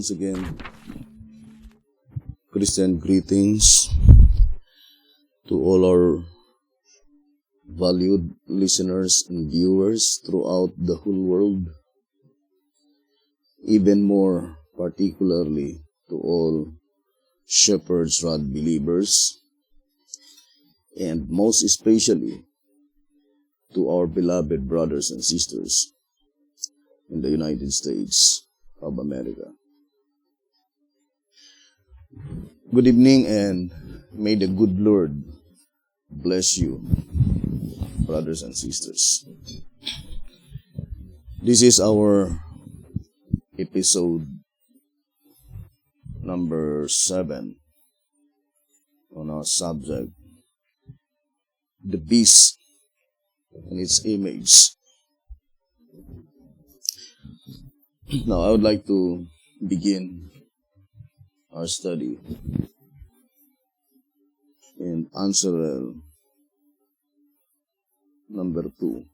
once again, Christian greetings to all our valued listeners and viewers throughout the whole world, even more particularly to all Shepherd's Rod believers, and most especially to our beloved brothers and sisters in the United States of America. Good evening, and may the good Lord bless you, brothers and sisters. This is our episode number 7 on our subject, the beast and its image. Now, I would like to begin our study in answer number 2.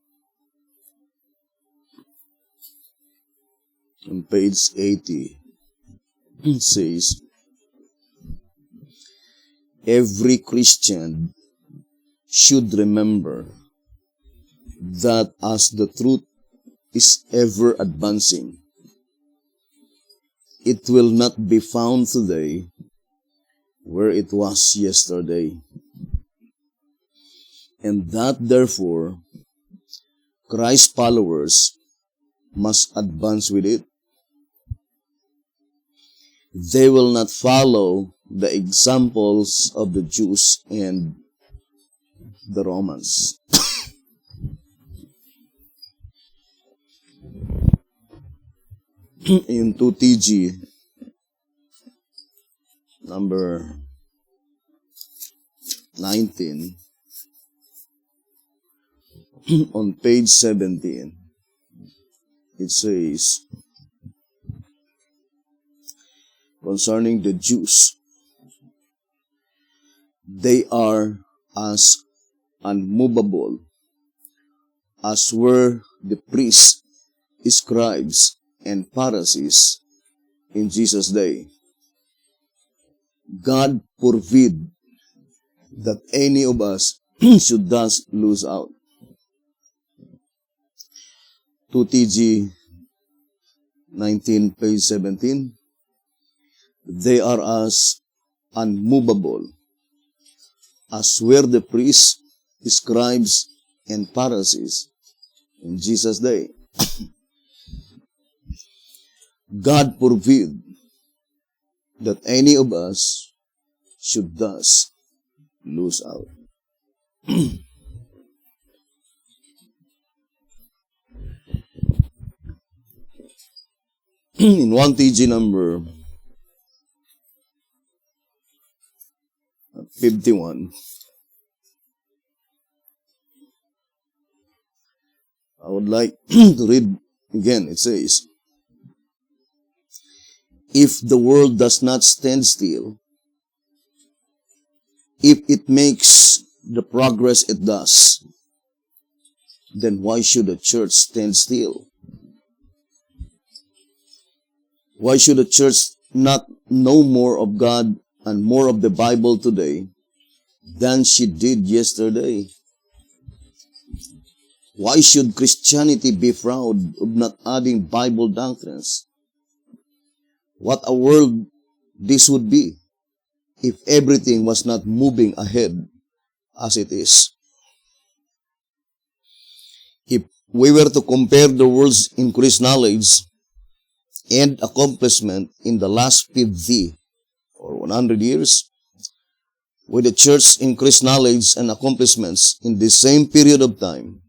On page 80, it says, every Christian should remember that as the truth is ever advancing, it will not be found today where it was yesterday. And that, therefore, Christ's followers must advance with it. They will not follow the examples of the Jews and the Romans. In 2TG number 19, on page 17, it says, concerning the Jews, they are as unmovable as were the priests, scribes, and Pharisees in Jesus' day. God forbid that any of us should thus lose out. 2TG 19, page 17. They are as unmovable as were the priests, scribes, and Pharisees in Jesus' day. God forbid that any of us should thus lose out. In 1TG number 51, I would like to read again. It says, if the world does not stand still, if it makes the progress it does, then why should the church stand still? Why should the church not know more of God and more of the Bible today than she did yesterday? Why should Christianity be proud of not adding Bible doctrines? What a world this would be if everything was not moving ahead as it is. If we were to compare the world's increased knowledge and accomplishment in the last 50 or 100 years with the church's increased knowledge and accomplishments in the same period of time,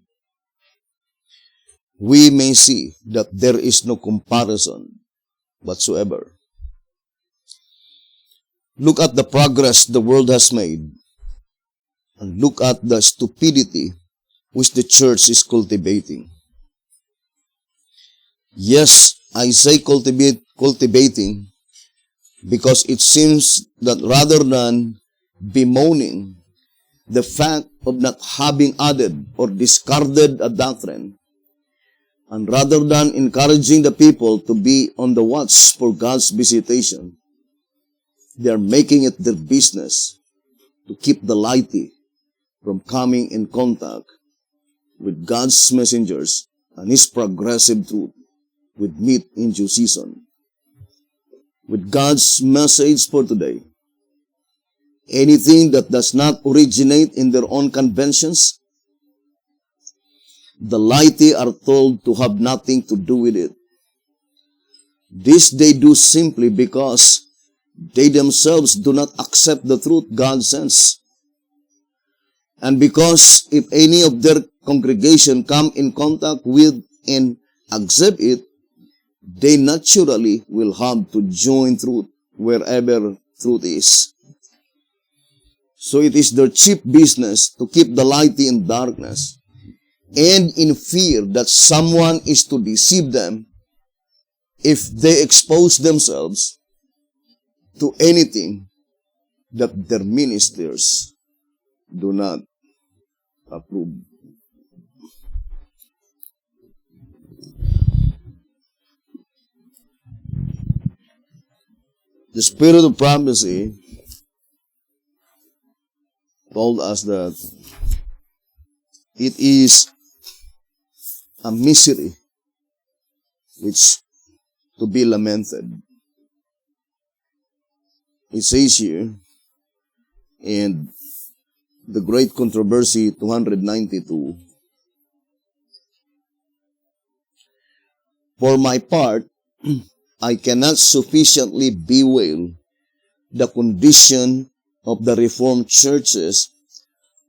we may see that there is no comparison whatsoever. Look at the progress the world has made, and look at the stupidity which the church is cultivating. Yes, I say cultivating because it seems that rather than bemoaning the fact of not having added or discarded a doctrine, And rather than encouraging the people to be on the watch for God's visitation, they are making it their business to keep the laity from coming in contact with God's messengers and His progressive truth with meat in due season. With God's message for today, anything that does not originate in their own conventions, the laity are told to have nothing to do with it. This they do simply because they themselves do not accept the truth God sends. And because if any of their congregation come in contact with and accept it, they naturally will have to join truth wherever truth is. So it is their chief business to keep the laity in darkness and in fear that someone is to deceive them if they expose themselves to anything that their ministers do not approve. The spirit of prophecy told us that it is a misery which to be lamented. It says here in the Great Controversy 292, "For my part, I cannot sufficiently bewail the condition of the Reformed churches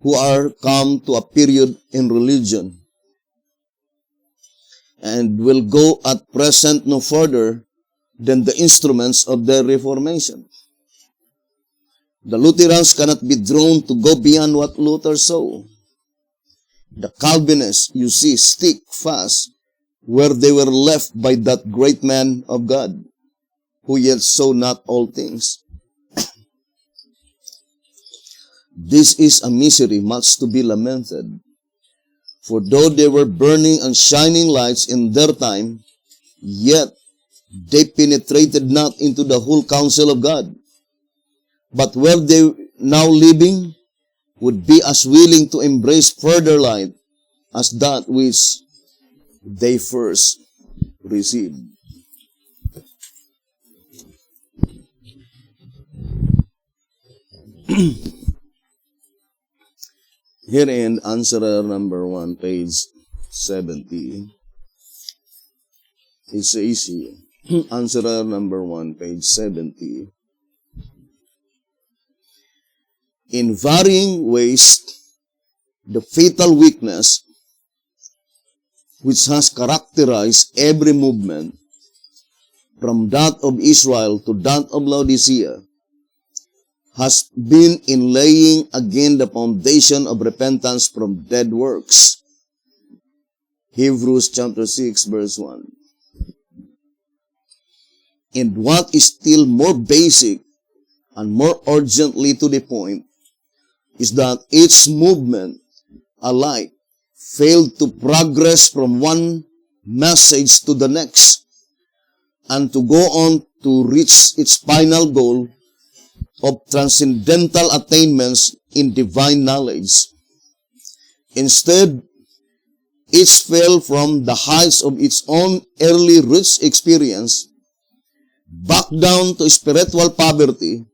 who are come to a period in religion and will go at present no further than the instruments of their reformation. The Lutherans cannot be drawn to go beyond what Luther saw. The Calvinists, you see, stick fast where they were left by that great man of God, who yet saw not all things. This is a misery much to be lamented. For though they were burning and shining lights in their time, yet they penetrated not into the whole counsel of God. But where they now living would be as willing to embrace further light as that which they first received." Here in answerer number 1, page 70, it says here, answerer number 1, page 70, "In varying ways, the fatal weakness which has characterized every movement, from that of Israel to that of Laodicea, has been in laying again the foundation of repentance from dead works." Hebrews chapter 6, verse 1. And what is still more basic and more urgently to the point is that each movement alike failed to progress from one message to the next and to go on to reach its final goal of transcendental attainments in divine knowledge. Instead, each fell from the heights of its own early rich experience back down to spiritual poverty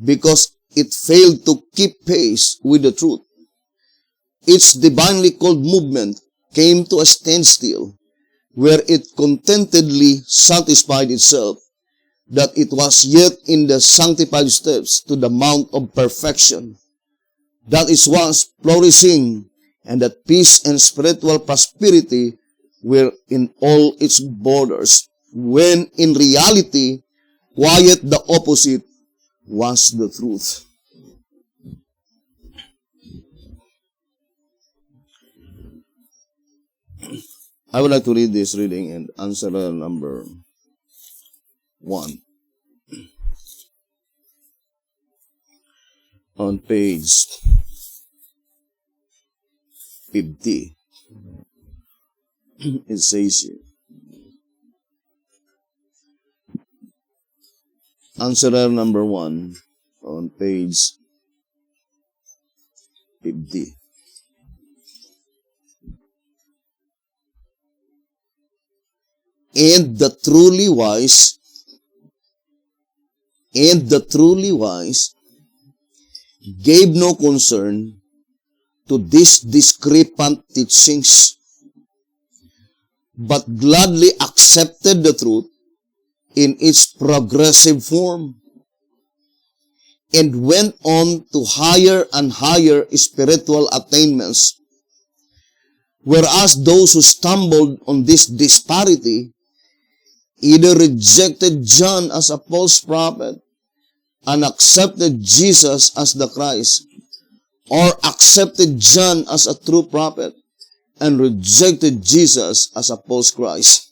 because it failed to keep pace with the truth. Its divinely called movement came to a standstill where it contentedly satisfied itself that it was yet in the sanctified steps to the mount of perfection, that it was flourishing, and that peace and spiritual prosperity were in all its borders, when in reality, quite the opposite was the truth. I would like to read this reading in answerer number 1 on page 50. It says here, answerer number 1 on page 50. And the truly wise gave no concern to these discrepant teachings, but gladly accepted the truth in its progressive form, and went on to higher and higher spiritual attainments, whereas those who stumbled on this disparity either rejected John as a false prophet and accepted Jesus as the Christ, or accepted John as a true prophet and rejected Jesus as a false Christ,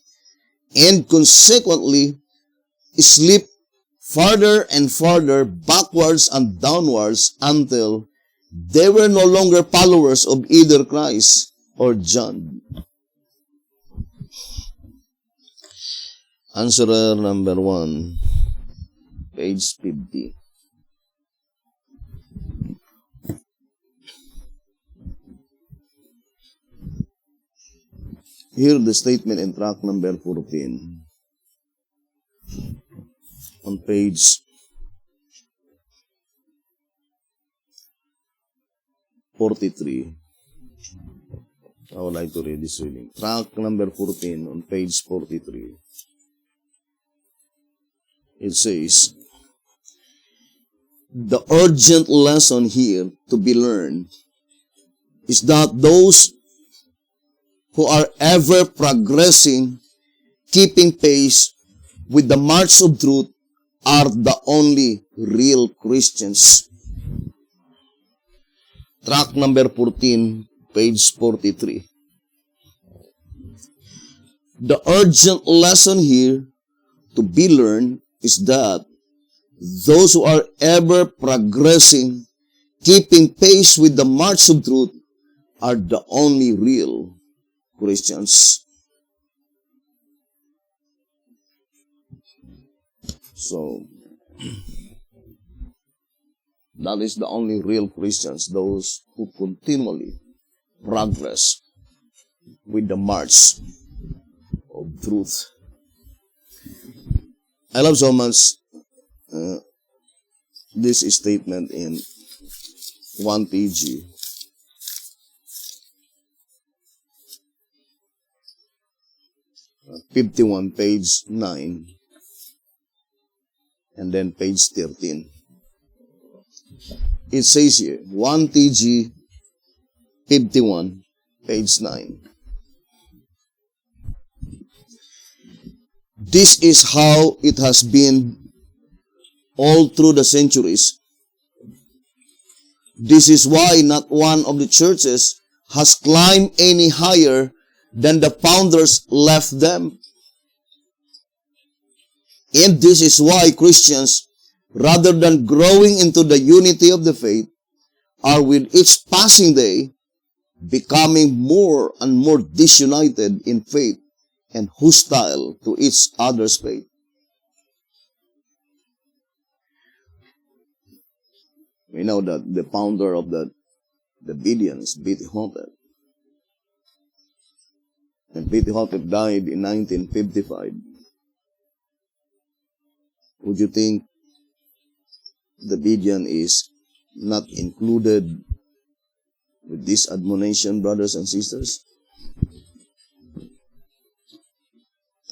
and consequently slip farther and farther backwards and downwards until they were no longer followers of either Christ or John. Answerer number 1, page 50. Here the statement in track number 14 on page 43. I would like to read this reading. Track number 14 on page 43. It says, the urgent lesson here to be learned is that those who are ever progressing, keeping pace with the march of truth, are the only real Christians. Track number 14, page 43. The urgent lesson here to be learned is that those who are ever progressing, keeping pace with the march of truth, are the only real Christians. So, that is the only real Christians, those who continually progress with the march of truth. I love so much this statement in 1 TG. Uh, 51, page 9, and then page 13. It says here, 1 TG 51, page 9. This is how it has been all through the centuries. This is why not one of the churches has climbed any higher than the founders left them. And this is why Christians, rather than growing into the unity of the faith, are with each passing day becoming more and more disunited in faith and hostile to each other's faith. We know that the founder of the Bedean is B.T. Hotep. And B.T. Hotep died in 1955. Would you think the Bedean is not included with this admonition, brothers and sisters?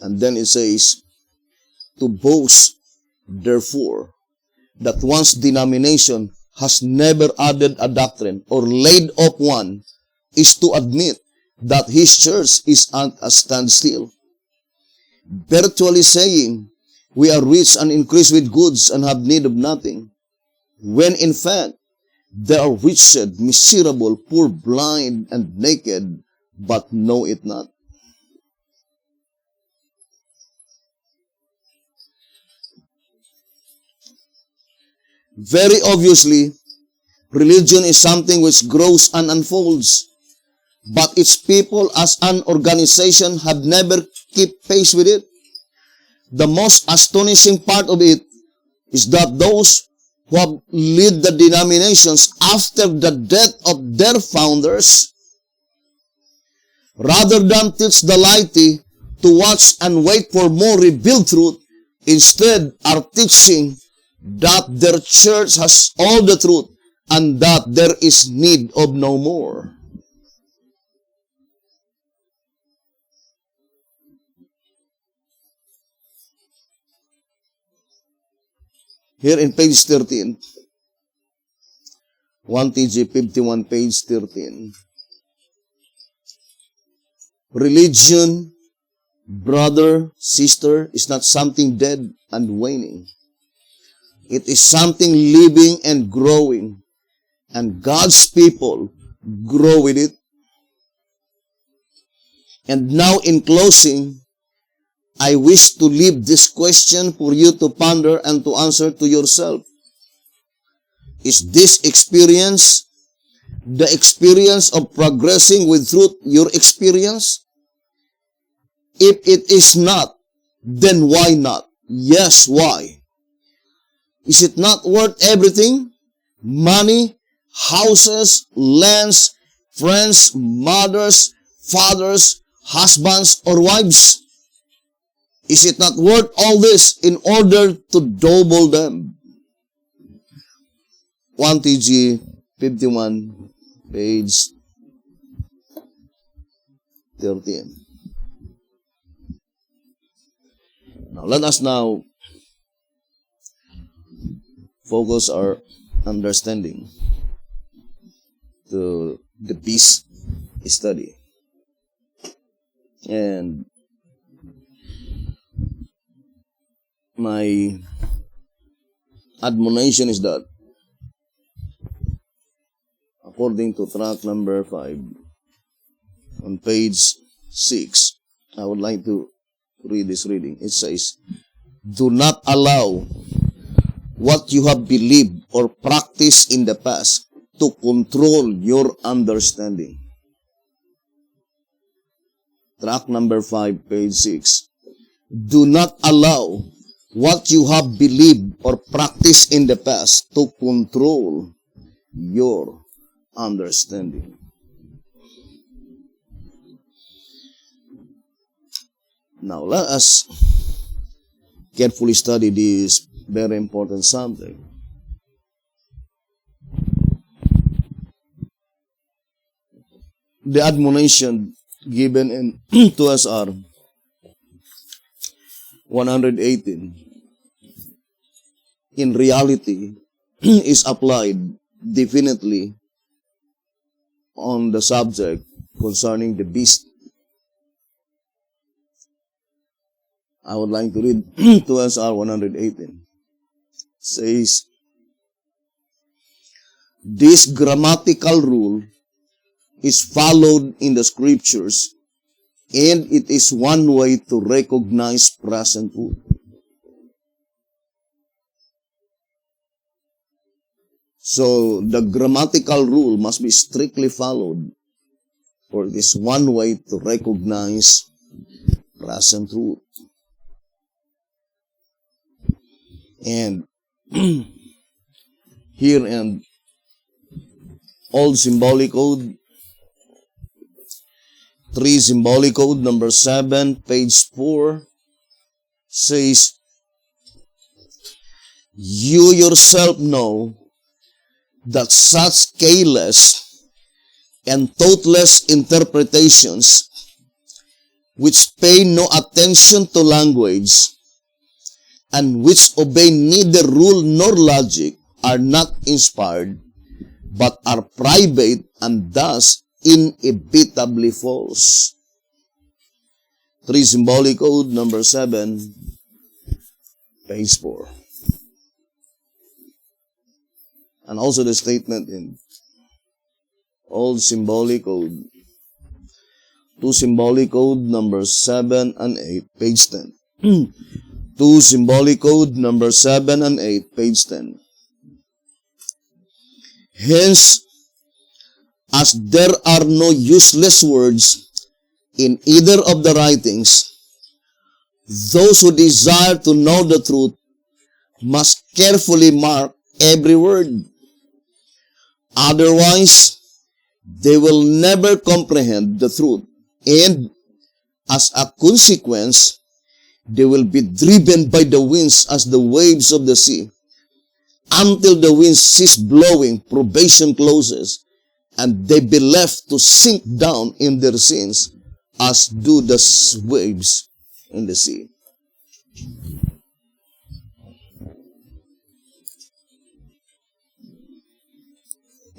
And then it says, to boast, therefore, that one's denomination has never added a doctrine or laid off one, is to admit that his church is at a standstill, virtually saying, we are rich and increased with goods and have need of nothing, when in fact they are wretched, miserable, poor, blind, and naked, but know it not. Very obviously, religion is something which grows and unfolds. but its people as an organization have never kept pace with it. The most astonishing part of it is that those who have led the denominations after the death of their founders, rather than teach the laity to watch and wait for more revealed truth, instead are teaching that their church has all the truth and that there is need of no more. Here in page 13, 1 TG 51, page 13. Religion, brother, sister, is not something dead and waning. It is something living and growing, and God's people grow with it. And now in closing, I wish to leave this question for you to ponder and to answer to yourself. Is this experience, the experience of progressing with truth, your experience? If it is not, then why not? Yes, why? Is it not worth everything? Money, houses, lands, friends, mothers, fathers, husbands, or wives? Is it not worth all this in order to double them? 1 TG 51, page 13. Now, let us now focus our understanding to the peace study. And my admonition is that according to track number 5 on page 6, I would like to read this reading. It says, do not allow what you have believed or practiced in the past to control your understanding. Track number 5, page 6. Do not allow what you have believed or practiced in the past to control your understanding. Now, let us carefully study this very important subject. The admonition given in to us are 118. In reality, is applied definitely on the subject concerning the beast. I would like to read to us our 118. It says, this grammatical rule is followed in the scriptures, and it is one way to recognize presenthood. So, the grammatical rule must be strictly followed, for it is one way to recognize present truth. And here in Old Symbolic Code, 3 Symbolic Code number 7, page 4, says, you yourself know that such careless and thoughtless interpretations, which pay no attention to language, and which obey neither rule nor logic, are not inspired, but are private and thus inevitably false. 3 Symbolic Code number 7, page 4. And also the statement in Old Symbolic Code, 2 Symbolic Code number 7 and 8, page 10. 2 Symbolic Code number 7 and 8, page 10. Hence, As there are no useless words in either of the writings, those who desire to know the truth must carefully mark every word. Otherwise, they will never comprehend the truth, and as a consequence, they will be driven by the winds as the waves of the sea, until the winds cease blowing, probation closes, and they be left to sink down in their sins, as do the waves in the sea.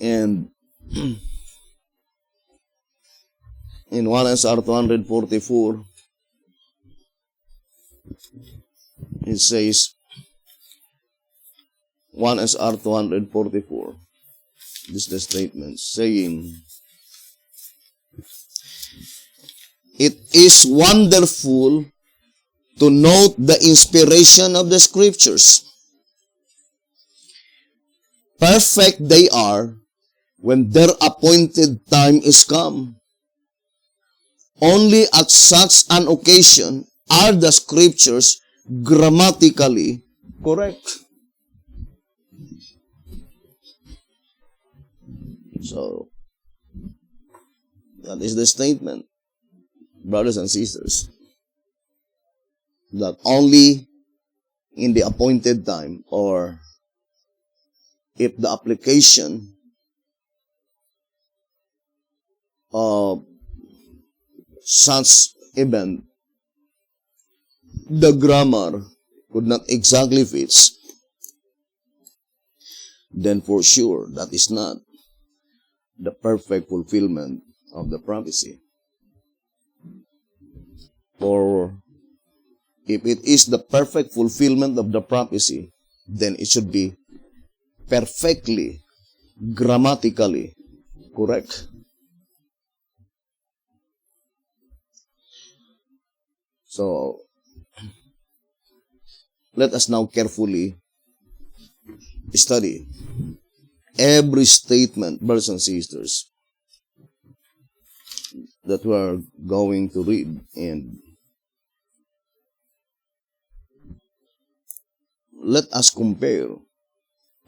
And in 1 SR 244, it says, 1 SR 244, this is the statement saying, it is wonderful to note the inspiration of the scriptures. Perfect they are when their appointed time is come. Only at such an occasion are the scriptures grammatically correct. So, that is the statement, brothers and sisters, that only in the appointed time, or if the application of such event, the grammar could not exactly fit, then for sure that is not the perfect fulfillment of the prophecy. Or if it is the perfect fulfillment of the prophecy, then it should be perfectly, grammatically correct. So, let us now carefully study every statement, brothers and sisters, that we are going to read, and let us compare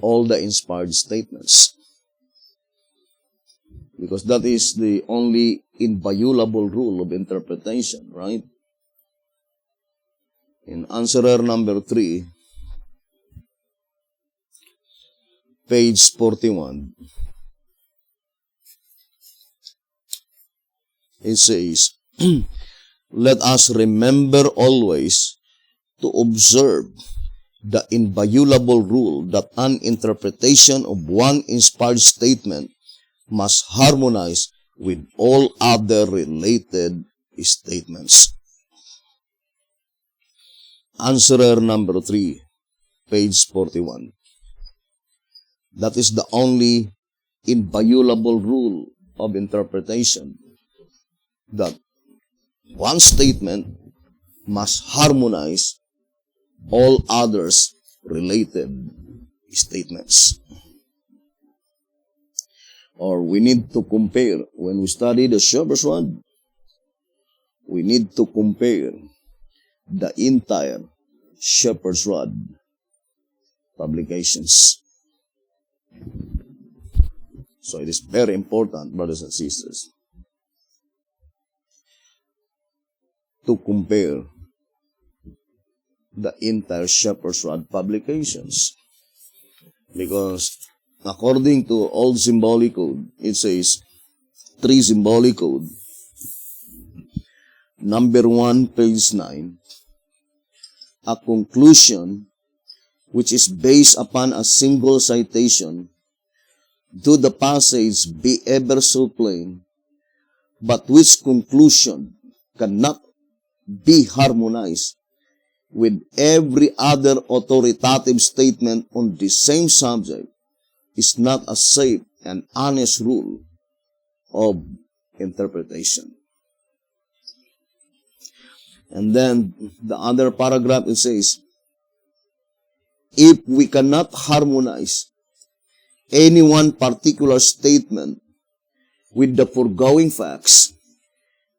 all the inspired statements, because that is the only inviolable rule of interpretation, right? In answerer number 3, page 41, it says, let us remember always to observe the inviolable rule that an interpretation of one inspired statement must harmonize with all other related statements. Answerer number 3, page 41. That is the only inviolable rule of interpretation, that one statement must harmonize all others related statements. Or we need to compare, when we study the shepherd's rod, we need to compare the entire shepherd's rod publications. So it is very important, brothers and sisters, to compare the entire shepherd's rod publications. Because according to Old Symbolic Code, it says 3 Symbolic Code, number 1, page 9, a conclusion which is based upon a single citation, do the passage be ever so plain, but which conclusion cannot be harmonized with every other authoritative statement on the same subject, is not a safe and honest rule of interpretation. And then the other paragraph, it says, if we cannot harmonize any one particular statement with the foregoing facts,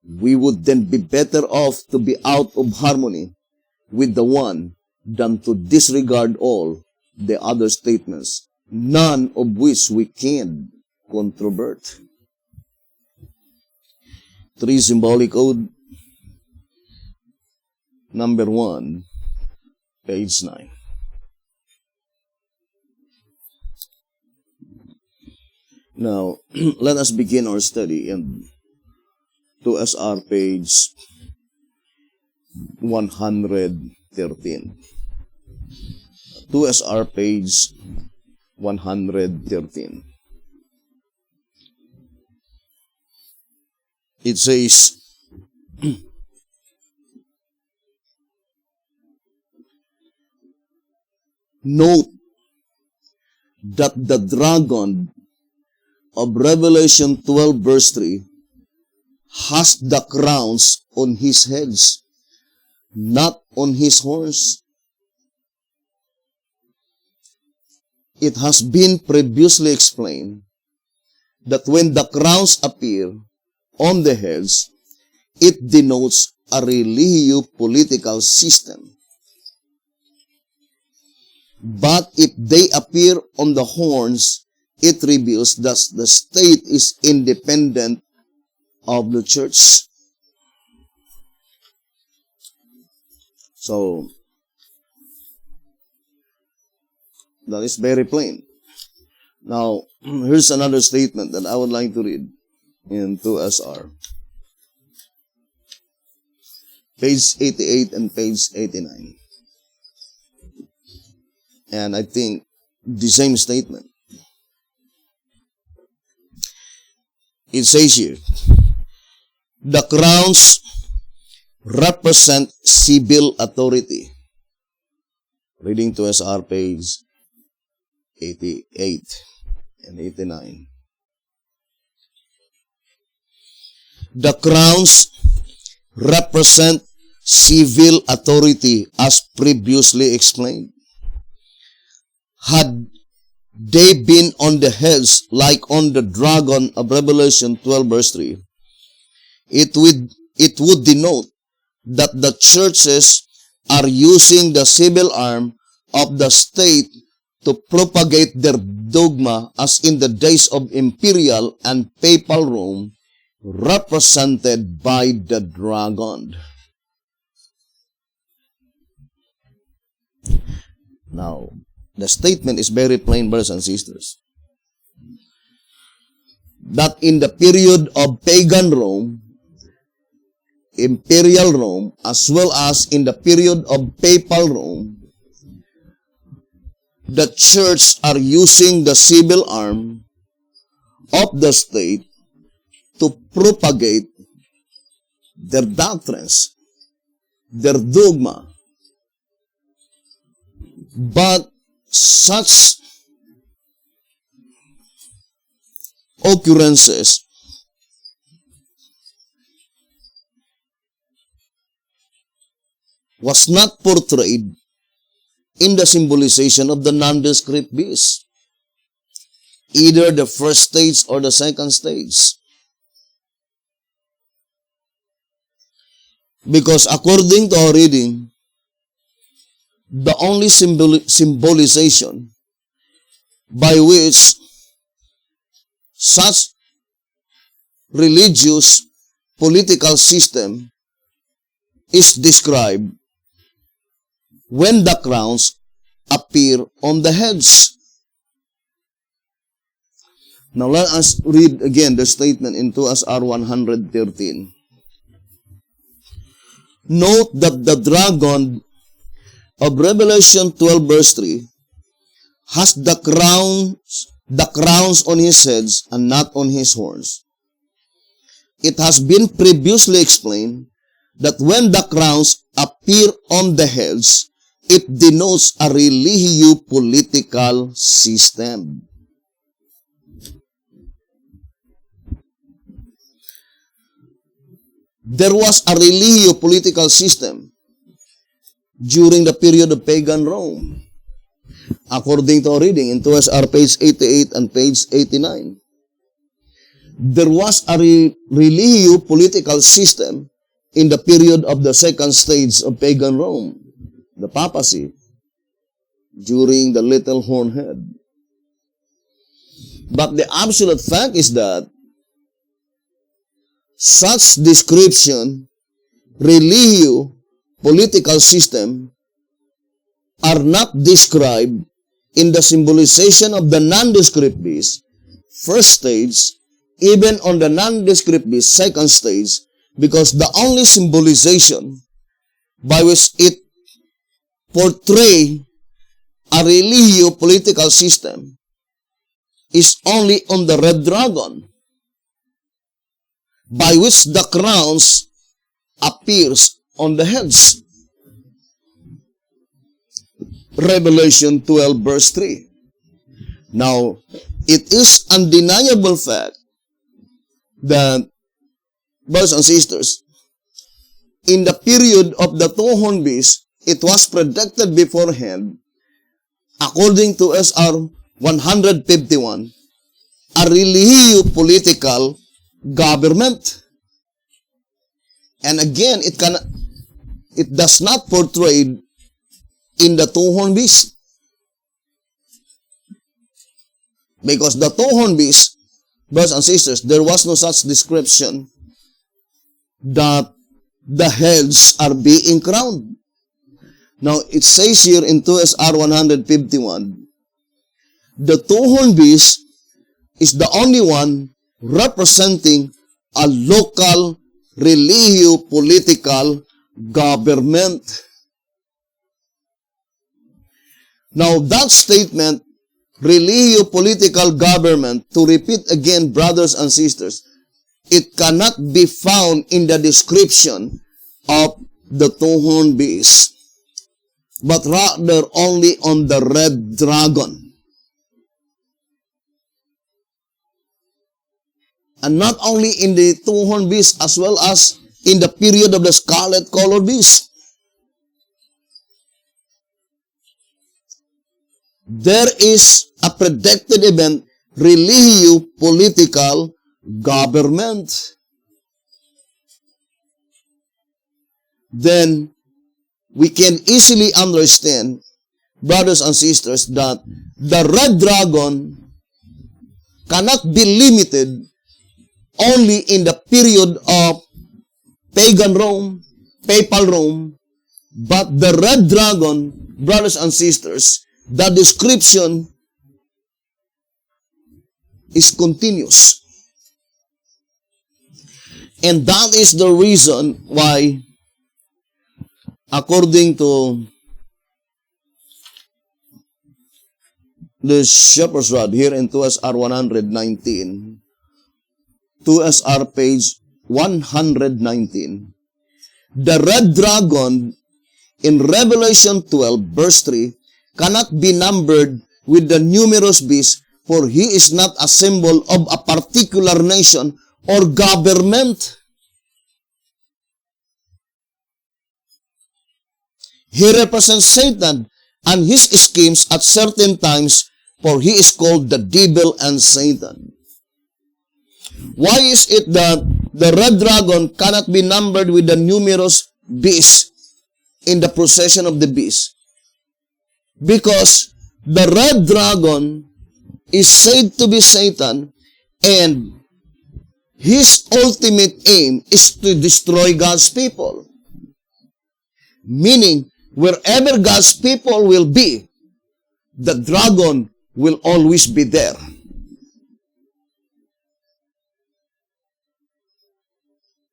we would then be better off to be out of harmony with the one than to disregard all the other statements, none of which we can controvert. 3 symbolic code. Number 1, page 9. Now, let us begin our study in 2SR page 113. 2SR page 113. It says, note that the dragon of Revelation 12 verse 3 has the crowns on his heads, not on his horns. It has been previously explained that when the crowns appear on the heads, it denotes a religio-political system. But if they appear on the horns, it reveals that the state is independent of the church. So, that is very plain. Now, here's another statement that I would like to read in 2SR. Page 88 and page 89. And I think the same statement. It says here, the crowns represent civil authority. Reading to SR page 88 and 89. The crowns represent civil authority as previously explained. Had they been on the heads like on the dragon of Revelation 12 verse 3, it would denote that the churches are using the civil arm of the state to propagate their dogma as in the days of imperial and papal Rome, represented by the dragon. Now, the statement is very plain, brothers and sisters, that in the period of pagan Rome, imperial Rome, as well as in the period of papal Rome, the church are using the civil arm of the state to propagate their doctrines, their dogma. But such occurrences was not portrayed in the symbolization of the nondescript beast, either the first stage or the second stage. Because according to our reading, the only symbolization by which such religious political system is described when the crowns appear on the heads. Now let us read again the statement in 2SR 113. Note that the dragon of Revelation 12 verse 3 has the crowns on his heads and not on his horns. It has been previously explained that when the crowns appear on the heads, it denotes a religio-political system. There was a religio-political system during the period of pagan Rome, according to our reading in 2SR page 88 and page 89. there was a religio-political system in the period of the second stage of pagan Rome, the papacy, during the Little Horn Head. But the absolute fact is that such description, religio-political system, are not described in the symbolization of the nondescript beast, first stage, even on the nondescript beast, second stage, because the only symbolization by which it portrays a religio-political system is only on the red dragon, by which the crowns appears on the heads. Revelation 12 verse 3. Now, it is undeniable fact that, brothers and sisters, in the period of the two-horned beast, it was predicted beforehand, according to SR 151, a religio-political government. And again, it does not portray in the two-horned beast. Because the two-horned beast, brothers and sisters, there was no such description that the heads are being crowned. Now, it says here in 2SR 151, the two-horned beast is the only one representing a local religio-political government. Now, that statement, religio-political government, to repeat again, brothers and sisters, it cannot be found in the description of the two-horned beast, but rather only on the red dragon. And not only in the two-horned beast, as well as in the period of the scarlet-colored beast. There is a predicted event, religio-political government. Then, we can easily understand, brothers and sisters, that the red dragon cannot be limited only in the period of pagan Rome, papal Rome, but the red dragon, brothers and sisters, the description is continuous. And that is the reason why, according to the Shepherd's Rod here in 2SR 119, 2SR page 119, the red dragon in Revelation 12 verse 3 cannot be numbered with the numerous beasts, for he is not a symbol of a particular nation or government. He represents Satan and his schemes at certain times, for he is called the devil and Satan. Why is it that the red dragon cannot be numbered with the numerous beasts in the procession of the beasts? Because the red dragon is said to be Satan, and his ultimate aim is to destroy God's people. Meaning, wherever God's people will be, the dragon will always be there.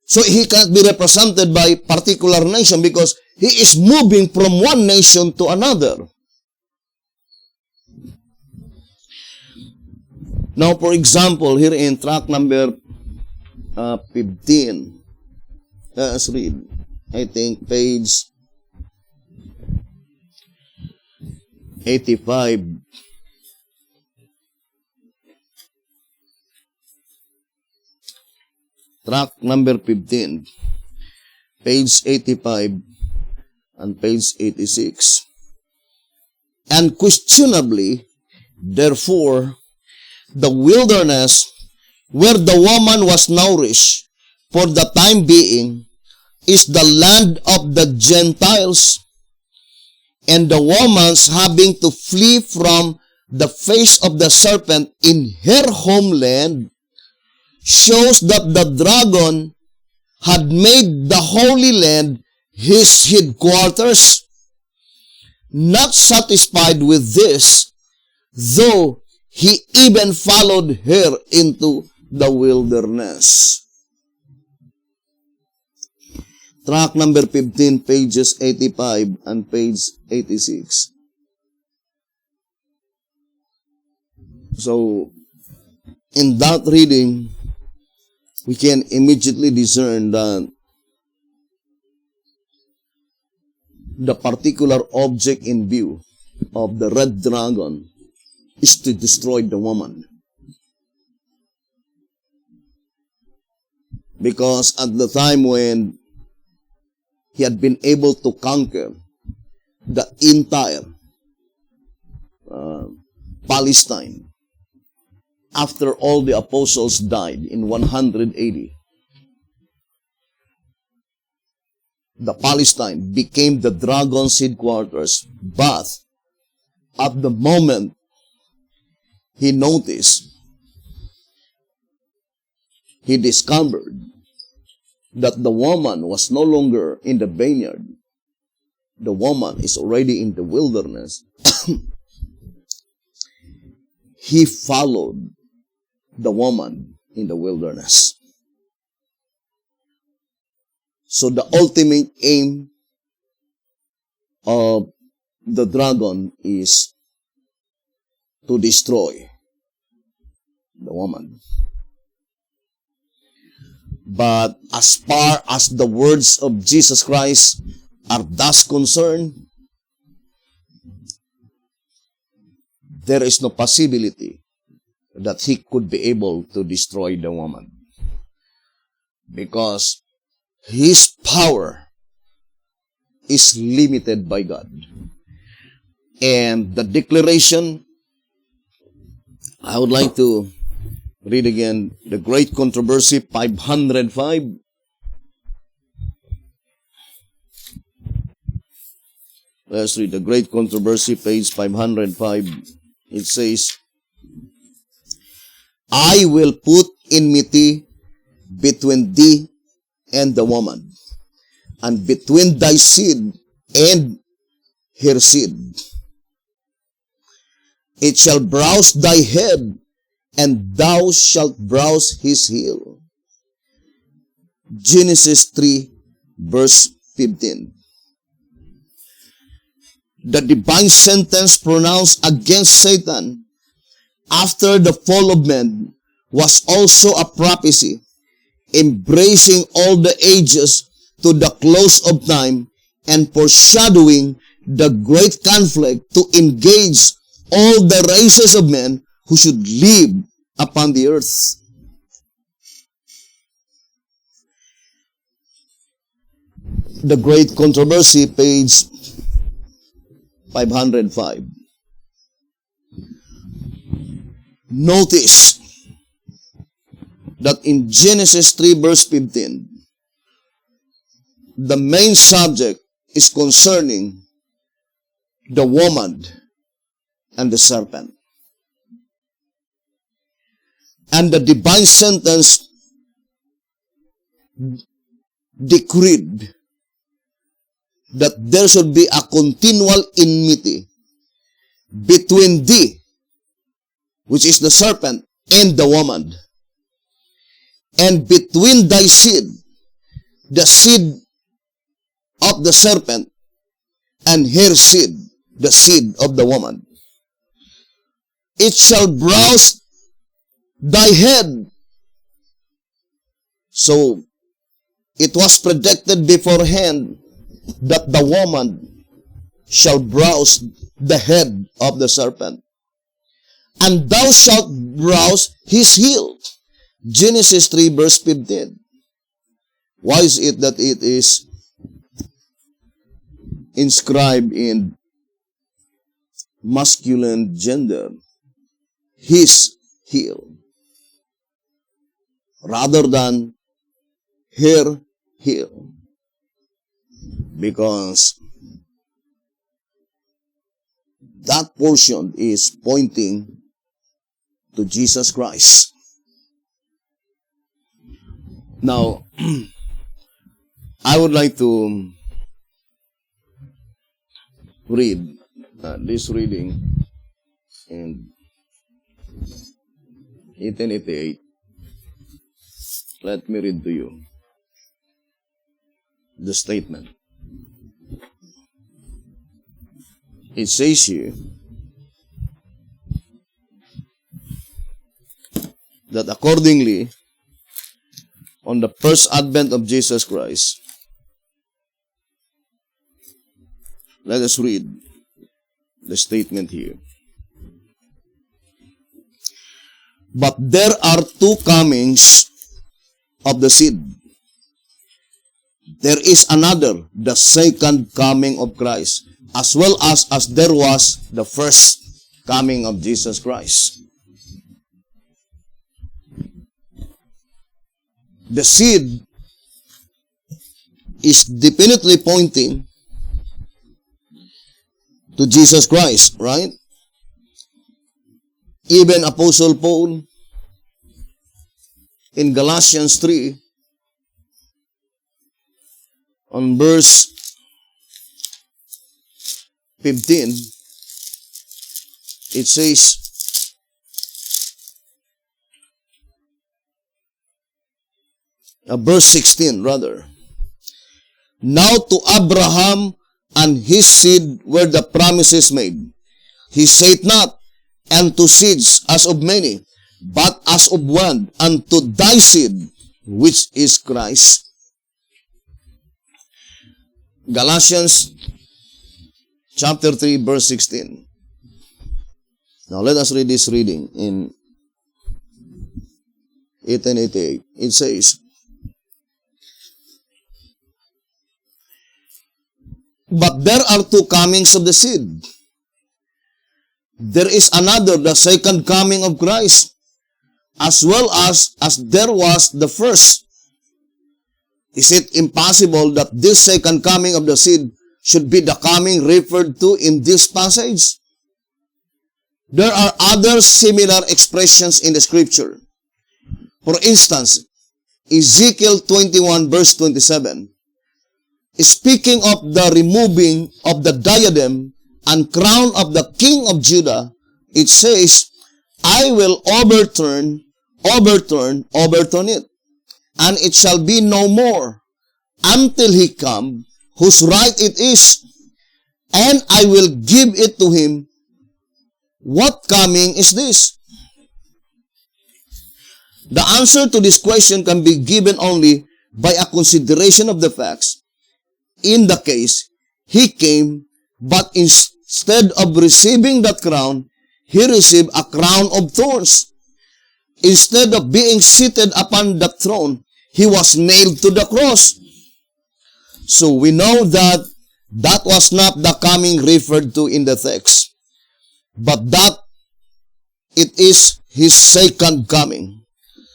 So he can't be represented by particular nation because he is moving from one nation to another. Now, for example, here in track number 15, let's read, I think, page 85. Track number 15, page 85 and page 86. Unquestionably, therefore, the wilderness where the woman was nourished for the time being, is the land of the Gentiles, and the woman's having to flee from the face of the serpent in her homeland shows that the dragon had made the Holy Land his headquarters. Not satisfied with this, though, he even followed her into the wilderness. Track number 15, pages 85 and page 86. So, in that reading, we can immediately discern that the particular object in view of the red dragon is to destroy the woman. Because at the time when he had been able to conquer the entire Palestine, after all the apostles died in 180, the Palestine became the dragon's headquarters. But at the moment he noticed, he discovered that the woman was no longer in the vineyard. The woman is already in the wilderness. He followed the woman in the wilderness. So the ultimate aim of the dragon is to destroy the woman. But as far as the words of Jesus Christ are thus concerned, there is no possibility that he could be able to destroy the woman, because his power is limited by God. And the declaration, I would like to read again the Great Controversy 505. Let's read the Great Controversy, page 505. It says, I will put enmity between thee and the woman, and between thy seed and her seed. It shall bruise thy head, and thou shalt bruise his heel. Genesis 3, verse 15. The divine sentence pronounced against Satan after the fall of man was also a prophecy, embracing all the ages to the close of time and foreshadowing the great conflict to engage all the races of men who should live upon the earth. The Great Controversy, page 505. Notice that in Genesis 3 verse 15, the main subject is concerning the woman and the serpent. And the divine sentence decreed that there should be a continual enmity between thee, which is the serpent, and the woman, and between thy seed, the seed of the serpent, and her seed, the seed of the woman. It shall bruise thy head. So, it was predicted beforehand that the woman shall bruise the head of the serpent, and thou shalt bruise his heel. Genesis 3 verse 15. Why is it that it is inscribed in masculine gender? His heel. rather than here. Because that portion is pointing to Jesus Christ. Now, I would like to read this reading in 1888. Let me read to you the statement. It says here that accordingly, on the first advent of Jesus Christ, let us read the statement here. But there are two comings of the seed. There is another, the second coming of Christ, as well as there was the first coming of Jesus Christ. The seed is definitely pointing to Jesus Christ, right? Even Apostle Paul in Galatians 3 on verse 15, it says, verse 16 rather, now to Abraham and his seed were the promises made. He said not, and to seeds as of many, but as of one, and to thy seed, which is Christ. Galatians chapter 3, verse 16. Now let us read this reading in 1888. It says, but there are two comings of the seed. There is another, the second coming of Christ, as well as there was the first. Is it impossible that this second coming of the seed should be the coming referred to in this passage? There are other similar expressions in the scripture. For instance, Ezekiel 21 verse 27, speaking of the removing of the diadem and crown of the king of Judah, it says, I will overturn it, and it shall be no more until he come, whose right it is, and I will give it to him. What coming is this? The answer to this question can be given only by a consideration of the facts. In the case, he came, but instead of receiving that crown, he received a crown of thorns. Instead of being seated upon the throne, he was nailed to the cross. So we know that that was not the coming referred to in the text, but that it is his second coming,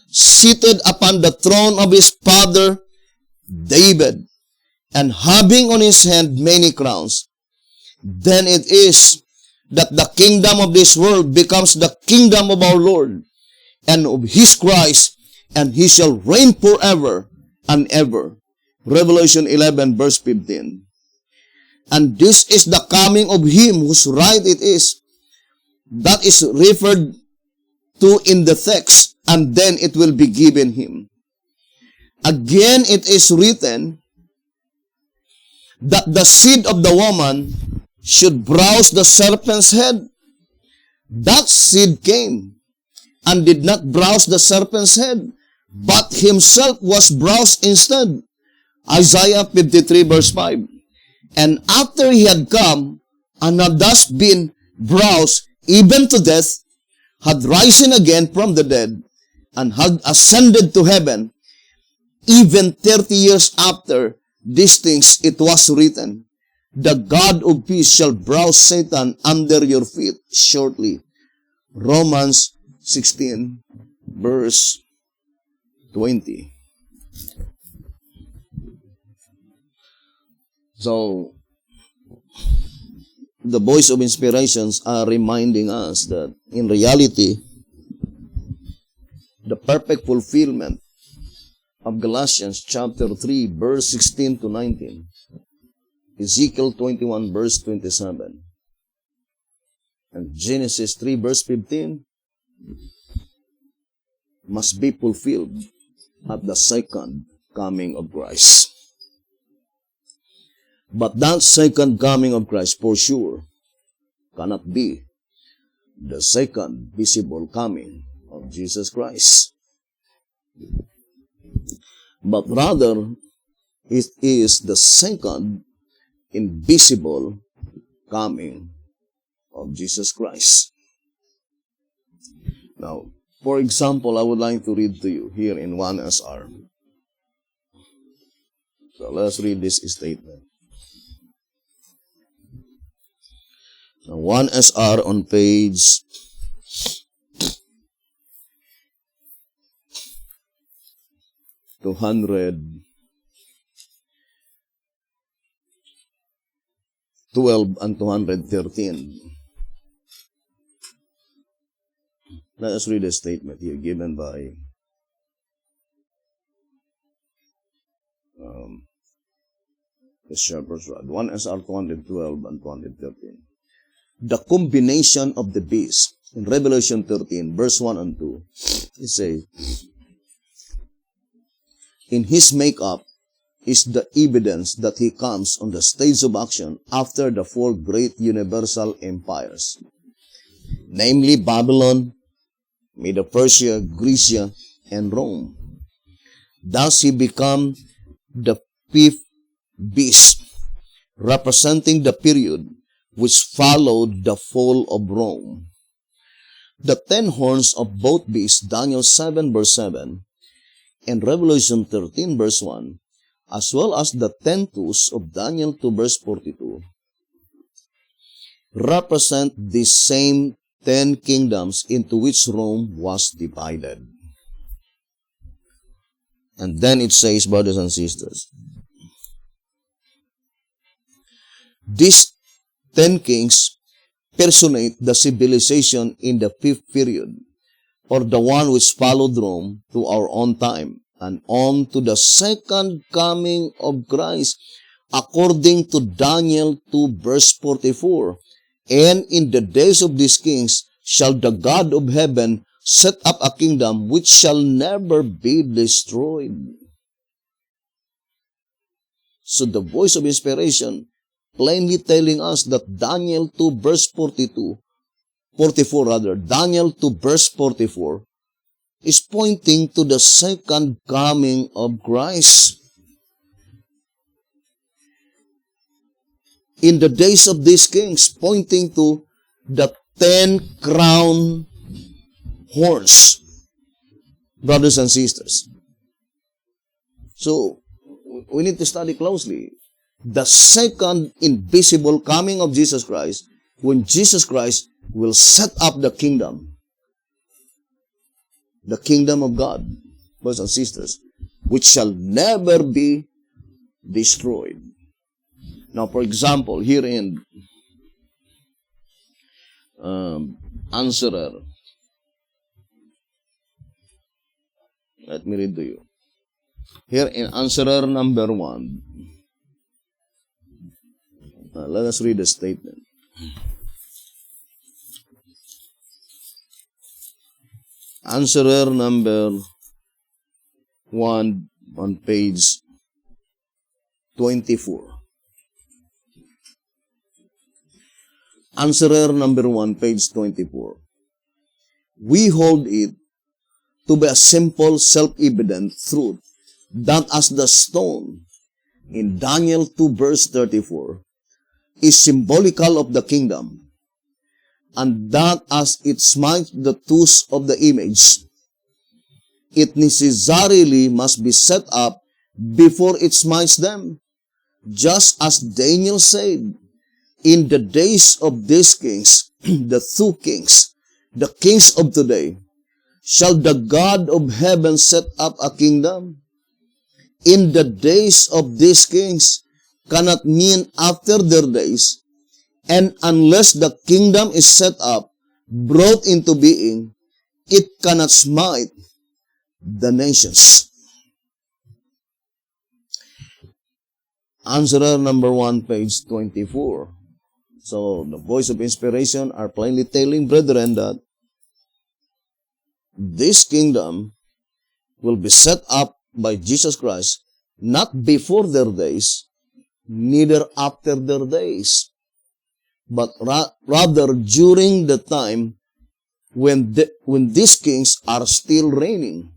seated upon the throne of his father David, and having on his hand many crowns. Then it is that the kingdom of this world becomes the kingdom of our Lord and of his Christ, and he shall reign forever and ever. Revelation 11 verse 15. And this is the coming of him whose right it is. That is referred to in the text, and then it will be given him. Again, it is written that the seed of the woman should bruise the serpent's head. That seed came and did not bruise the serpent's head, but himself was bruised instead. Isaiah 53 verse 5. And after he had come and had thus been bruised even to death, had risen again from the dead, and had ascended to heaven, even 30 years after these things it was written, the God of peace shall bruise Satan under your feet shortly. Romans 16 verse 20. So, the voice of inspirations are reminding us that in reality, the perfect fulfillment of Galatians chapter 3, verse 16 to 19, Ezekiel 21, verse 27, and Genesis 3, verse 15, must be fulfilled at the second coming of Christ. But that second coming of Christ, for sure, cannot be the second visible coming of Jesus Christ. But rather, it is the second invisible coming of Jesus Christ. Now, for example, I would like to read to you here in 1SR. So let's read this statement. Now, 1SR on page 212 and 213. Let us read a statement here given by the Shepherd's Rod. 1SR 212 and 213. The combination of the beast in Revelation 13, verse 1 and 2, it says, in his makeup is the evidence that he comes on the stage of action after the four great universal empires, namely Babylon, Medo-Persia, Greece, and Rome. Thus he became the fifth beast, representing the period which followed the fall of Rome. The 10 horns of both beasts, Daniel 7 verse 7, and Revelation 13 verse 1, as well as the 10 toes of Daniel 2 verse 42, represent the same 10 kingdoms into which Rome was divided. And then it says, brothers and sisters, these 10 kings personate the civilization in the fifth period, or the one which followed Rome to our own time, and on to the second coming of Christ, according to Daniel 2 verse 44. And in the days of these kings shall the God of heaven set up a kingdom which shall never be destroyed. So the voice of inspiration plainly telling us that Daniel 2 verse 44, Daniel 2 verse 44 is pointing to the second coming of Christ. In the days of these kings, pointing to the 10 crown horns, brothers and sisters. So, we need to study closely the second invisible coming of Jesus Christ, when Jesus Christ will set up the kingdom of God, brothers and sisters, which shall never be destroyed. Now, for example, here in Answerer, let me read to you. Here in Answerer number 1, let us read the statement. Answerer number 1 on page 24. Answerer number 1, page 24. We hold it to be a simple, self-evident truth that as the stone in Daniel 2 verse 34 is symbolical of the kingdom, and that as it smites the tooth of the image, it necessarily must be set up before it smites them, just as Daniel said, in the days of these kings, the two kings, the kings of today, shall the God of heaven set up a kingdom? In the days of these kings cannot mean after their days, and unless the kingdom is set up, brought into being, it cannot smite the nations. Answerer number 1, page 24. So, the voice of inspiration are plainly telling brethren that this kingdom will be set up by Jesus Christ, not before their days, neither after their days, but rather during the time when these kings are still reigning.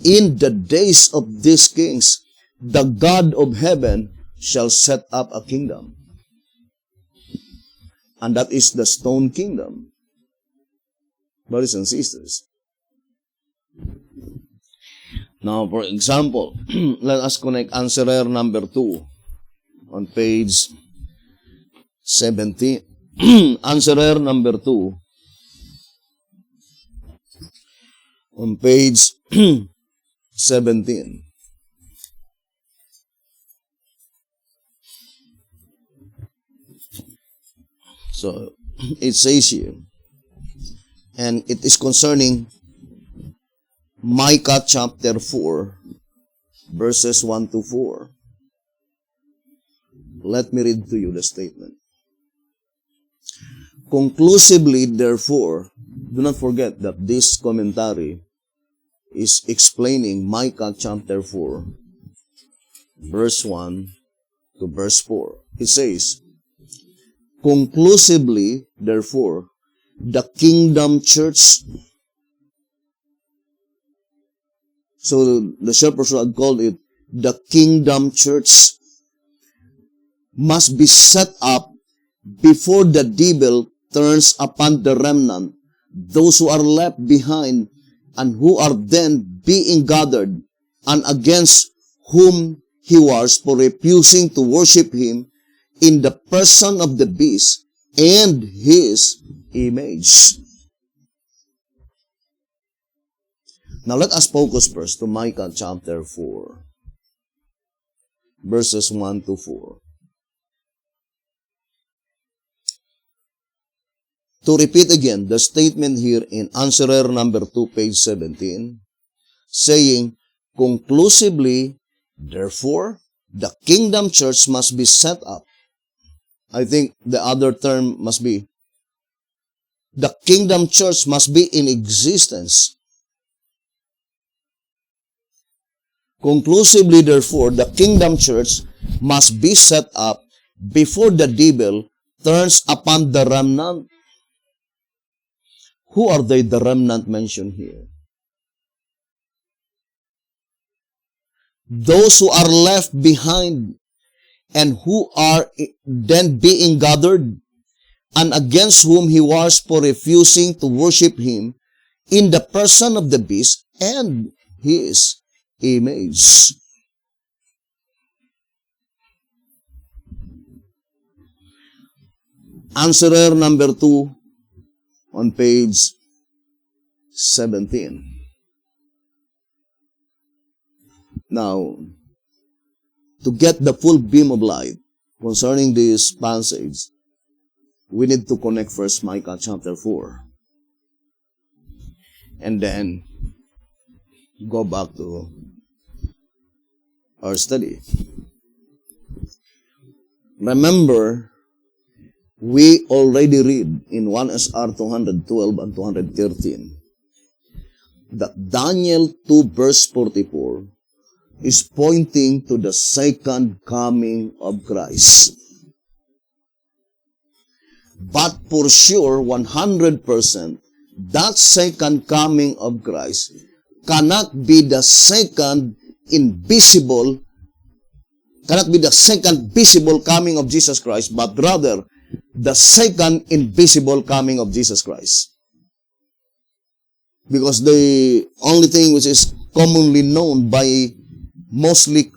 In the days of these kings, the God of heaven shall set up a kingdom. And that is the stone kingdom. Brothers and sisters. Now, for example, let us connect answerer number 2 on page 17. Answerer number 2 on page 17. So, it says here, and it is concerning Micah chapter 4, verses 1 to 4. Let me read to you the statement. Conclusively, therefore, do not forget that this commentary is explaining Micah chapter 4, verse 1 to verse 4. It says, conclusively, therefore, the kingdom church. So the shepherds had called it the kingdom church, must be set up before the devil turns upon the remnant, those who are left behind and who are then being gathered, and against whom he wars for refusing to worship him in the person of the beast and his image. Now let us focus first to Micah chapter 4, verses 1 to 4. To repeat again, the statement here in answerer number 2, page 17, saying, conclusively, therefore, the kingdom church must be set up. I think the other term must be, the kingdom church must be in existence. Conclusively, therefore, the kingdom church must be set up before the devil turns upon the remnant. Who are they, the remnant mentioned here? Those who are left behind and who are then being gathered, and against whom he wars for refusing to worship him in the person of the beast and his image. Answerer number 2 on page 17. Now, to get the full beam of light concerning this passage, we need to connect first Micah chapter 4. And then go back to our study. Remember, we already read in 1 SR 212 and 213 that Daniel 2 verse 44 is pointing to the second coming of Christ. But for sure, 100%, that second coming of Christ cannot be the second visible coming of Jesus Christ, but rather the second invisible coming of Jesus Christ. Because the only thing which is commonly known by mostly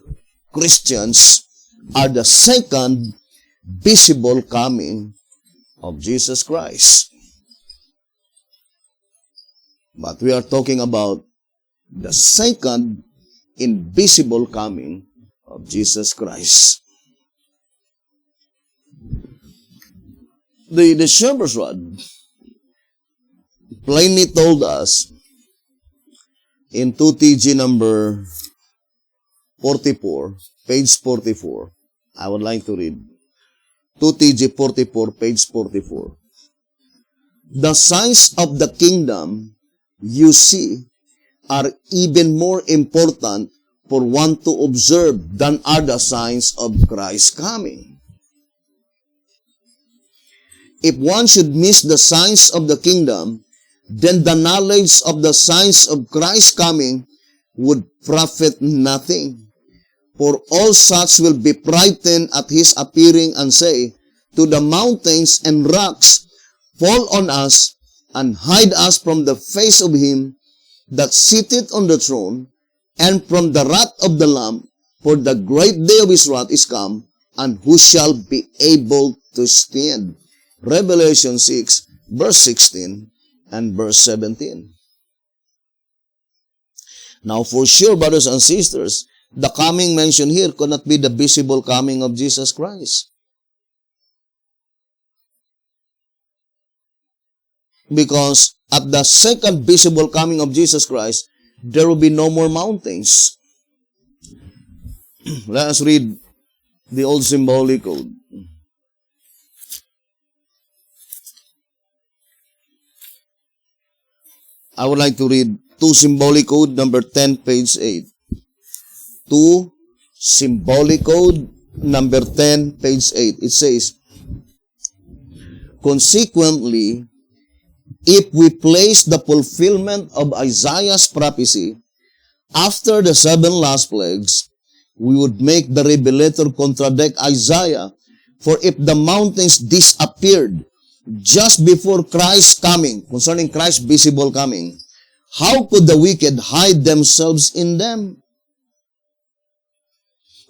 Christians are the second visible coming of Jesus Christ. But we are talking about the second invisible coming of Jesus Christ. The shepherd's rod plainly told us in 2TG number 44, page 44. I would like to read 2TG 44, page 44. The signs of the kingdom, you see, are even more important for one to observe than are the signs of Christ's coming. If one should miss the signs of the kingdom, then the knowledge of the signs of Christ's coming would profit nothing. For all such will be frightened at his appearing and say, to the mountains and rocks, fall on us and hide us from the face of him that sitteth on the throne and from the wrath of the Lamb, for the great day of his wrath is come, and who shall be able to stand? Revelation 6, verse 16 and verse 17. Now, for sure, brothers and sisters, the coming mentioned here could not be the visible coming of Jesus Christ. Because at the second visible coming of Jesus Christ, there will be no more mountains. Let us read the old symbolic code. I would like to read 2 symbolic code number 10, page 8. 2 symbolic code number 10, page 8. It says, consequently, if we place the fulfillment of Isaiah's prophecy after the 7 last plagues, we would make the revelator contradict Isaiah. For if the mountains disappeared just before Christ's coming, concerning Christ's visible coming, how could the wicked hide themselves in them?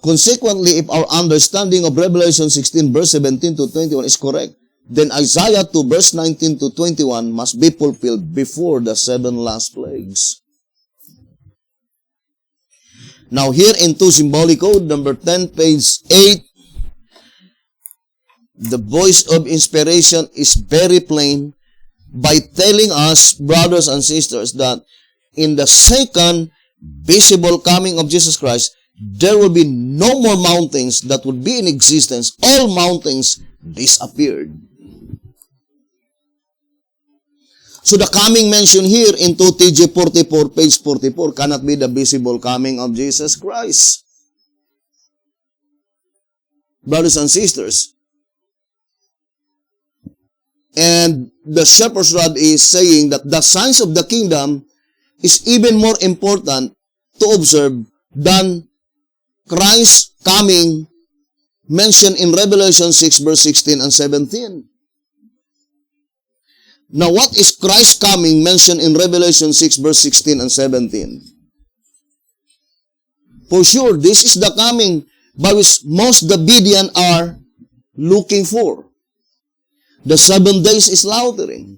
Consequently, if our understanding of Revelation 16, verse 17 to 21 is correct, then Isaiah 2, verse 19 to 21 must be fulfilled before the 7 last plagues. Now here in 2 symbolic code number 10, page 8, the voice of inspiration is very plain by telling us, brothers and sisters, that in the second visible coming of Jesus Christ, there will be no more mountains that would be in existence. All mountains disappeared. So the coming mentioned here in 2TG 44, page 44, cannot be the visible coming of Jesus Christ. Brothers and sisters, and the shepherd's rod is saying that the signs of the kingdom is even more important to observe than Christ's coming mentioned in Revelation 6, verse 16 and 17. Now, what is Christ's coming mentioned in Revelation 6, verse 16 and 17? For sure, this is the coming by which most Davidian are looking for. The 7 days is slaughtering.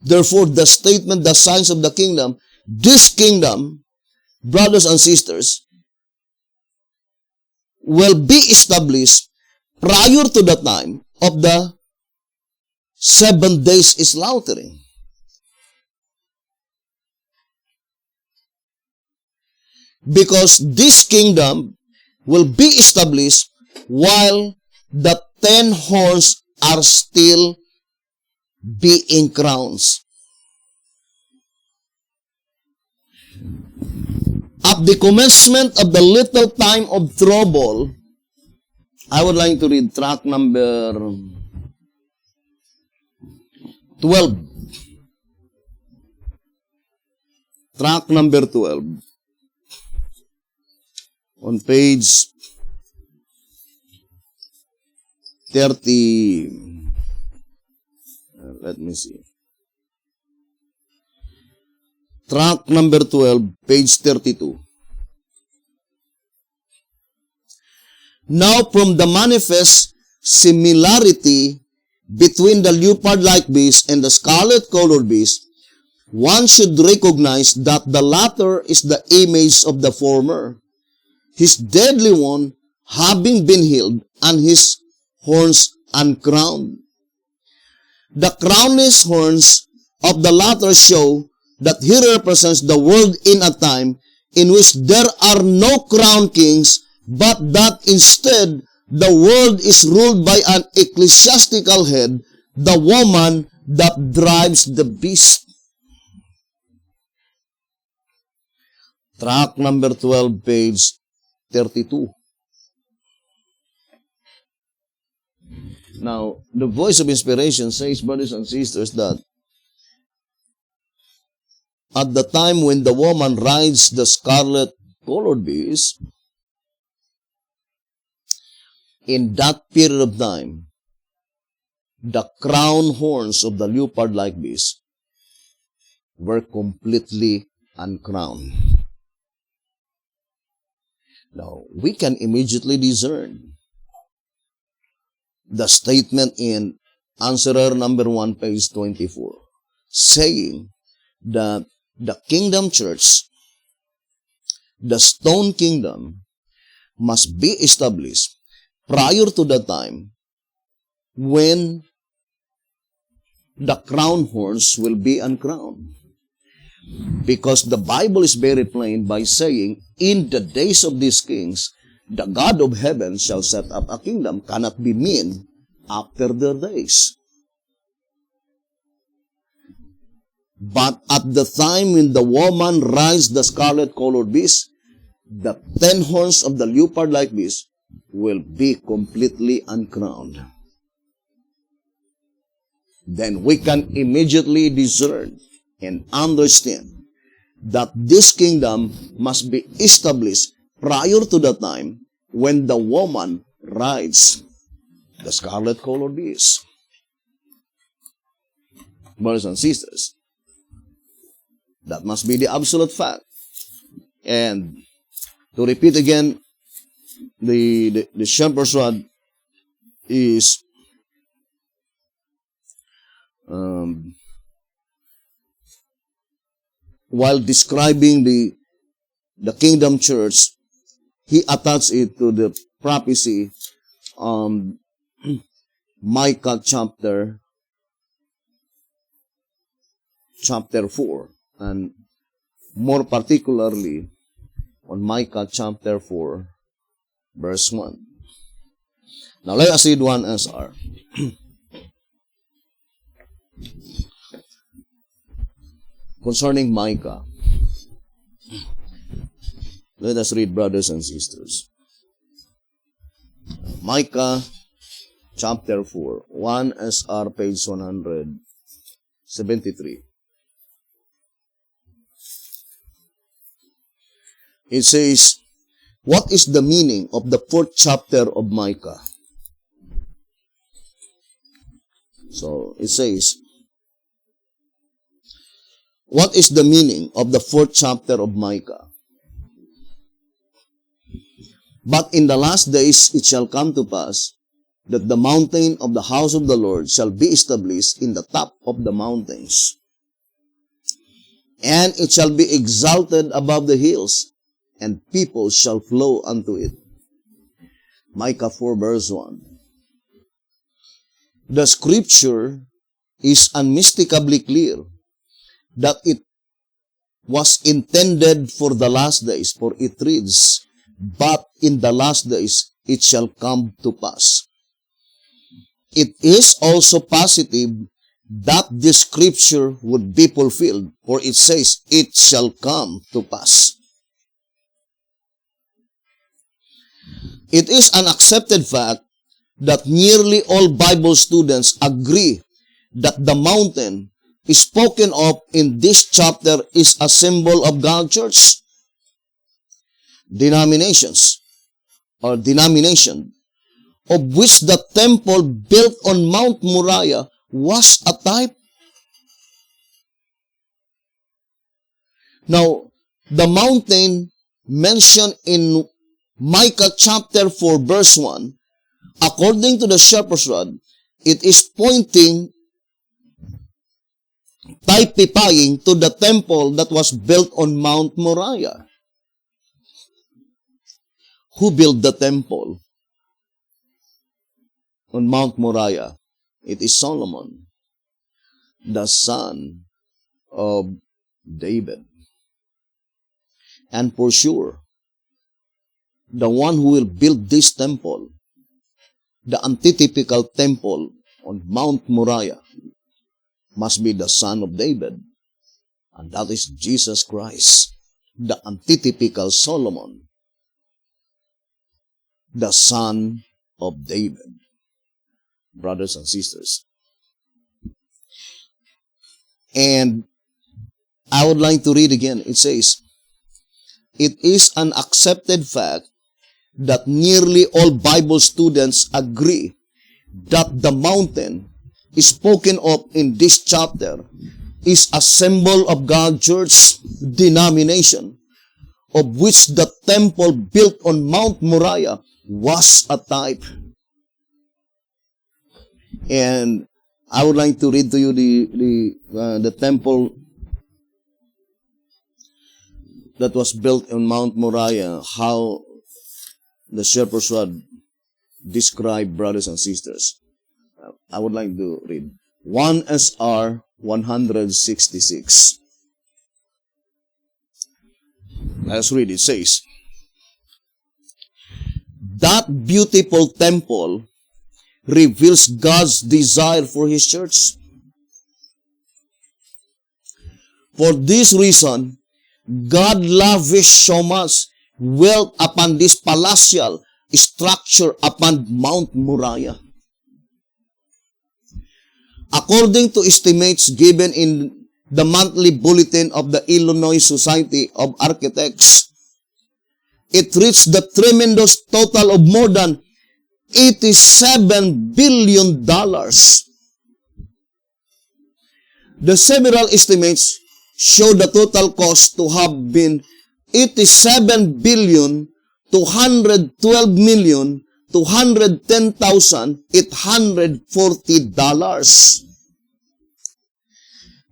Therefore, the statement, the signs of the kingdom, this kingdom, brothers and sisters, will be established prior to the time of the 7 days is slaughtering. Because this kingdom will be established while the 10 horns are still being crowns. At the commencement of the little time of trouble, I would like to read tract number 12. Tract number 12. On page 30, let me see. Tract number 12, page 32. Now from the manifest similarity between the leopard-like beast and the scarlet-colored beast, one should recognize that the latter is the image of the former, his deadly one having been healed and his horns uncrowned. The crownless horns of the latter show that he represents the world in a time in which there are no crowned kings, but that instead the world is ruled by an ecclesiastical head, the woman that drives the beast. Track number 12, page 32. Now, the voice of inspiration says, brothers and sisters, that at the time when the woman rides the scarlet-colored beast, in that period of time, the crown horns of the leopard-like beast were completely uncrowned. Now, we can immediately discern the statement in Answerer number 1, page 24, saying that the kingdom church, the stone kingdom, must be established prior to the time when the crown horns will be uncrowned. Because the Bible is very plain by saying, in the days of these kings, the God of heaven shall set up a kingdom, cannot be mean after their days. But at the time when the woman rides the scarlet-colored beast, the 10 horns of the leopard-like beast will be completely uncrowned. Then we can immediately discern and understand that this kingdom must be established prior to the time when the woman rides the scarlet-colored beast. Brothers and sisters, that must be the absolute fact. And to repeat again, the shepherd's rod is while describing the kingdom church, he attached it to the prophecy Micah chapter 4, and more particularly on Micah chapter 4, verse 1. Now let us read 1 SR. Concerning Micah, let us read, brothers and sisters. Micah chapter 4, 1 SR, page 173. It says, what is the meaning of the 4th chapter of Micah? So, it says, what is the meaning of the 4th chapter of Micah? But in the last days it shall come to pass that the mountain of the house of the Lord shall be established in the top of the mountains, and it shall be exalted above the hills, and people shall flow unto it. Micah 4, verse 1. The scripture is unmistakably clear that it was intended for the last days, for it reads, but in the last days it shall come to pass. It is also positive that the scripture would be fulfilled, for it says, it shall come to pass. It is an accepted fact that nearly all Bible students agree that the mountain spoken of in this chapter is a symbol of God's church. Denomination, of which the temple built on Mount Moriah was a type. Now, the mountain mentioned in Micah chapter 4, verse 1, according to the shepherd's rod, it is pointing, typifying to the temple that was built on Mount Moriah. Who built the temple on Mount Moriah? It is Solomon, the son of David. And for sure, the one who will build this temple, the antitypical temple on Mount Moriah, must be the son of David. And that is Jesus Christ, the antitypical Solomon, the son of David. Brothers and sisters. And I would like to read again. It says, it is an accepted fact that nearly all Bible students agree that the mountain spoken of in this chapter is a symbol of God's church denomination, of which the temple built on Mount Moriah was a type. And I would like to read to you the temple that was built on Mount Moriah, how the shepherds would describe, brothers and sisters. I would like to read 1 SR 166. Let's read. It says, that beautiful temple reveals God's desire for His church. For this reason, God lavished so much wealth upon this palatial structure upon Mount Moriah. According to estimates given in the monthly bulletin of the Illinois Society of Architects, it reached the tremendous total of more than $87 billion. The several estimates show the total cost to have been $87,212,210,840.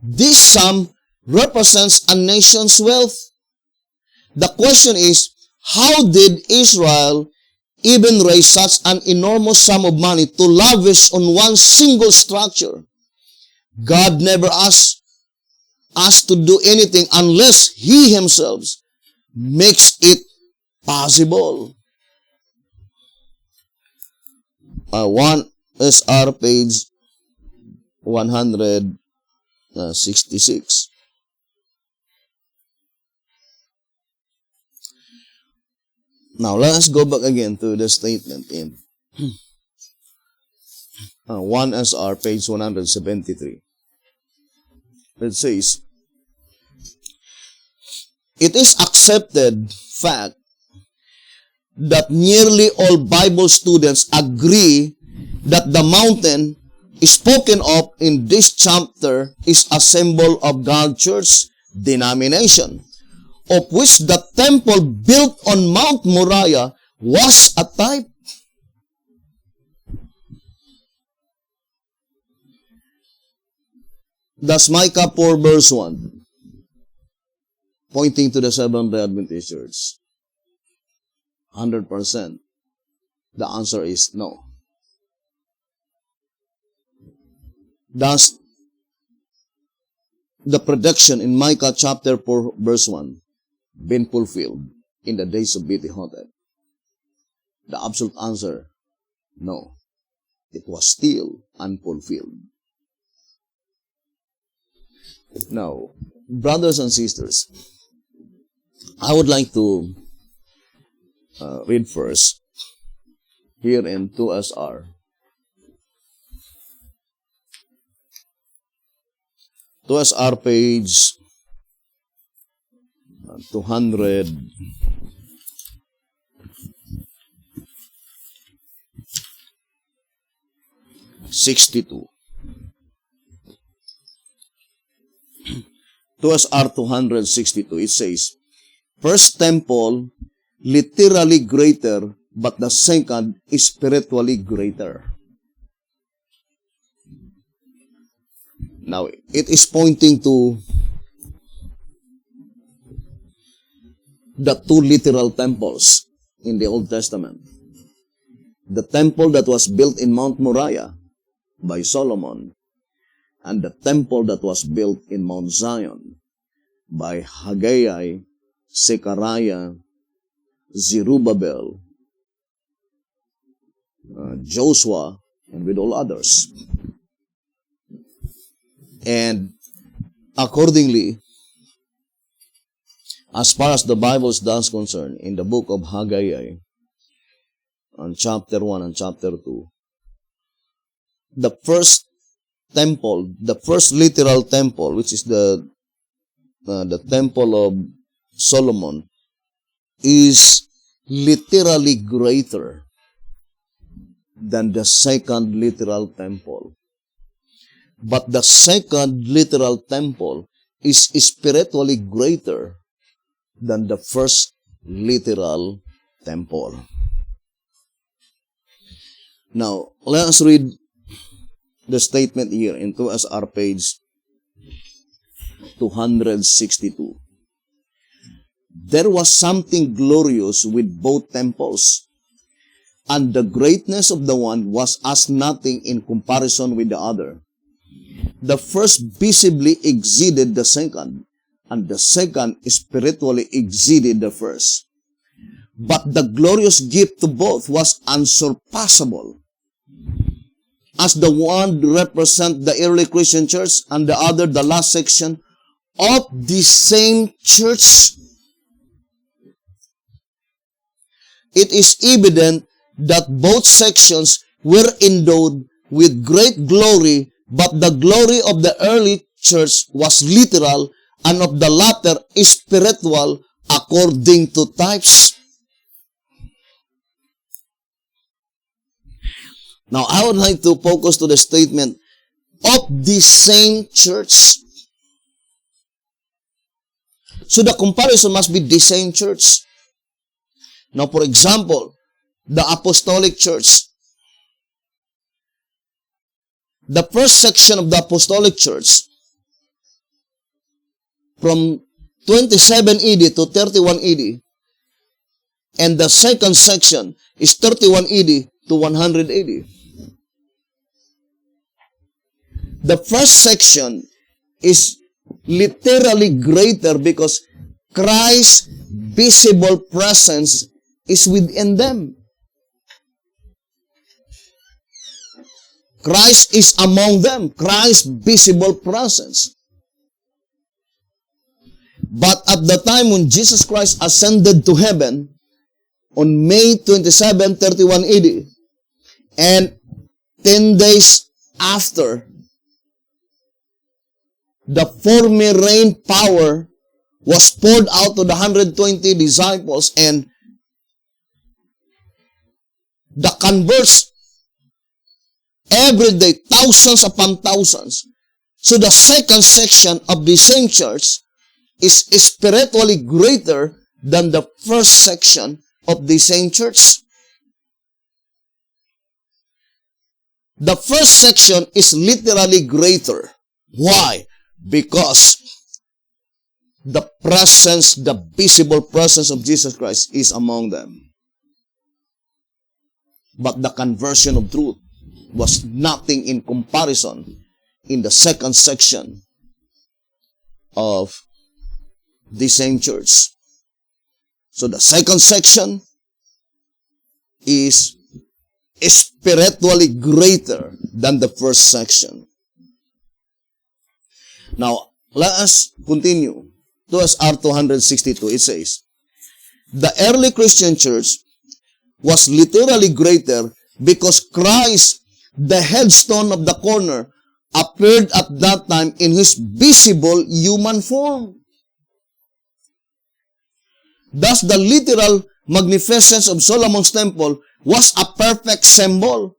This sum represents a nation's wealth. The question is, how did Israel even raise such an enormous sum of money to lavish on one single structure? God never asked us to do anything unless He Himself makes it possible. 1 SR page 166. Now, let us go back again to the statement in 1 SR, page 173. It says, it is accepted fact that nearly all Bible students agree that the mountain spoken of in this chapter is a symbol of God's church denomination, of which the temple built on Mount Moriah was a type. That's Micah 4 verse 1, pointing to the Seventh-day Adventist Church. 100%. The answer is no. Does the prediction in Micah chapter 4 verse 1 been fulfilled in the days of B.T. Hotep? The absolute answer, no. It was still unfulfilled. Now, brothers and sisters, I would like to read first here in 2SR. 2SR page 262. 2SR 262, it says, first temple, literally greater, but the second is spiritually greater. Now, it is pointing to the two literal temples in the Old Testament. The temple that was built in Mount Moriah by Solomon, and the temple that was built in Mount Zion by Haggai, Zechariah, Zerubbabel, Joshua, and with all others. And accordingly, as far as the Bible is thus concerned, in the book of Haggai, on chapter 1 and chapter 2, the first temple, the first literal temple, which is the temple of Solomon, is literally greater than the second literal temple. But the second literal temple is spiritually greater than the first literal temple. Now, let us read the statement here in 2SR page 262. There was something glorious with both temples, and the greatness of the one was as nothing in comparison with the other. The first visibly exceeded the second, and the second spiritually exceeded the first. But the glorious gift to both was unsurpassable, as the one represent the early Christian church and the other the last section of the same church. It is evident that both sections were endowed with great glory, but the glory of the early church was literal, and of the latter spiritual, according to types. Now, I would like to focus to the statement of the same church. So the comparison must be the same church. Now, for example, the apostolic church. The first section of the apostolic church, from 27 AD to 31 AD, and the second section is 31 AD to 100 AD. The first section is literally greater because Christ's visible presence is within them. Christ is among them. Christ's visible presence. But at the time when Jesus Christ ascended to heaven, on May 27, 31 AD, and 10 days after, the former rain power was poured out to the 120 disciples, and the converts every day, thousands upon thousands. So the second section of the same church is spiritually greater than the first section of the same church. The first section is literally greater. Why? Because the presence, the visible presence of Jesus Christ is among them. But the conversion of truth was nothing in comparison in the second section of the same church. So the second section is spiritually greater than the first section. Now, let us continue. To SR 262, it says, the early Christian church was literally greater because Christ, the headstone of the corner, appeared at that time in his visible human form. Thus, the literal magnificence of Solomon's temple was a perfect symbol,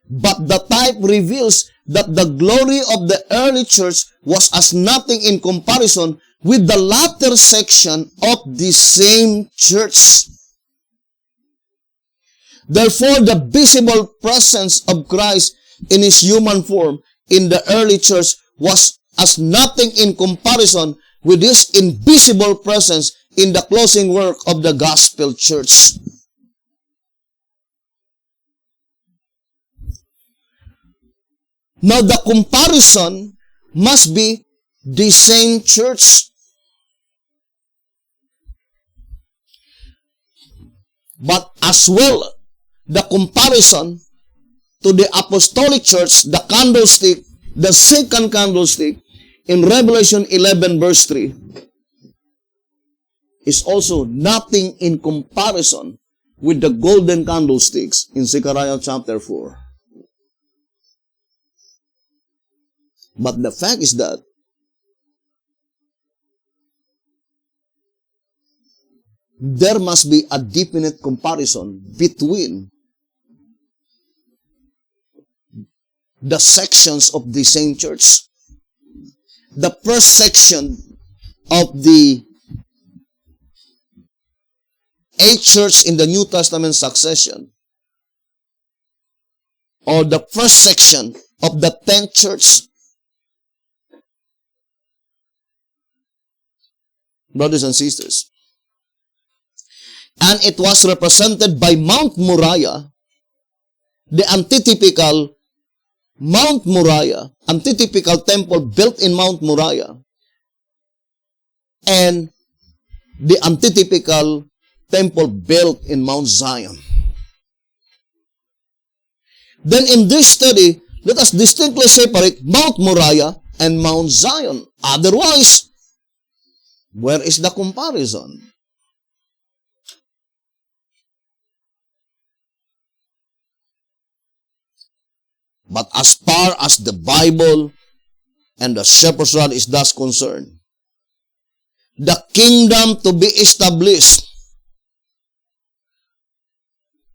but the type reveals that the glory of the early church was as nothing in comparison with the latter section of the same church. Therefore, the visible presence of Christ in his human form in the early church was as nothing in comparison with His invisible presence in the closing work of the gospel church. Now, the comparison must be the same church. But as well, the comparison to the apostolic church, the candlestick, the second candlestick, in Revelation 11 verse 3, is also nothing in comparison with the golden candlesticks in Zechariah chapter 4. But the fact is that there must be a definite comparison between the sections of the same church. The first section of the 8th church in the New Testament succession, or the first section of the 10th church. Brothers and sisters, and it was represented by Mount Moriah, the antitypical Mount Moriah, antitypical temple built in Mount Moriah, and the antitypical temple built in Mount Zion. Then in this study, let us distinctly separate Mount Moriah and Mount Zion. Otherwise, where is the comparison? But as far as the Bible and the shepherd's rod is thus concerned, the kingdom to be established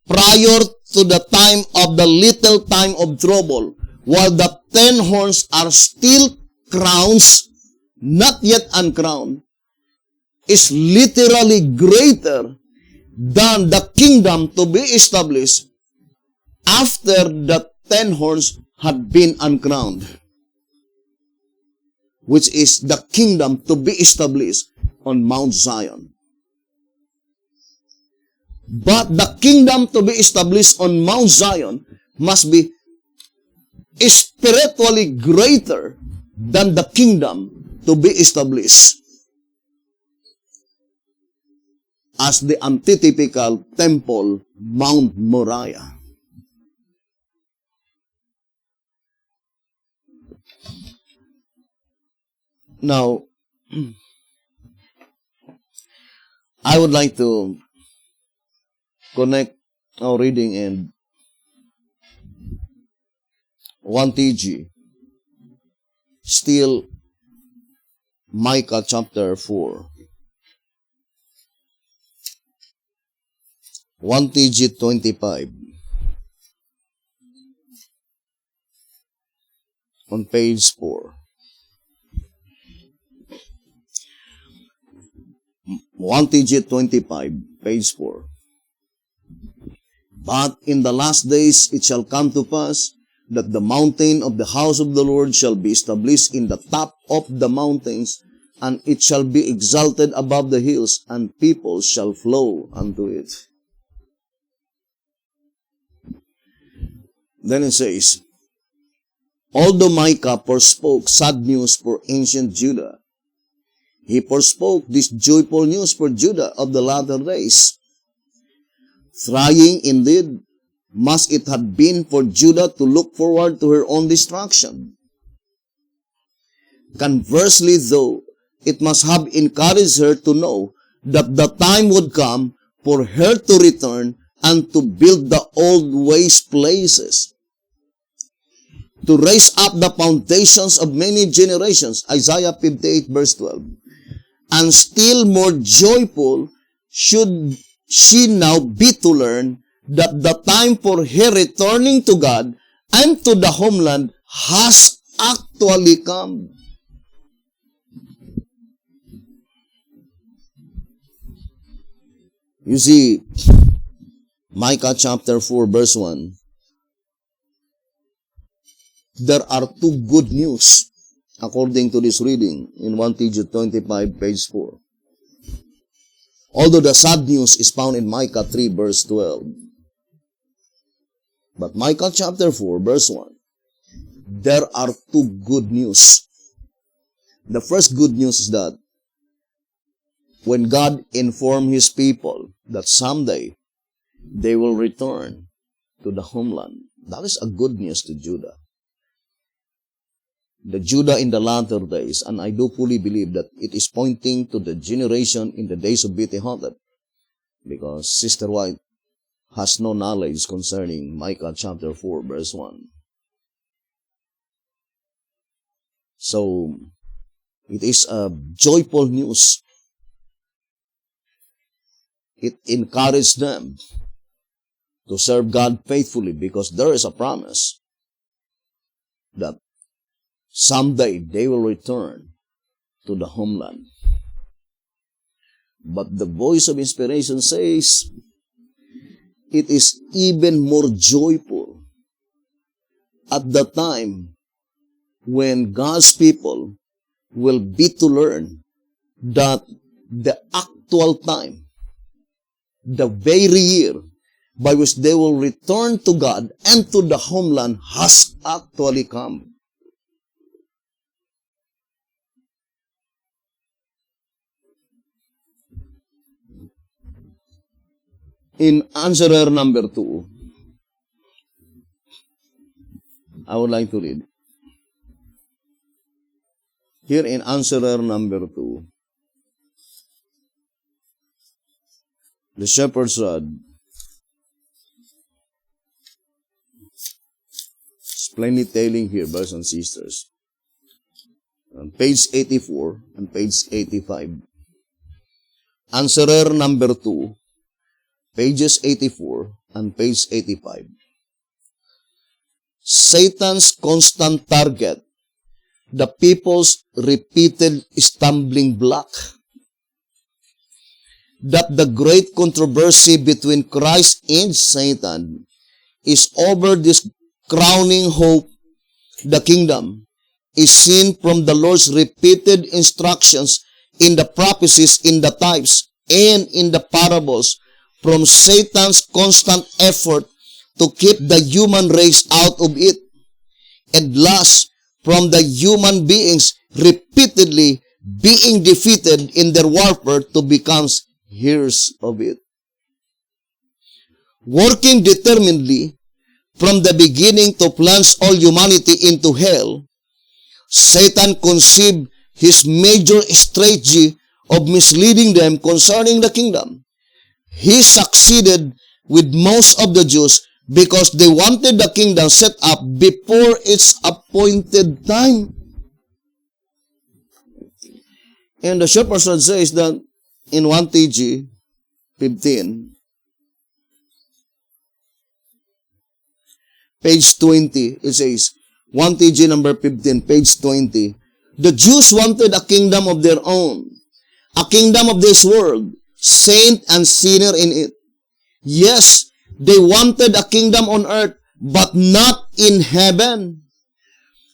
prior to the time of the little time of trouble, while the 10 horns are still crowns, not yet uncrowned, is literally greater than the kingdom to be established after the 10 horns had been uncrowned, which is the kingdom to be established on Mount Zion. But the kingdom to be established on Mount Zion must be spiritually greater than the kingdom to be established as the antitypical temple, Mount Moriah. Now, I would like to connect our reading in 1 TG, still Micah chapter 4. 1 TG 25. On page 4. 1 TG 25, page 4. But in the last days it shall come to pass that the mountain of the house of the Lord shall be established in the top of the mountains, and it shall be exalted above the hills, and people shall flow unto it. Then it says, although Micah forespoke sad news for ancient Judah, he forespoke this joyful news for Judah of the latter days. Trying indeed must it have been for Judah to look forward to her own destruction. Conversely, though, it must have encouraged her to know that the time would come for her to return and to build the old waste places, to raise up the foundations of many generations, Isaiah 58 verse 12. And still more joyful should she now be to learn that the time for her returning to God and to the homeland has actually come. You see, Micah chapter 4 verse 1, there are two good news according to this reading in 1 Timothy 25, page 4. Although the sad news is found in Micah 3, verse 12. But Micah chapter 4, verse 1, there are two good news. The first good news is that when God informed His people that someday they will return to the homeland, that is a good news to Judah. The Judah in the latter days, and I do fully believe that it is pointing to the generation in the days of Betty-Hotep, because Sister White has no knowledge concerning Micah chapter 4, verse 1. So, it is a joyful news. It encouraged them to serve God faithfully because there is a promise that someday they will return to the homeland. But the voice of inspiration says, it is even more joyful at the time when God's people will be to learn that the actual time, the very year by which they will return to God and to the homeland has actually come. In answerer number 2, I would like to read. Here in answerer number 2, the shepherd's rod is plainly telling here, brothers and sisters, on page 84 and page 85. Answerer number 2, pages 84 and page 85. Satan's constant target, the people's repeated stumbling block. That the great controversy between Christ and Satan is over this crowning hope, the kingdom, is seen from the Lord's repeated instructions in the prophecies, in the types, and in the parables, from Satan's constant effort to keep the human race out of it, and last, from the human beings repeatedly being defeated in their warfare to become heirs of it. Working determinedly from the beginning to plunge all humanity into hell, Satan conceived his major strategy of misleading them concerning the kingdom. He succeeded with most of the Jews because they wanted the kingdom set up before its appointed time. And the shepherd's rod says that in 1 TG 15, page 20, it says, 1 TG number 15, page 20, the Jews wanted a kingdom of their own, a kingdom of this world, saint and sinner in it. Yes, they wanted a kingdom on earth, but not in heaven.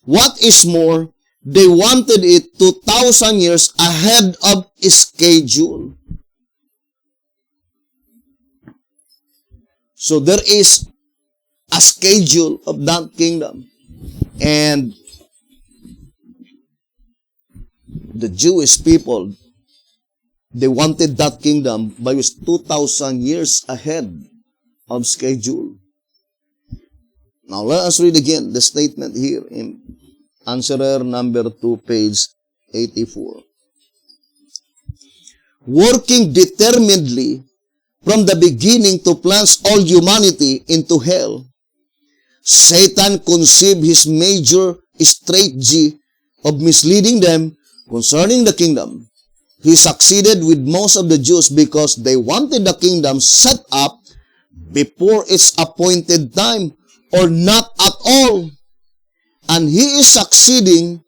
What is more, they wanted it 2,000 years ahead of schedule. So there is a schedule of that kingdom. And the Jewish people, they wanted that kingdom by 2,000 years ahead of schedule. Now let us read again the statement here in answerer number 2, page 84. Working determinedly from the beginning to plunge all humanity into hell, Satan conceived his major strategy of misleading them concerning the kingdom. He succeeded with most of the Jews because they wanted the kingdom set up before its appointed time or not at all. And he is succeeding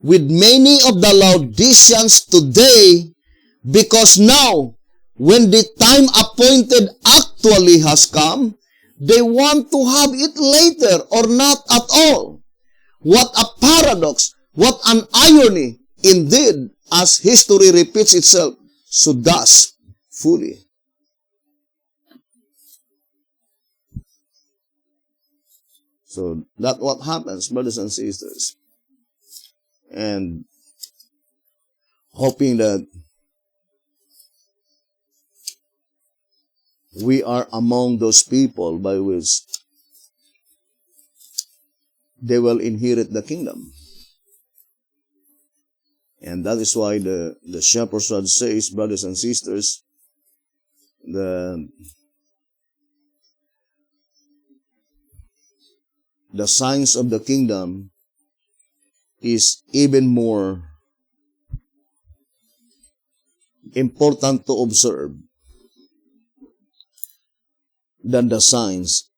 with many of the Laodiceans today because now, when the time appointed actually has come, they want to have it later or not at all. What a paradox What an irony! Indeed, as history repeats itself, so does fully. So that's what happens, brothers and sisters. And hoping that we are among those people by which they will inherit the kingdom. And that is why the shepherd's rod says, brothers and sisters, the signs of the kingdom is even more important to observe than the signs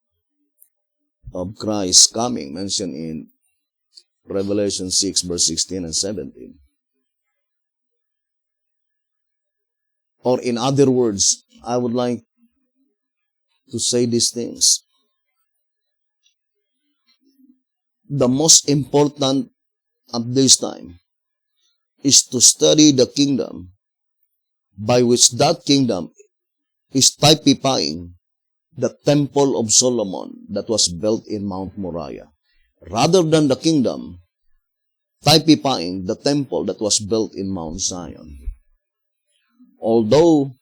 of Christ coming, mentioned in Revelation 6, verse 16 and 17. Or in other words, I would like to say these things. The most important at this time is to study the kingdom by which that kingdom is typifying the temple of Solomon that was built in Mount Moriah, rather than the kingdom typifying the temple that was built in Mount Zion. Although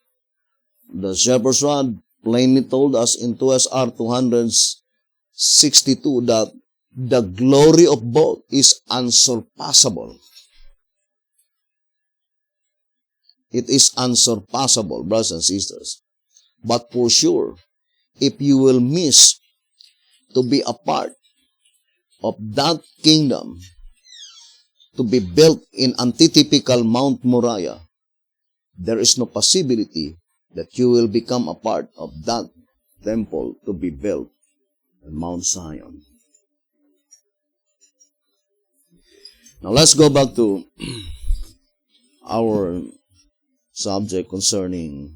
the shepherd's rod plainly told us in 2SR 262 that the glory of both is unsurpassable. It is unsurpassable, brothers and sisters. But for sure, if you will miss to be a part of that kingdom to be built in antitypical Mount Moriah, there is no possibility that you will become a part of that temple to be built in Mount Zion. Now let's go back to our subject concerning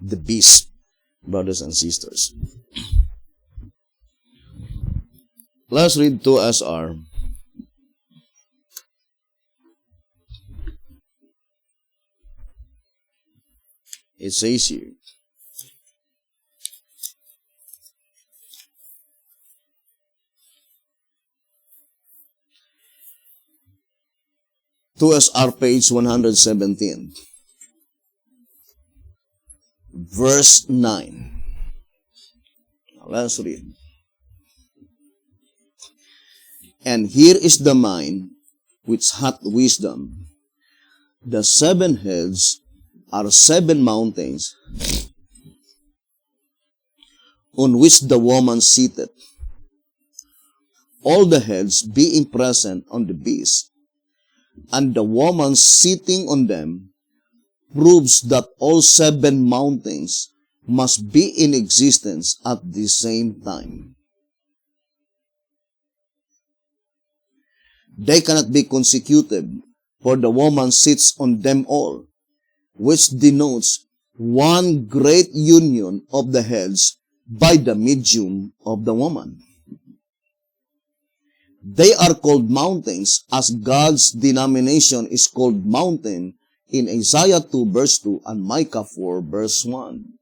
the beast, brothers and sisters. Let's read 2SR. It says here, to SR page 117, verse 9. Now let's read. And here is the mind which hath wisdom. The 7 heads are 7 mountains on which the woman sitteth, all the heads being present on the beast, and the woman sitting on them proves that all 7 mountains must be in existence at the same time. They cannot be consecutive, for the woman sits on them all, which denotes one great union of the heads by the medium of the woman. They are called mountains as God's denomination is called mountain in Isaiah 2 verse 2 and Micah 4 verse 1.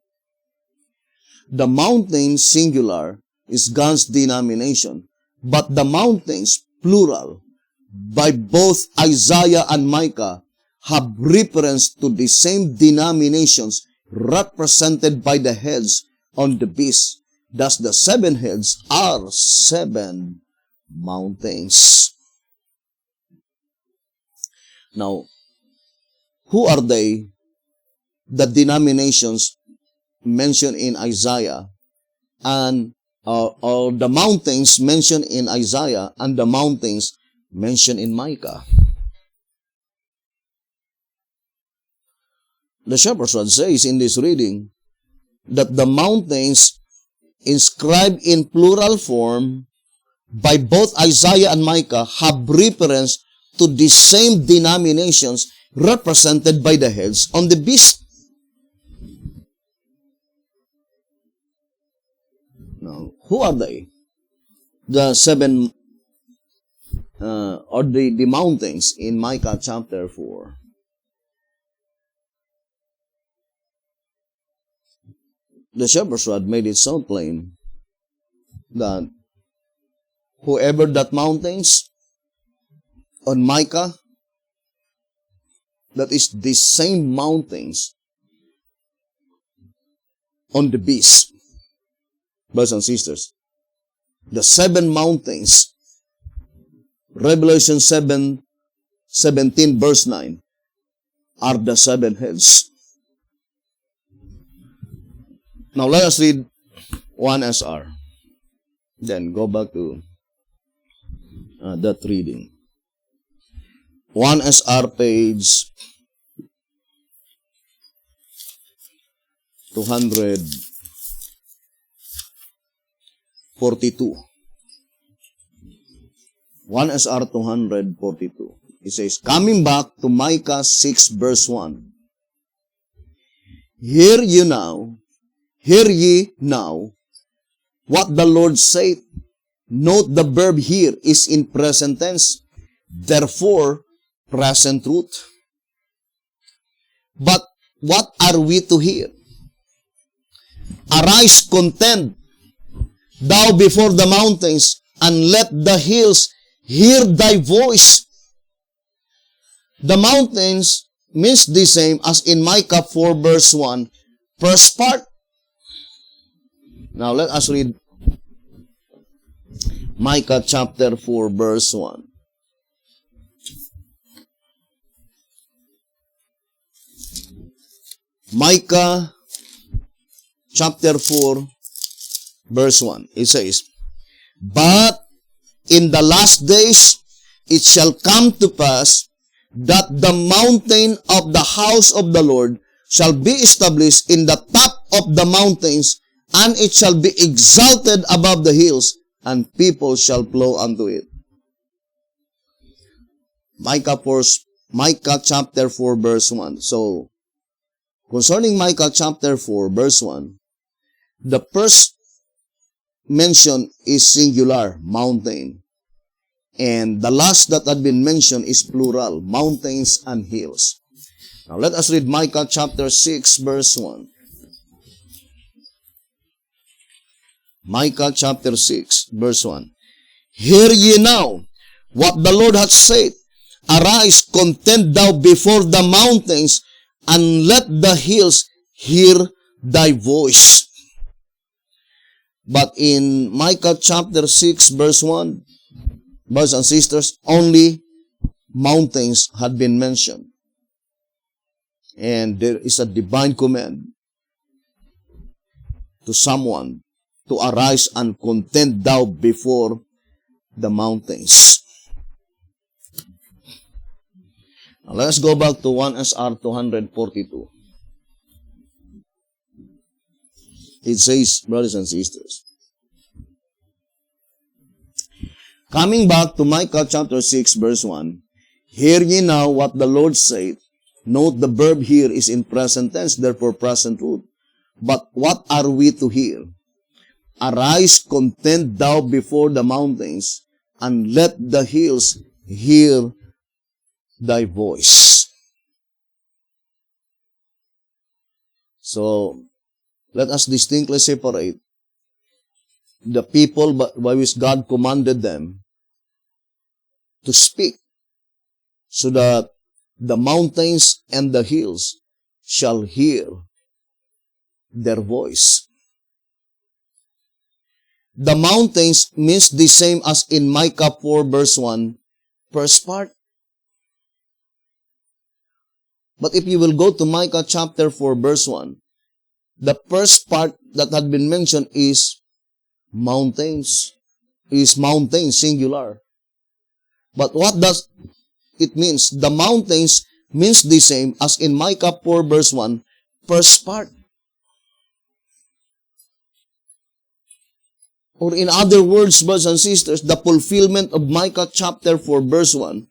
The mountain singular is God's denomination, but the mountains plural by both Isaiah and Micah have reference to the same denominations represented by the heads on the beast. Thus the 7 heads are 7 mountains. Now, who are they? The denominations mentioned in Isaiah and or the mountains mentioned in Isaiah and the mountains mentioned in Micah. The shepherd's rod says in this reading that the mountains inscribed in plural form by both Isaiah and Micah have reference to the same denominations represented by the heads on the beast. Now, who are they? The 7 or the mountains in Micah chapter 4. The shepherd's rod made it so plain that whoever that mountains on Micah, that is the same mountains on the beast. Brothers and sisters, the 7 mountains, Revelation 17 verse 9, are the 7 heads. Now let us read 1 SR. Then go back to that reading. 1 SR page 242. 1 SR 242. It says, coming back to Micah 6 verse 1. Hear ye now, what the Lord saith. Note the verb here is in present tense, therefore, present truth. But what are we to hear? Arise, contend, thou before the mountains, and let the hills hear thy voice. The mountains means the same as in Micah 4 verse 1, first part. Now let us read Micah chapter 4 verse 1. Micah chapter 4 verse 1. It says, but in the last days it shall come to pass that the mountain of the house of the Lord shall be established in the top of the mountains, and it shall be exalted above the hills, and people shall flow unto it. Micah chapter 4 verse 1. So, concerning Micah chapter 4 verse 1, the first mention is singular, mountain. And the last that had been mentioned is plural, mountains and hills. Now let us read Micah chapter 6 verse 1. Micah chapter 6 verse 1. Hear ye now what the Lord hath said. Arise, contend thou before the mountains, and let the hills hear thy voice. But in Micah chapter 6 verse 1, brothers and sisters, only mountains had been mentioned. And there is a divine command to someone to arise and contend thou before the mountains. Now let's go back to 1 SR 242. It says, brothers and sisters, coming back to Micah chapter 6 verse 1, hear ye now what the Lord saith. Note the verb here is in present tense, therefore present truth. But what are we to hear? Arise, contend thou before the mountains, and let the hills hear thy voice. So, let us distinctly separate the people by which God commanded them to speak, so that the mountains and the hills shall hear their voice. The mountains means the same as in Micah 4 verse 1, first part. But if you will go to Micah chapter 4 verse 1, the first part that had been mentioned is mountains, singular. But what does it means? The mountains means the same as in Micah 4 verse 1, first part. Or in other words, brothers and sisters, the fulfillment of Micah chapter 4 verse 1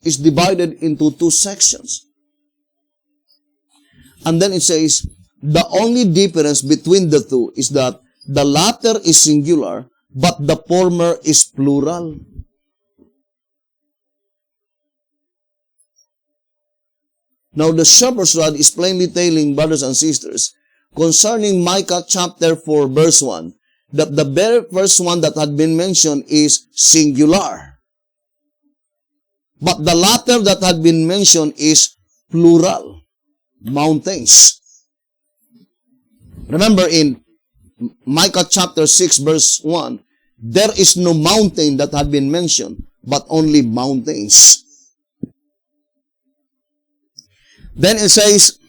is divided into 2 sections. And then it says, the only difference between the two is that the latter is singular, but the former is plural. Now, the shepherd's rod is plainly telling, brothers and sisters, concerning Micah chapter 4, verse 1, that the very first one that had been mentioned is singular. But the latter that had been mentioned is plural, mountains. Remember in Micah chapter 6, verse 1, there is no mountain that had been mentioned, but only mountains. Then it says,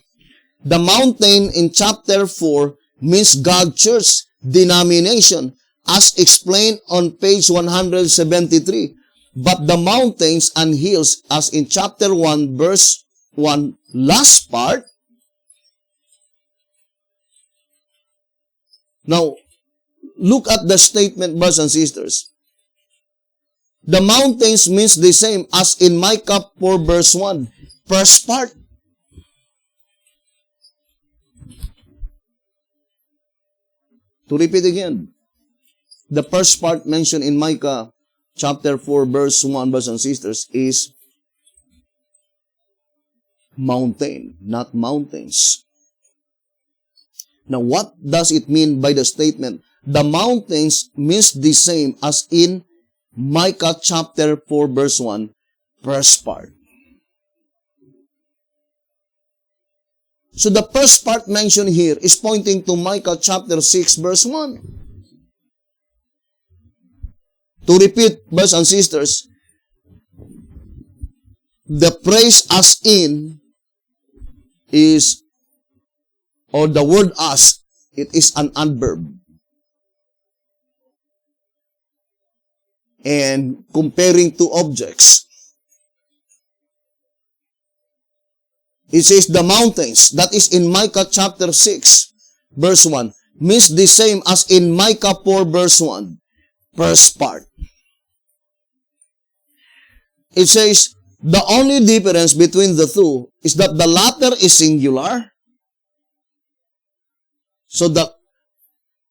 the mountain in chapter 4 means God's church denomination, as explained on page 173. But the mountains and hills, as in chapter 1, verse 1, last part. Now, look at the statement, brothers and sisters. The mountains means the same as in Micah 4, verse 1, first part. To repeat again, the first part mentioned in Micah chapter 4, verse 1, brothers and sisters, is mountain, not mountains. Now, what does it mean by the statement? The mountains means the same as in Micah chapter 4, verse 1, first part. So the first part mentioned here is pointing to Micah chapter 6, verse 1. To repeat, brothers and sisters, the phrase as in is, or the word as, it is an adverb. And comparing two objects. It says the mountains, that is in Micah chapter 6, verse 1, means the same as in Micah 4, verse 1, first part. It says, the only difference between the two is that the latter is singular. So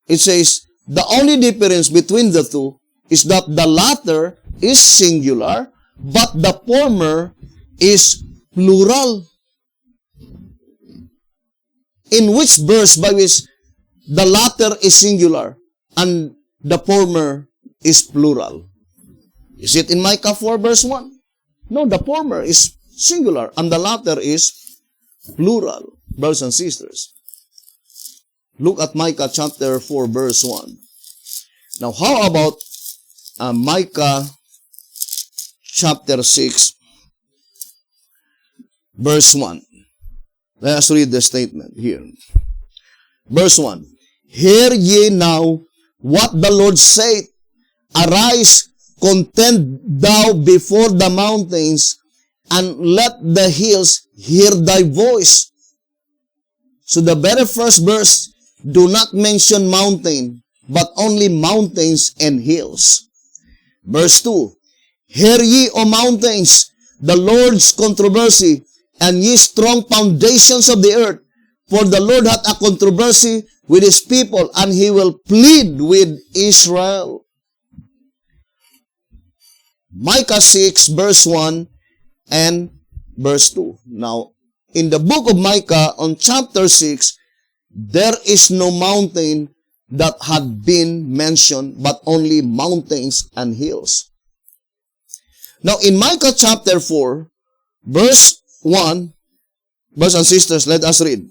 it says, the only difference between the two is that the latter is singular, but the former is plural. In which verse by which the latter is singular and the former is plural? Is it in Micah 4 verse 1? No, the former is singular and the latter is plural, brothers and sisters. Look at Micah chapter 4 verse 1. Now, how about Micah chapter 6 verse 1? Let us read the statement here. Verse 1. Hear ye now what the Lord saith. Arise, contend thou before the mountains, and let the hills hear thy voice. So the very first verse do not mention mountain, but only mountains and hills. Verse 2. Hear ye, O mountains, the Lord's controversy, and ye strong foundations of the earth. For the Lord hath a controversy with his people, and he will plead with Israel. Micah 6, verse 1 and verse 2. Now, in the book of Micah, on chapter 6, there is no mountain that had been mentioned, but only mountains and hills. Now, in Micah chapter 4, verse 1, brothers and sisters, let us read.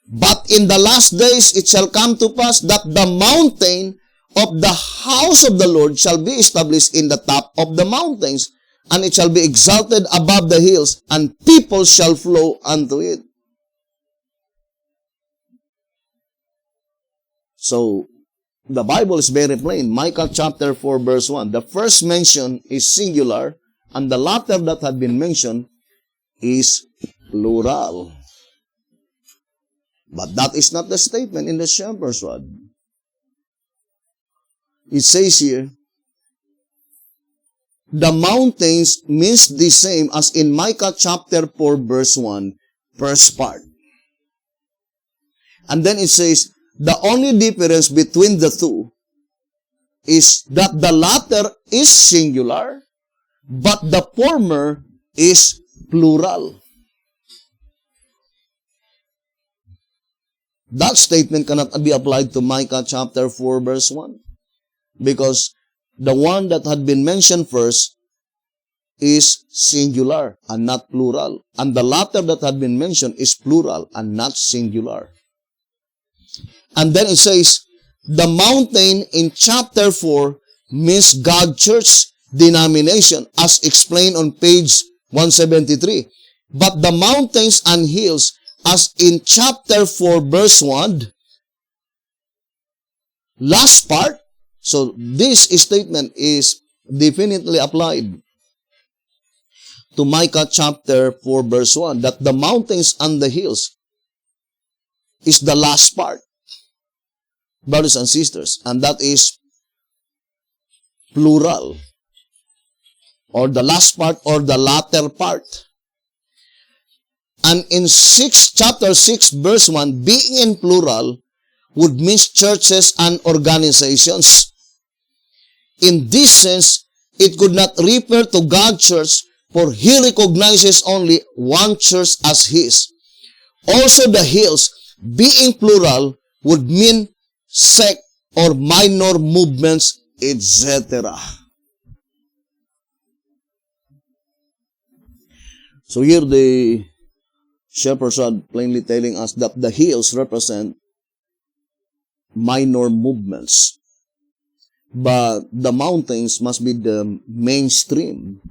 But in the last days it shall come to pass that the mountain of the house of the Lord shall be established in the top of the mountains, and it shall be exalted above the hills, and people shall flow unto it. So, the Bible is very plain. Micah chapter 4 verse 1. The first mention is singular, and the latter that had been mentioned is plural. But that is not the statement in the shepherd's rod. It says here, the mountains means the same as in Micah chapter 4 verse 1, first part. And then it says, the only difference between the two is that the latter is singular, but the former is plural. That statement cannot be applied to Micah chapter 4 verse 1. Because the one that had been mentioned first is singular and not plural. And the latter that had been mentioned is plural and not singular. And then it says, the mountain in chapter 4 means God Church denomination as explained on page 173. But the mountains and hills as in chapter 4 verse 1, last part, so this statement is definitely applied to Micah chapter 4 verse 1, that the mountains and the hills is the last part, brothers and sisters, and that is plural, or the last part or the latter part. And in chapter 6 verse 1, being in plural would mean churches and organizations. In this sense, it could not refer to God's church, for he recognizes only one church as his. Also the hills, being plural, would mean sect or minor movements, etc. So here the shepherds are plainly telling us that the hills represent minor movements, but the mountains must be the mainstream.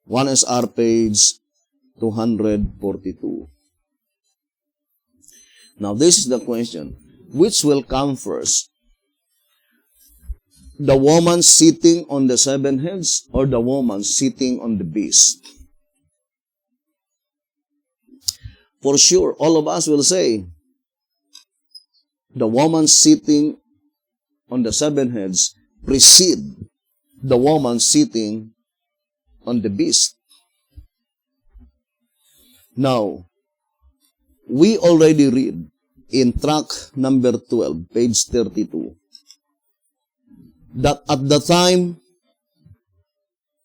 1SR page 242. Now this is the question. Which will come first? The woman sitting on the 7 heads or the woman sitting on the beast? For sure, all of us will say, the woman sitting on the 7 heads precede the woman sitting on the beast. Now, we already read in track number 12, page 32, that at the time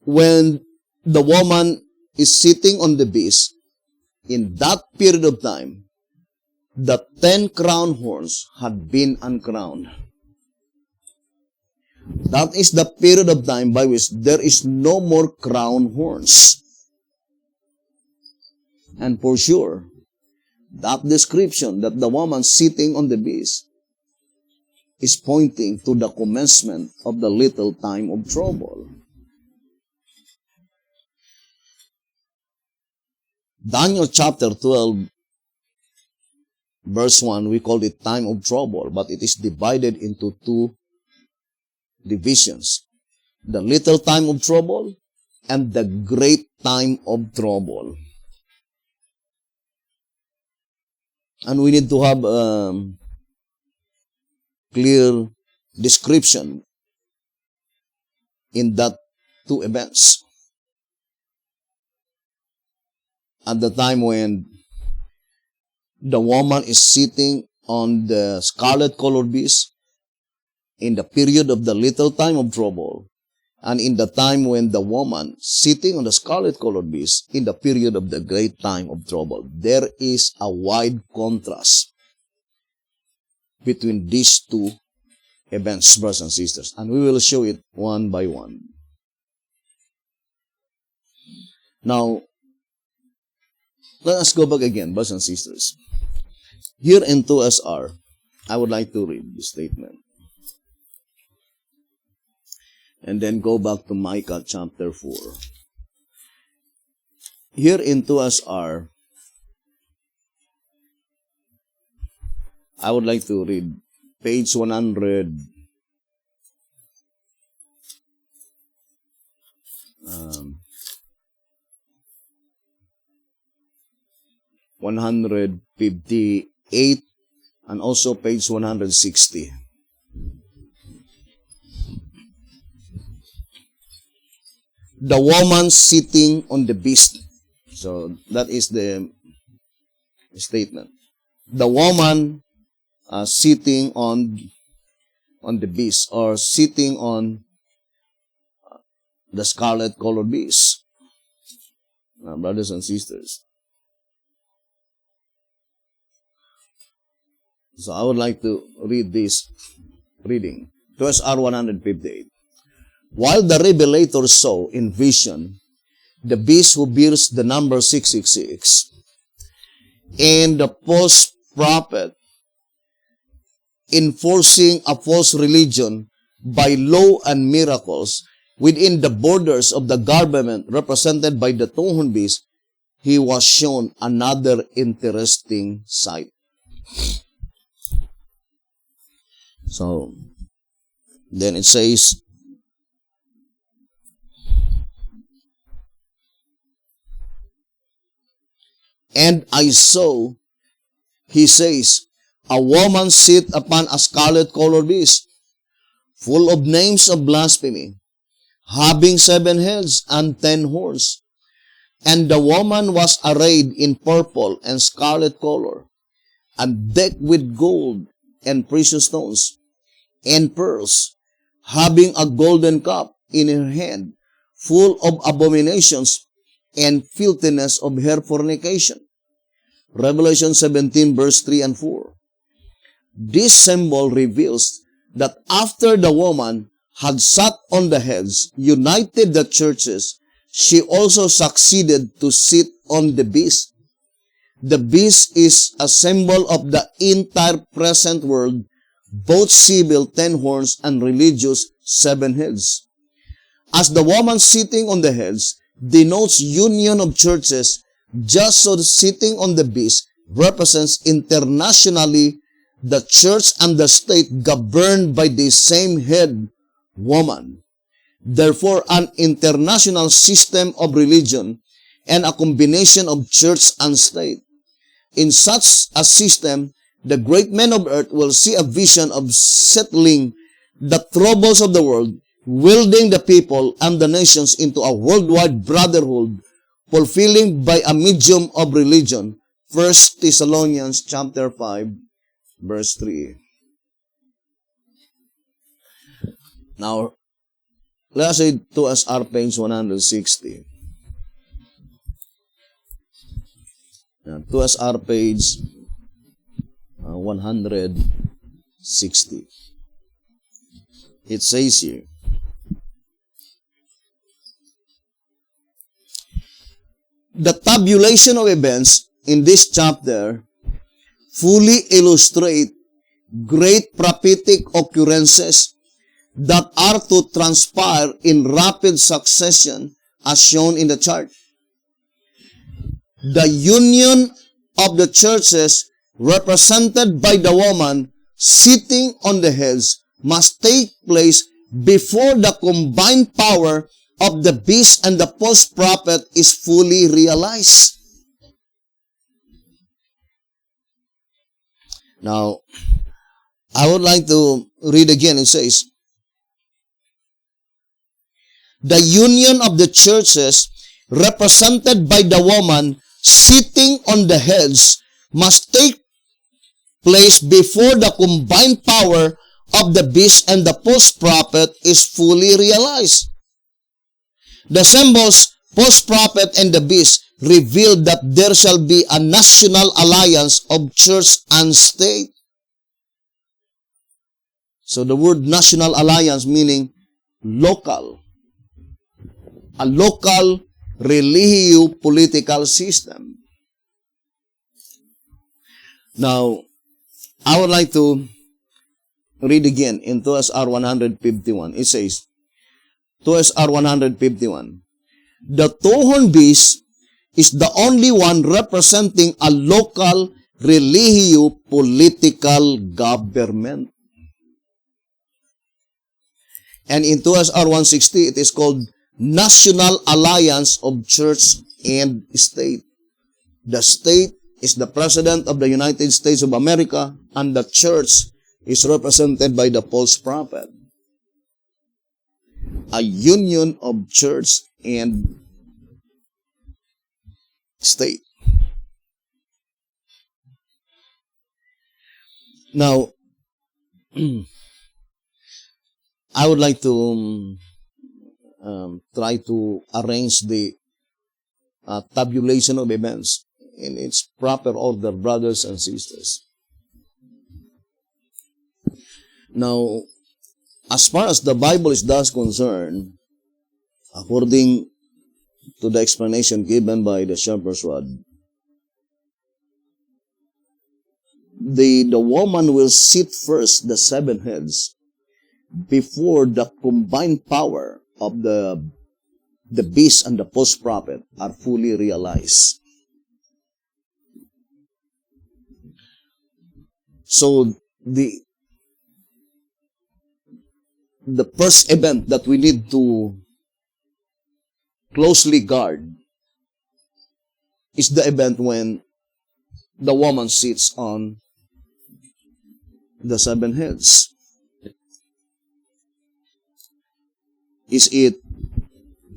when the woman is sitting on the beast, in that period of time, the 10 crown horns had been uncrowned. That is the period of time by which there is no more crown horns. And for sure, that description that the woman sitting on the beast is pointing to the commencement of the little time of trouble. Daniel chapter 12, verse 1, we call it time of trouble, but it is divided into 2 divisions. The little time of trouble and the great time of trouble. And we need to have clear description in that 2 events. At the time when the woman is sitting on the scarlet-colored beast, in the period of the little time of trouble, and in the time when the woman sitting on the scarlet-colored beast, in the period of the great time of trouble. There is a wide contrast between these 2 events, brothers and sisters, and we will show it one by one. Now, let us go back again, brothers and sisters. Here in 2SR, I would like to read the statement. And then go back to Micah chapter 4. Here in 2SR, I would like to read page 100. 158 and also page 160. The woman sitting on the beast. So that is the statement. The woman sitting on the beast, or sitting on the scarlet-colored beast. Brothers and sisters, So I would like to read this reading. 2SR 158. While the Revelator saw in vision the beast who bears the number 666 and the false prophet enforcing a false religion by law and miracles within the borders of the government represented by the two-horned beast, he was shown another interesting sight. So, then it says, and I saw, he says, a woman sit upon a scarlet-colored beast, full of names of blasphemy, having 7 heads and 10 horns. And the woman was arrayed in purple and scarlet color, and decked with gold and precious stones, and pearls, having a golden cup in her hand, full of abominations and filthiness of her fornication. Revelation 17 verse 3 and 4. This symbol reveals that after the woman had sat on the heads, united the churches, she also succeeded to sit on the beast. The beast is a symbol of the entire present world, both civil 10 horns and religious 7 heads. As the woman sitting on the heads denotes union of churches, just so the sitting on the beast represents internationally the church and the state governed by the same head, woman. Therefore, an international system of religion and a combination of church and state. In such a system, the great men of earth will see a vision of settling the troubles of the world, wielding the people and the nations into a worldwide brotherhood, fulfilling by a medium of religion. 1 Thessalonians chapter 5, verse 3. Now, let's say 2SR page 160. 2SR page 160. It says here, the tabulation of events in this chapter fully illustrate great prophetic occurrences that are to transpire in rapid succession as shown in the chart. The union of the churches represented by the woman sitting on the heads must take place before the combined power of the beast and the false prophet is fully realized. Now, I would like to read again. It says, the union of the churches represented by the woman sitting on the heads must take place before the combined power of the beast and the false prophet is fully realized. The symbols, false prophet and the beast, reveal that there shall be a national alliance of church and state. So the word national alliance meaning local. A local religio-political system. Now, I would like to read again in 2SR 151. It says, 2SR 151, the two-horned beast is the only one representing a local religio-political government. And in 2SR 160, it is called National Alliance of Church and State. The state is the President of the United States of America, and the church is represented by the false prophet. A union of church and state. Now, I would like to try to arrange the tabulation of events in its proper order, brothers and sisters. Now, as far as the Bible is thus concerned, according to the explanation given by the shepherd's rod, the woman will sit first the 7 heads before the combined power of the beast and the false prophet are fully realized. So the first event that we need to closely guard is the event when the woman sits on the 7 heads. Is it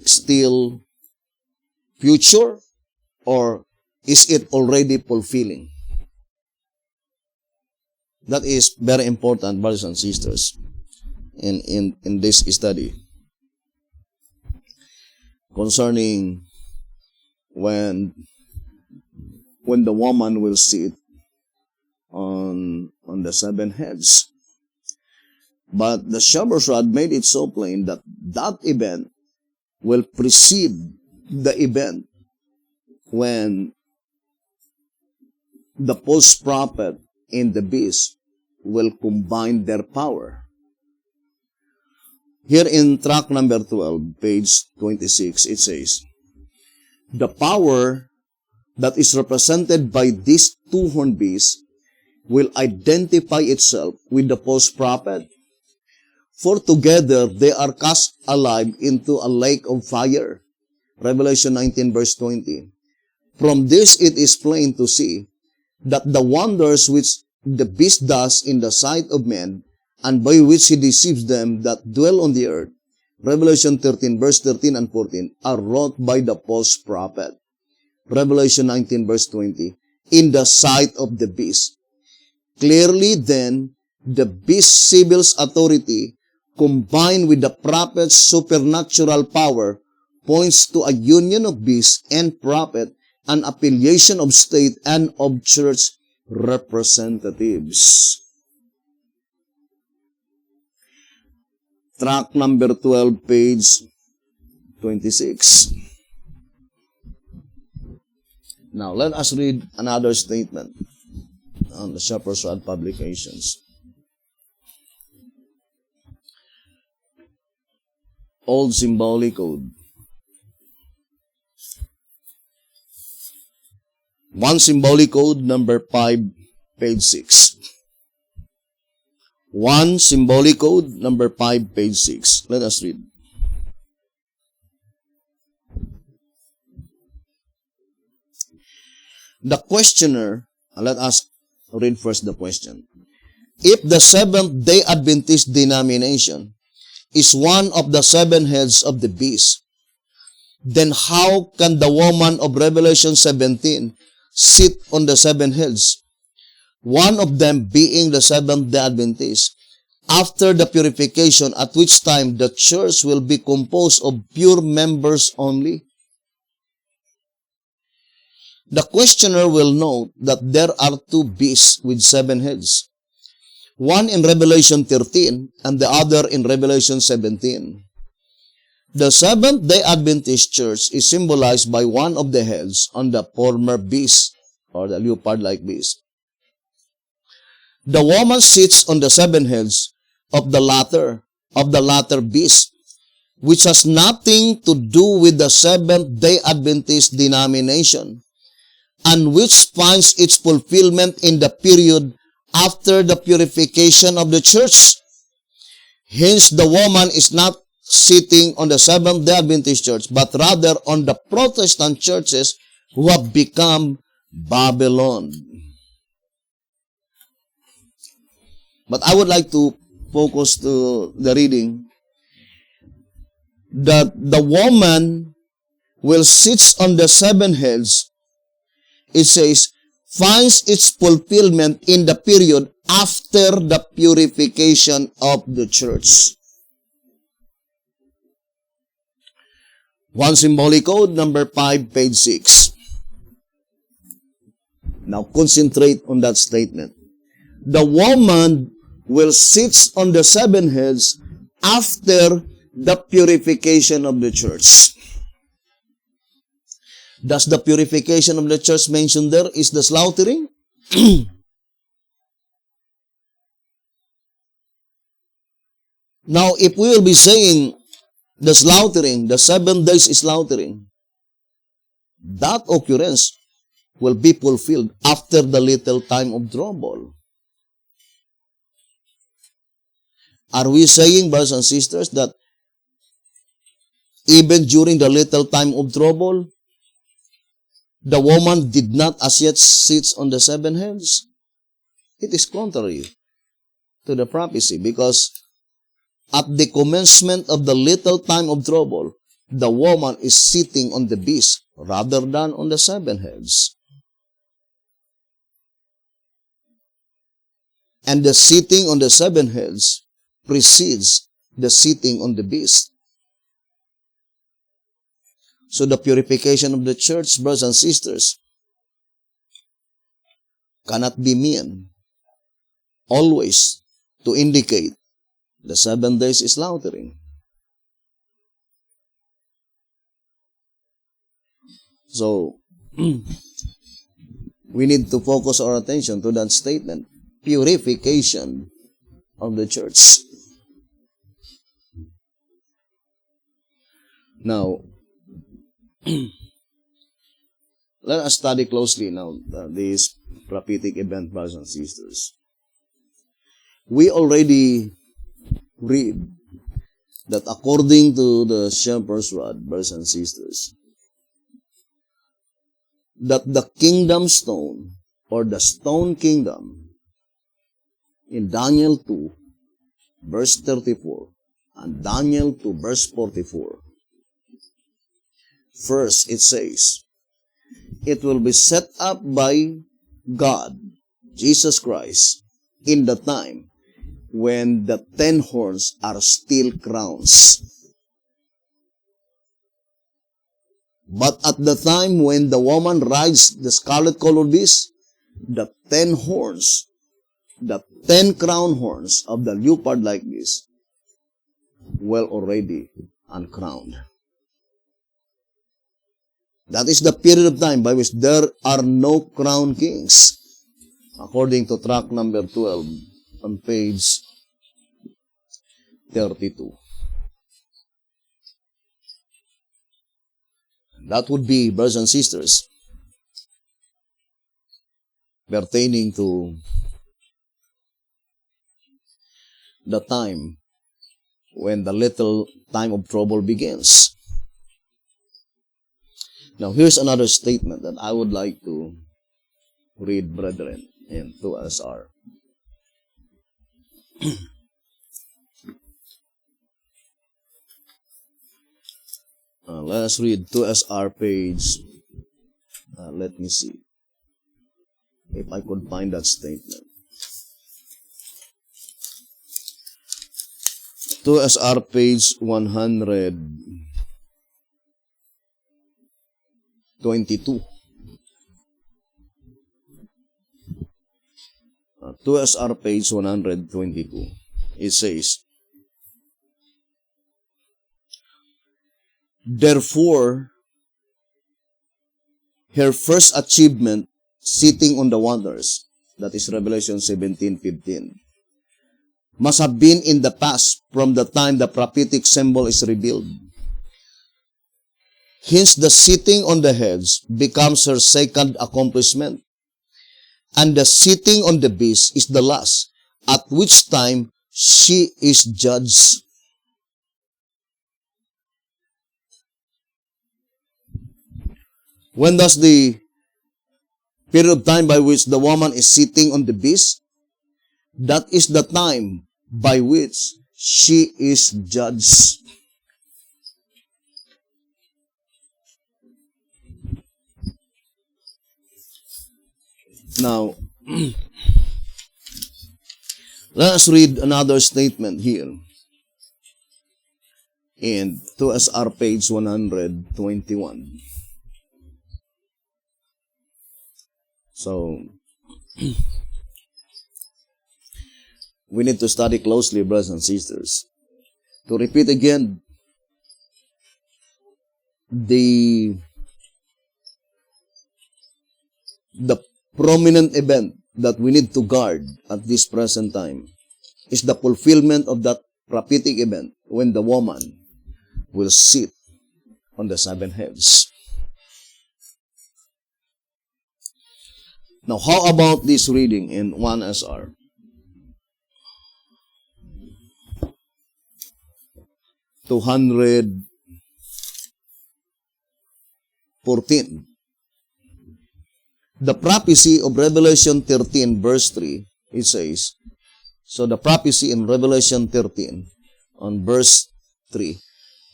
still future, or is it already fulfilling? That is very important, brothers and sisters, in this study concerning when the woman will sit on the 7 heads. But the shepherd's rod made it so plain that that event will precede the event when the false prophet and the beast will combine their power. Here in track number 12, page 26, it says, the power that is represented by these 2 horned beasts will identify itself with the false prophet, for together they are cast alive into a lake of fire. Revelation 19 verse 20. From this it is plain to see that the wonders which the beast does in the sight of men, and by which he deceives them that dwell on the earth, Revelation 13 verse 13 and 14, are wrought by the false prophet. Revelation 19 verse 20, in the sight of the beast. Clearly then, the beast's civil authority combined with the prophet's supernatural power points to a union of beast and prophet, an affiliation of state and of church representatives. Track number 12, page 26. Now, let us read another statement on the Shepherd's Rod Publications. Old Symbolic Code. 1 Symbolic Code, number 5, page 6. 1 Symbolic Code, number 5, page 6. Let us read. The questioner, let us read first the question. If the Seventh-day Adventist denomination is one of the 7 heads of the beast, then how can the woman of Revelation 17 sit on the 7 heads, one of them being the Seventh-day Adventist, after the purification, at which time the church will be composed of pure members only? The questioner will note that there are 2 beasts with 7 heads, one in Revelation 13 and the other in Revelation 17. The Seventh-day Adventist Church is symbolized by one of the heads on the former beast, or the leopard-like beast. The woman sits on the 7 heads of the latter beast, which has nothing to do with the Seventh-day Adventist denomination, and which finds its fulfillment in the period after the purification of the church. Hence, the woman is not sitting on the Seventh-day Adventist church, but rather on the Protestant churches who have become Babylon. But I would like to focus to the reading that the woman will sit on the 7 heads. It says, finds its fulfillment in the period after the purification of the church. 1 Symbolic Code, number 5, page 6. Now, concentrate on that statement. The woman will sit on the seven heads after the purification of the church. Does the purification of the church mentioned there is the slaughtering? Now, if we will be saying the slaughtering, the 7 days is slaughtering, that occurrence will be fulfilled after the little time of trouble. Are we saying, brothers and sisters, that even during the little time of trouble, the woman did not as yet sit on the 7 heads? It is contrary to the prophecy, because at the commencement of the little time of trouble, the woman is sitting on the beast rather than on the 7 heads. And the sitting on the 7 heads precedes the sitting on the beast. So the purification of the church, brothers and sisters, cannot be mean always to indicate the 7 days is slaughtering. So, we need to focus our attention to that statement, purification of the church. Now, let us study closely now this prophetic event, brothers and sisters. We already read that according to the shepherd's rod, brothers and sisters, that the kingdom stone, or the stone kingdom, in Daniel 2, verse 34, and Daniel 2, verse 44, first it says, it will be set up by God, Jesus Christ, in the time when the 10 horns are still crowns. But at the time when the woman rides the scarlet-colored beast, the 10 horns, the 10 crown horns of the leopard-like beast, were already uncrowned. That is the period of time by which there are no crown kings, according to tract number 12 on page 32. That would be, brothers and sisters, pertaining to the time when the little time of trouble begins. Now, here's another statement that I would like to read, brethren, in 2SR. Let us read 2SR page, let me see if I could find that statement. 2SR page 122. 2SR page 122. It says, therefore, her first achievement, sitting on the waters, that is Revelation 17:15, must have been in the past from the time the prophetic symbol is revealed. Hence, the sitting on the heads becomes her second accomplishment, and the sitting on the beast is the last, at which time she is judged. When does the period of time by which the woman is sitting on the beast? That is the time by which she is judged. Now, let us read another statement here in 2SR page 121. So, we need to study closely, brothers and sisters. To repeat again, the prominent event that we need to guard at this present time is the fulfillment of that prophetic event when the woman will sit on the 7 heads. Now, how about this reading in 1 SR? (214). The prophecy of Revelation 13 verse 3, it says, so the prophecy in Revelation 13 on verse 3,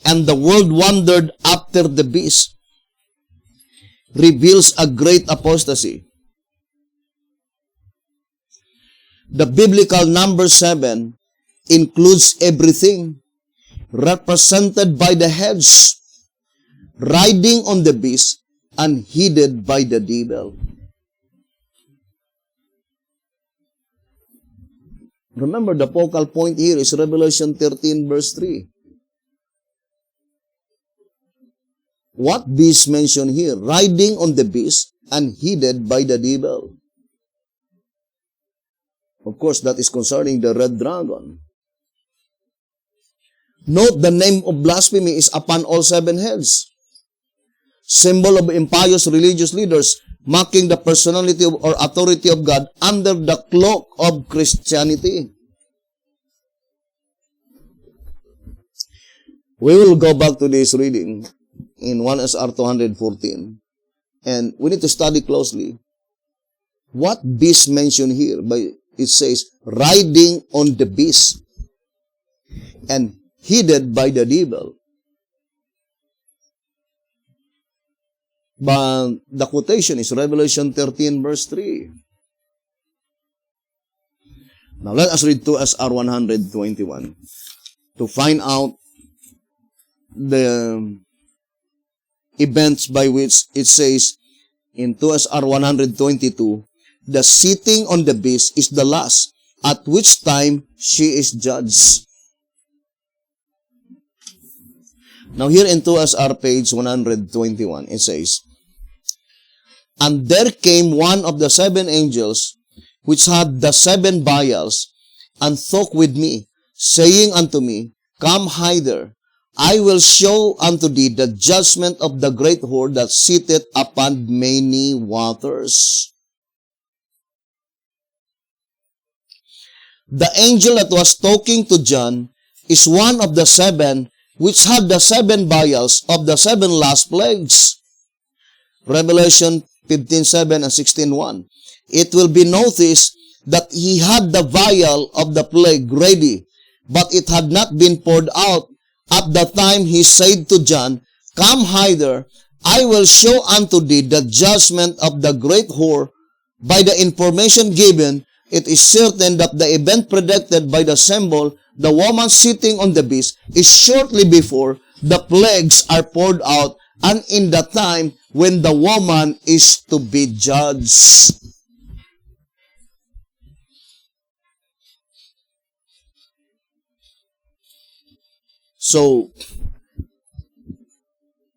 and the world wandered after the beast, reveals a great apostasy. The biblical number 7 includes everything represented by the heads, riding on the beast, and headed by the devil. Remember, the focal point here is Revelation 13 verse 3. What beast mentioned here? Riding on the beast and headed by the devil. Of course, that is concerning the red dragon. Note, the name of blasphemy is upon all 7 heads. Symbol of impious religious leaders, mocking the personality or authority of God under the cloak of Christianity. We will go back to this reading in 1 SR 214, and we need to study closely what beast mentioned here. It says, riding on the beast and headed by the devil. But the quotation is Revelation 13 verse 3. Now let us read 2 SR 121 to find out the events by which it says in 2 SR 122, the sitting on the beast is the last, at which time she is judged. Now here in 2 SR page 121, it says, and there came one of the 7 angels, which had the 7 vials, and talked with me, saying unto me, come hither, I will show unto thee the judgment of the great whore that sitteth upon many waters. The angel that was talking to John is one of the 7 which had the 7 vials of the 7 last plagues. Revelation 15:7 and 16:1. It will be noticed that he had the vial of the plague ready, but it had not been poured out. At the time he said to John, come hither, I will show unto thee the judgment of the great whore. By the information given, it is certain that the event predicted by the symbol, the woman sitting on the beast, is shortly before the plagues are poured out and in the time when the woman is to be judged. So,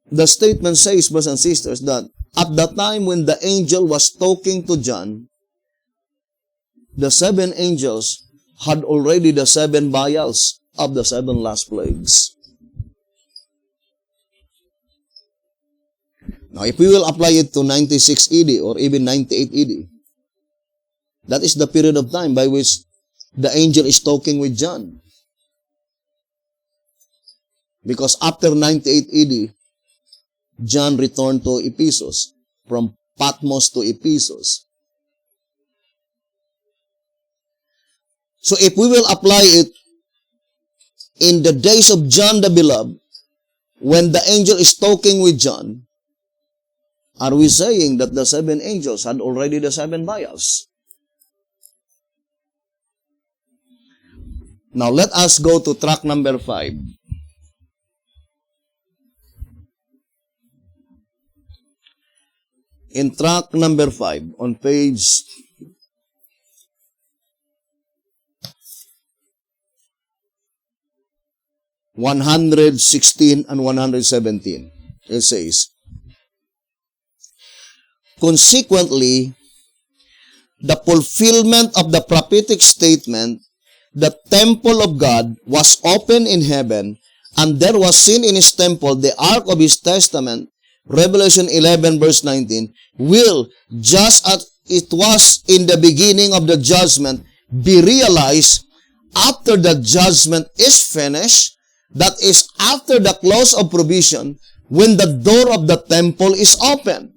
the statement says, brothers and sisters, that at the time when the angel was talking to John, the 7 angels had already the 7 vials of the 7 last plagues. Now, if we will apply it to 96 AD or even 98 AD, that is the period of time by which the angel is talking with John. Because after 98 AD, John returned to Ephesus, from Patmos to Ephesus. So if we will apply it in the days of John the Beloved, when the angel is talking with John, are we saying that the 7 angels had already the 7 vials? Now let us go to track number 5. In track number 5, on page 116 and 117. It says, consequently, the fulfillment of the prophetic statement, the temple of God was open in heaven, and there was seen in his temple the ark of his testament, Revelation 11 verse 19, will, just as it was in the beginning of the judgment, be realized after the judgment is finished, that is, after the close of provision, when the door of the temple is open.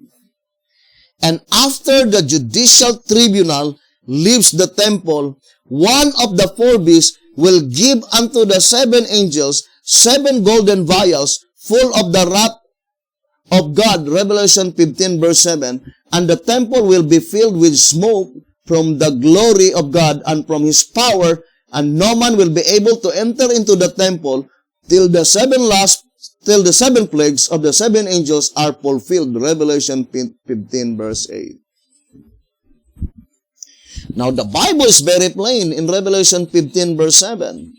And after the judicial tribunal leaves the temple, one of the four beasts will give unto the seven angels 7 golden vials full of the wrath of God, Revelation 15 verse 7, and the temple will be filled with smoke from the glory of God and from his power, and no man will be able to enter into the temple till the seven plagues of the seven angels are fulfilled, Revelation 15 verse 8. Now the Bible is very plain in Revelation 15 verse 7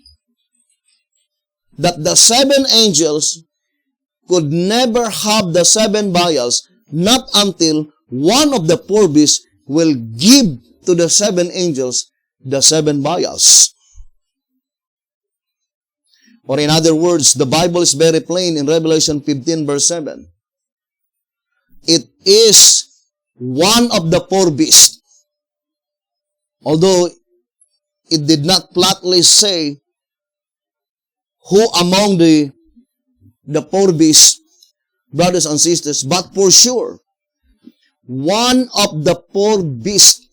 that the seven angels could never have the 7 vials, not until one of the four beasts will give to the 7 angels the 7 vials. Or in other words, the Bible is very plain in Revelation 15 verse 7. It is one of the four beasts. Although it did not flatly say who among the four beasts, brothers and sisters, but for sure, one of the four beasts,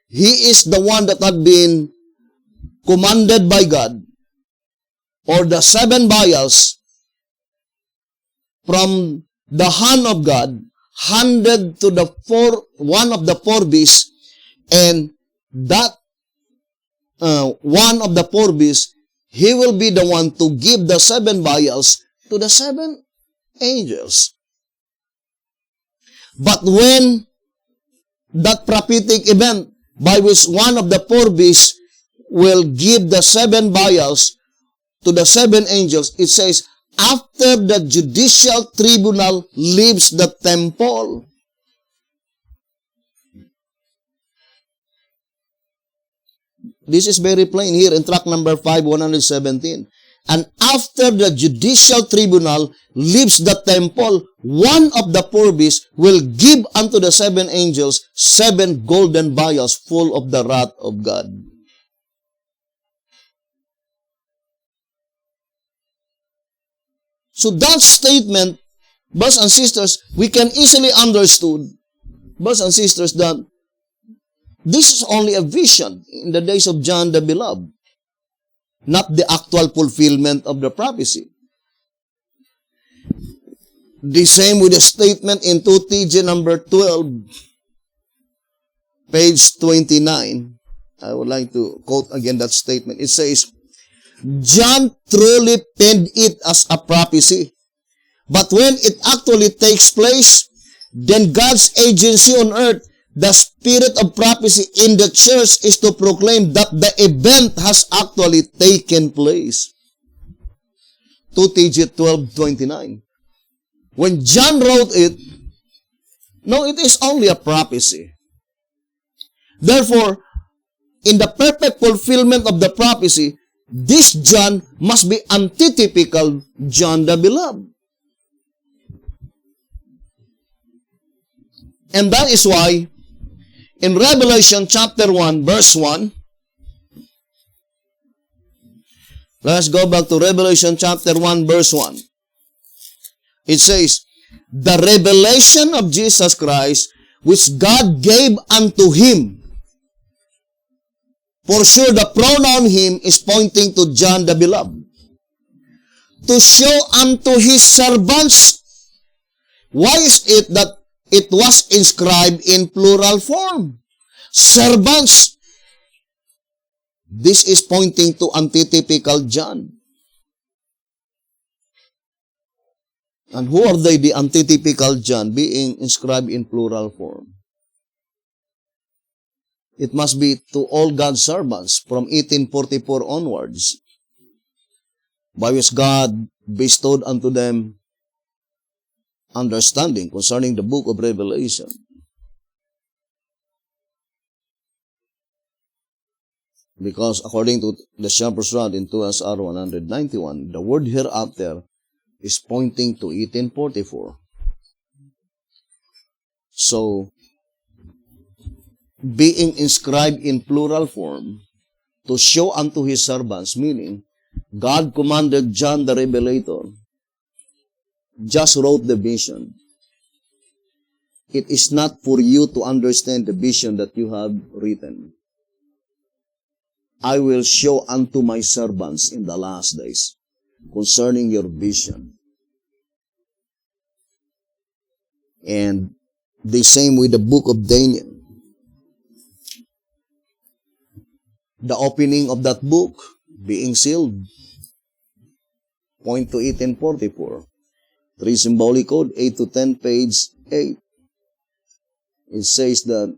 he is the one that had been commanded by God, or the 7 vials from the hand of God, handed to one of the four beasts, and that one of the four beasts, he will be the one to give the 7 vials to the 7 angels. But when that prophetic event by which one of the four beasts will give the 7 vials to the 7 angels, it says, after the judicial tribunal leaves the temple. This is very plain here in tract number 5, 117. And after the judicial tribunal leaves the temple, one of the four beasts will give unto the 7 angels 7 golden vials full of the wrath of God. So that statement, brothers and sisters, we can easily understood, brothers and sisters, that this is only a vision in the days of John the Beloved, not the actual fulfillment of the prophecy. The same with the statement in 2 TJ number 12, page 29. I would like to quote again that statement. It says, John truly penned it as a prophecy, but when it actually takes place, then God's agency on earth, the spirit of prophecy in the church, is to proclaim that the event has actually taken place. 2 TJ 12:29. When John wrote it, no, it is only a prophecy. Therefore, in the perfect fulfillment of the prophecy, this John must be antitypical John the Beloved. And that is why, in Revelation chapter 1, verse 1, let's go back to Revelation chapter 1, verse 1. It says, the revelation of Jesus Christ, which God gave unto him. For sure, the pronoun him is pointing to John the Beloved. To show unto his servants. Why is it that it was inscribed in plural form? Servants. This is pointing to antitypical John. And who are they, the antitypical John, being inscribed in plural form? It must be to all God's servants from 1844 onwards. by which God bestowed unto them understanding concerning the book of Revelation. Because according to the Shepherd's Rod in 2SR 191, the word hereafter is pointing to 1844. So, being inscribed in plural form to show unto his servants, meaning God commanded John the Revelator, just wrote the vision. It is not for you to understand the vision that you have written. I will show unto my servants in the last days concerning your vision. And the same with the book of Daniel. The opening of that book being sealed, point to 1844. 3 symbolic code, 8 to 10, page 8. It says that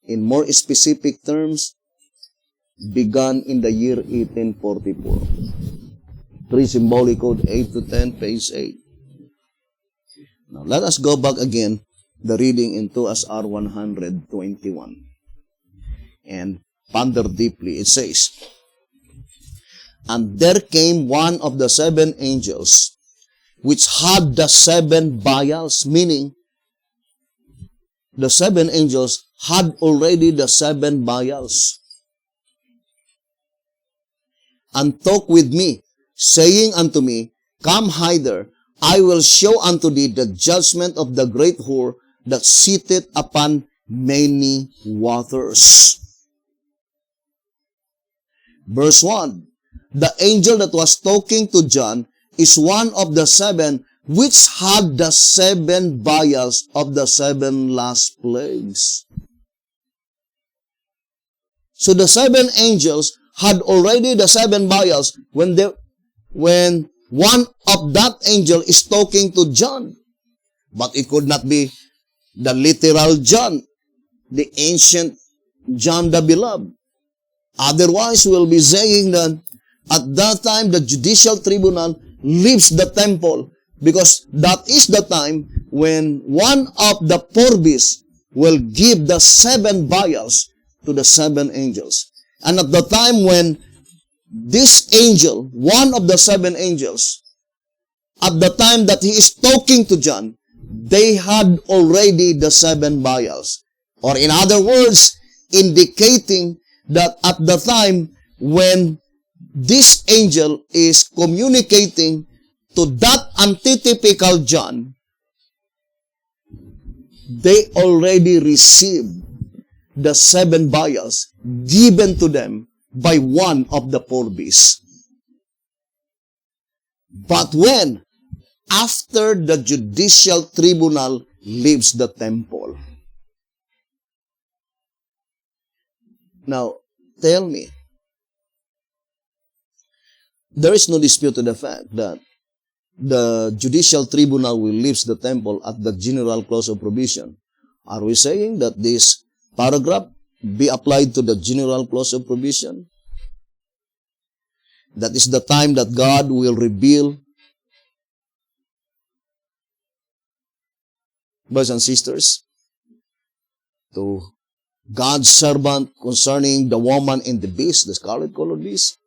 in more specific terms, began in the year 1844. 3 symbolic code, 8 to 10, page 8. Now, let us go back again, the reading in 2SR 121. And ponder deeply. It says, and there came one of the 7 angels, which had the 7 vials, meaning the 7 angels had already the 7 vials, and talked with me, saying unto me, come hither, I will show unto thee the judgment of the great whore that sitteth upon many waters. Verse 1, the angel that was talking to John is one of the 7 which had the 7 vials of the 7 last plagues. So the 7 angels had already the 7 vials when one of that angel is talking to John. But it could not be the literal John, the ancient John the Beloved. Otherwise, we'll be saying that at that time, the judicial tribunal leaves the temple, because that is the time when one of the 4 beasts will give the 7 vials to the 7 angels. And at the time when this angel, one of the 7 angels, at the time that he is talking to John, they had already the 7 vials. Or in other words, indicating that at the time when this angel is communicating to that antitypical John, they already received the 7 vials given to them by one of the 4 beasts. But when? After the judicial tribunal leaves the temple. Now, tell me, there is no dispute to the fact that the judicial tribunal will leave the temple at the general clause of provision. Are we saying that this paragraph be applied to the general clause of provision? That is the time that God will reveal, brothers and sisters, to God's servant concerning the woman and the beast, the scarlet-colored beast.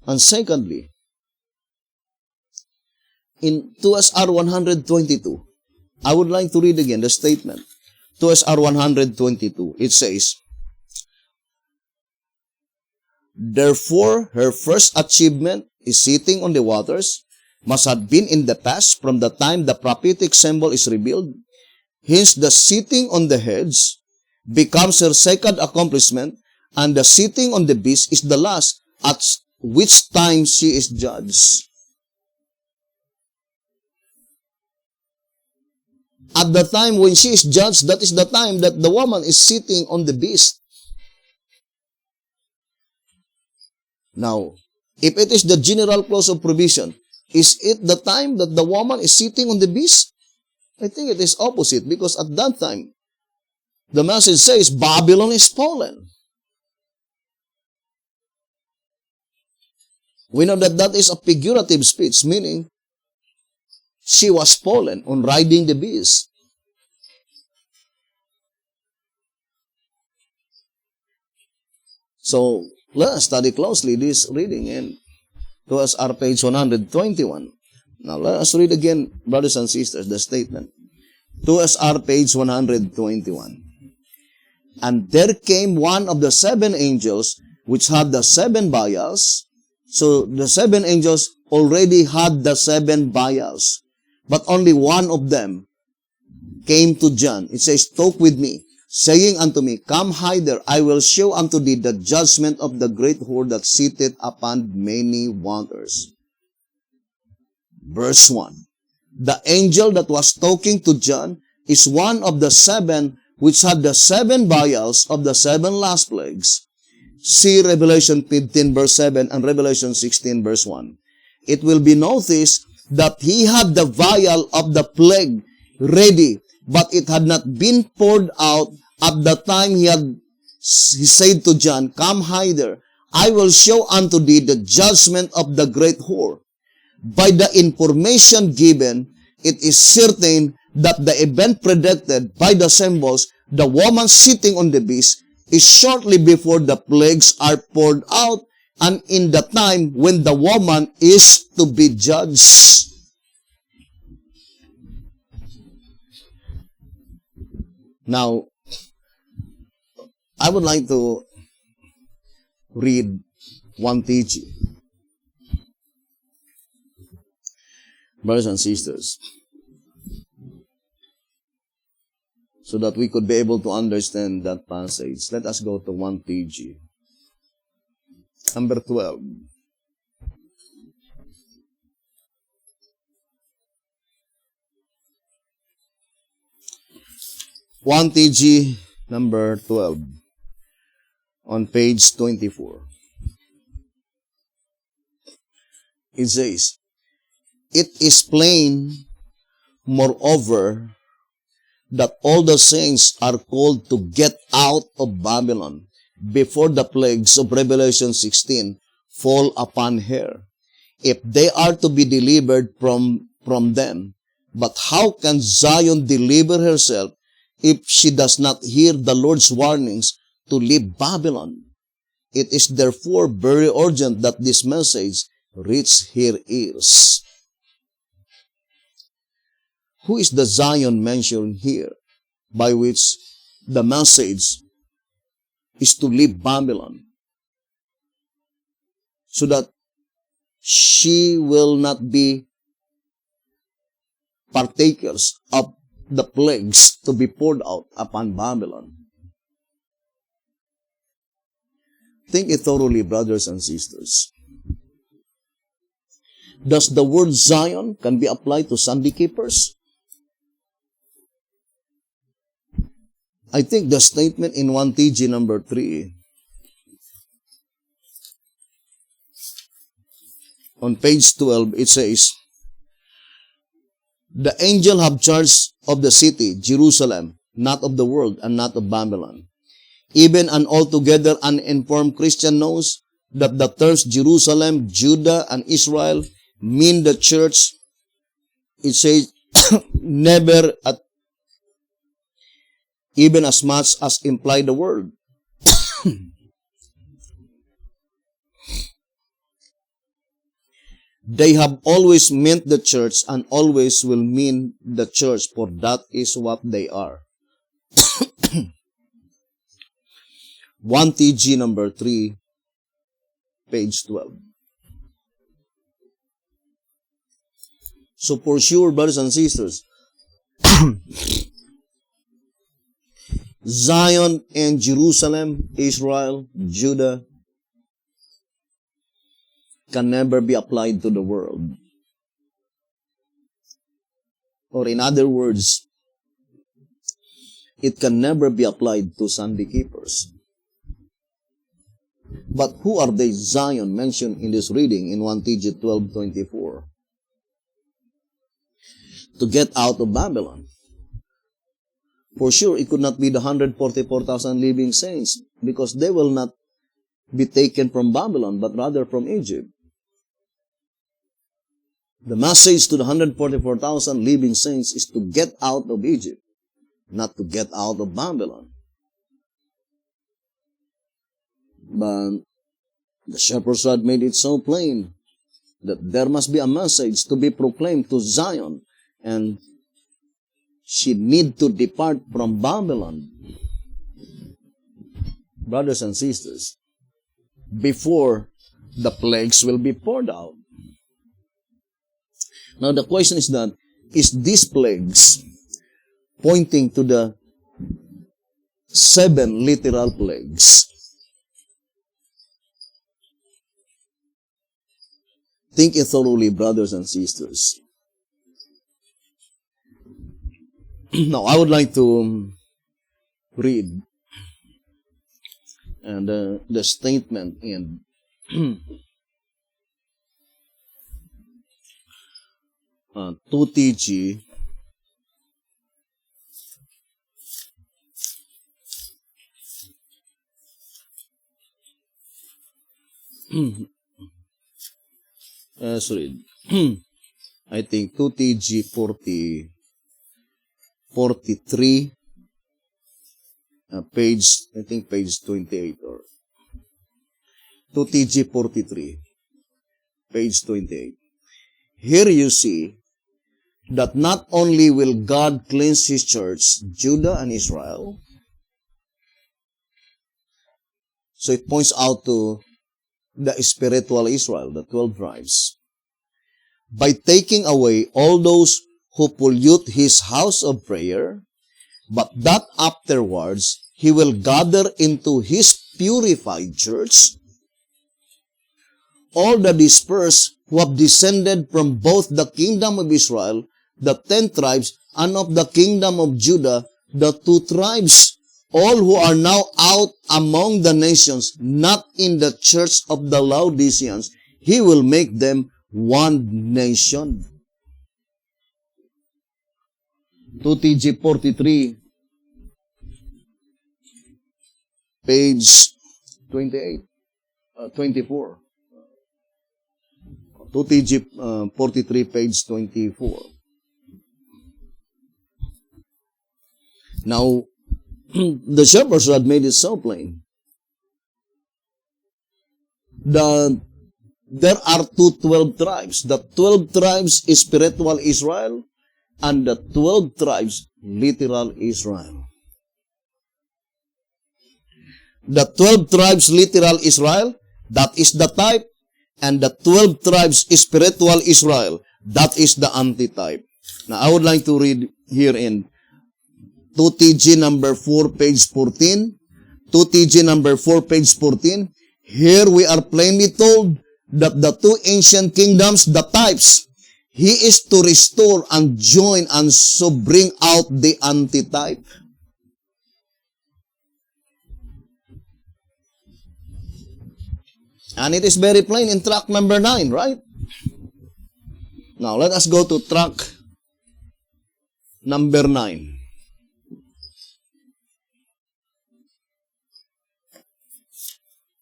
And secondly, in 2SR 122, I would like to read again the statement. 2SR 122, it says, therefore, her first achievement is sitting on the waters, must have been in the past from the time the prophetic symbol is revealed. Hence, the sitting on the heads becomes her second accomplishment, and the sitting on the beast is the last, at which time she is judged. At the time when she is judged, that is the time that the woman is sitting on the beast. Now, if it is the general clause of provision, is it the time that the woman is sitting on the beast? I think it is opposite, because at that time, the message says, Babylon is fallen. We know that that is a figurative speech, meaning she was fallen on riding the beast. So, let us study closely this reading and to us our page 121. Now, let us read again, brothers and sisters, the statement. To us our page 121. And there came one of the 7 angels which had the 7 vials. So, the 7 angels already had the 7 vials. But only one of them came to John. It says, talk with me, saying unto me, come hither, I will show unto thee the judgment of the great whore that sitteth upon many waters. Verse 1. The angel that was talking to John is one of the 7 which had the 7 vials of the 7 last plagues. See Revelation 15 verse 7 and Revelation 16 verse 1. It will be noticed that he had the vial of the plague ready, but it had not been poured out at the time he said to John, come hither, I will show unto thee the judgment of the great whore. By the information given, it is certain that the event predicted by the symbols, the woman sitting on the beast, is shortly before the plagues are poured out and in the time when the woman is to be judged. Now, I would like to read 1 TG. Brothers and sisters, so that we could be able to understand that passage. Let us go to 1 TG. Number 12. One TG number 12 on page 24. It says, it is plain, moreover, that all the saints are called to get out of Babylon before the plagues of Revelation 16 fall upon her, if they are to be delivered from them. But how can Zion deliver herself if she does not hear the Lord's warnings to leave Babylon? It is therefore very urgent that this message reach her ears. Who is the Zion mentioned here, by which the message is to leave Babylon, so that she will not be partakers of the plagues to be poured out upon Babylon? Think it thoroughly, brothers and sisters. Does the word Zion can be applied to Sunday keepers? I think the statement in 1 TG number 3 on page 12, it says, the angel have charge of the city, Jerusalem, not of the world and not of Babylon. Even an altogether uninformed Christian knows that the terms Jerusalem, Judah, and Israel mean the church. It says, never at even as much as imply the word. They have always meant the church and always will mean the church, for that is what they are. 1 TG number 3, page 12. So for sure, brothers and sisters, Zion and Jerusalem, Israel, Judah, can never be applied to the world. Or in other words, it can never be applied to Sunday keepers. But who are they, Zion, mentioned in this reading in 1 TG 12:24? To get out of Babylon. For sure, it could not be the 144,000 living saints, because they will not be taken from Babylon, but rather from Egypt. The message to the 144,000 living saints is to get out of Egypt, not to get out of Babylon. But the shepherd's rod made it so plain that there must be a message to be proclaimed to Zion, and she need to depart from Babylon, brothers and sisters, before the plagues will be poured out. Now the question is that, is these plagues pointing to the 7 literal plagues? Think it thoroughly, brothers and sisters. Now, I would like to read the statement in 2TG sorry, I think 2TG 43, page 28, or 2TG 43, page 28. Here you see that not only will God cleanse His church, Judah and Israel, so it points out to the spiritual Israel, the 12 tribes, by taking away all those who pollute His house of prayer, but that afterwards He will gather into His purified church all the dispersed who have descended from both the kingdom of Israel, the 10 tribes, and of the kingdom of Judah, the 2 tribes, all who are now out among the nations, not in the church of the Laodiceans. He will make them one nation. 2TG 43, page 24. 2TG 43, page 24. Now, the shepherd's rod made it so plain. There are 12 tribes. The 12 tribes is spiritual Israel, and the 12 tribes literal Israel. The 12 tribes literal Israel, that is the type, and the 12 tribes spiritual Israel, that is the antitype. Now, I would like to read here in 2TG number 4, page 14. 2TG number 4, page 14. Here we are plainly told that the 2 ancient kingdoms, the types, He is to restore and join and so bring out the antitype. And it is very plain in track number 9, right? Now, let us go to track number 9.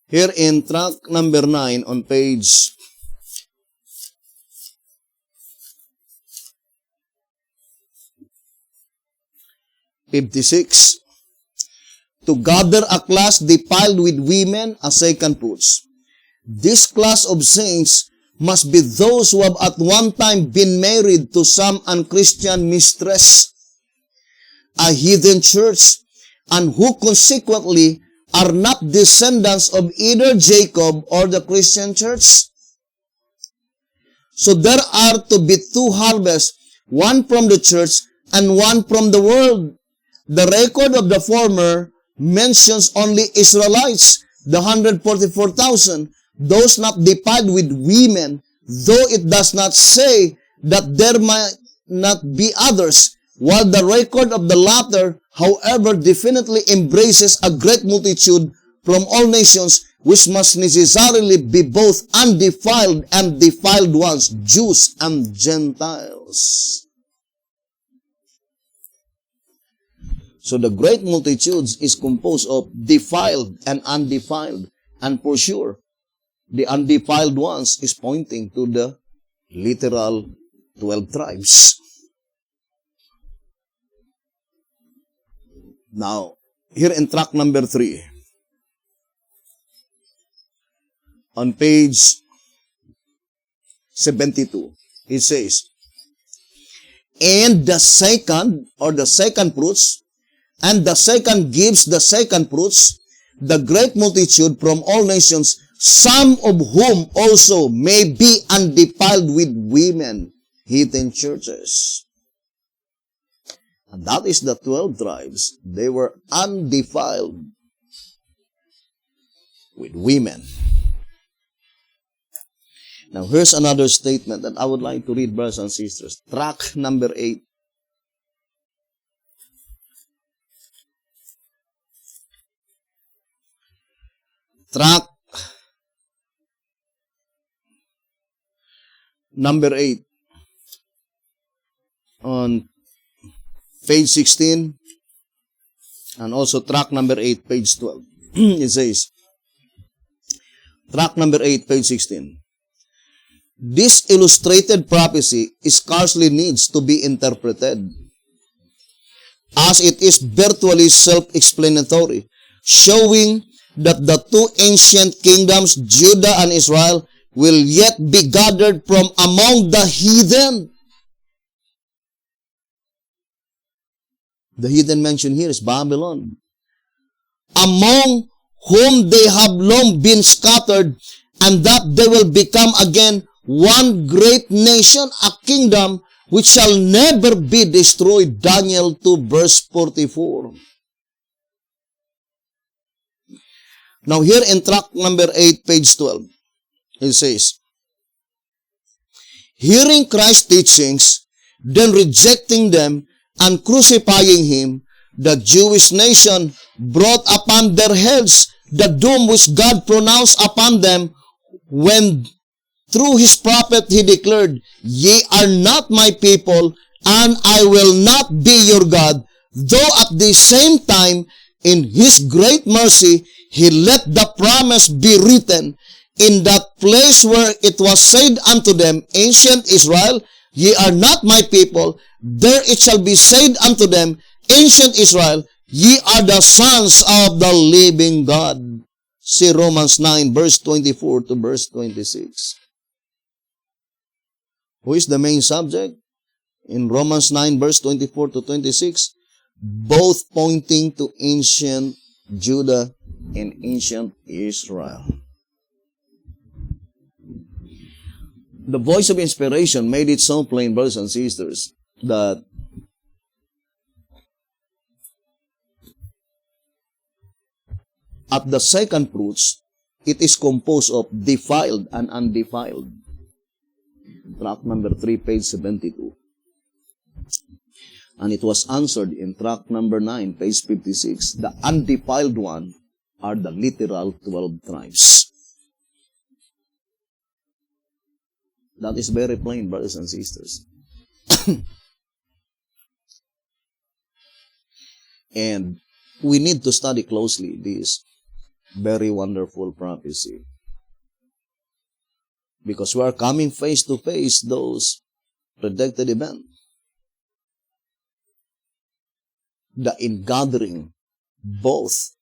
Here in track number 9 on page 56, to gather a class defiled with women as second fruits. This class of saints must be those who have at one time been married to some unchristian mistress, a heathen church, and who consequently are not descendants of either Jacob or the Christian church. So there are to be 2 harvests, one from the church and one from the world. The record of the former mentions only Israelites, the 144,000, those not defiled with women, though it does not say that there might not be others, while the record of the latter, however, definitely embraces a great multitude from all nations, which must necessarily be both undefiled and defiled ones, Jews and Gentiles. So the great multitudes is composed of defiled and undefiled. And for sure, the undefiled ones is pointing to the literal 12 tribes. Now, here in track number 3, on page 72, it says, and the second fruits, and the second gives the second fruits, the great multitude from all nations, some of whom also may be undefiled with women, heathen churches. And that is the 12 tribes. They were undefiled with women. Now, here's another statement that I would like to read, brothers and sisters. Track number 8. Track number 8 on page 16 and also track number 8, page 12. It says, track number 8, page 16. This illustrated prophecy scarcely needs to be interpreted, as it is virtually self-explanatory, showing that the two ancient kingdoms, Judah and Israel, will yet be gathered from among the heathen. The heathen mentioned here is Babylon, among whom they have long been scattered, and that they will become again one great nation, a kingdom which shall never be destroyed. Daniel 2 verse 44. Now here in track number 8, page 12, it says, hearing Christ's teachings, then rejecting them and crucifying him, the Jewish nation brought upon their heads the doom which God pronounced upon them when through his prophet he declared, ye are not my people, and I will not be your God, though at the same time in his great mercy he let the promise be written in that place where it was said unto them, ancient Israel, ye are not my people, there it shall be said unto them, ancient Israel, ye are the sons of the living God. See Romans 9 verse 24 to verse 26. Who is the main subject? In Romans 9 verse 24 to 26, both pointing to ancient Judah and ancient Israel. The voice of inspiration made it so plain, brothers and sisters, that at the second fruits, it is composed of defiled and undefiled. Track number 3, page 72. And it was answered in track number 9, page 56. The undefiled one are the literal 12 tribes. That is very plain, brothers and sisters. And we need to study closely this very wonderful prophecy, because we are coming face to face those predicted events. The ingathering, both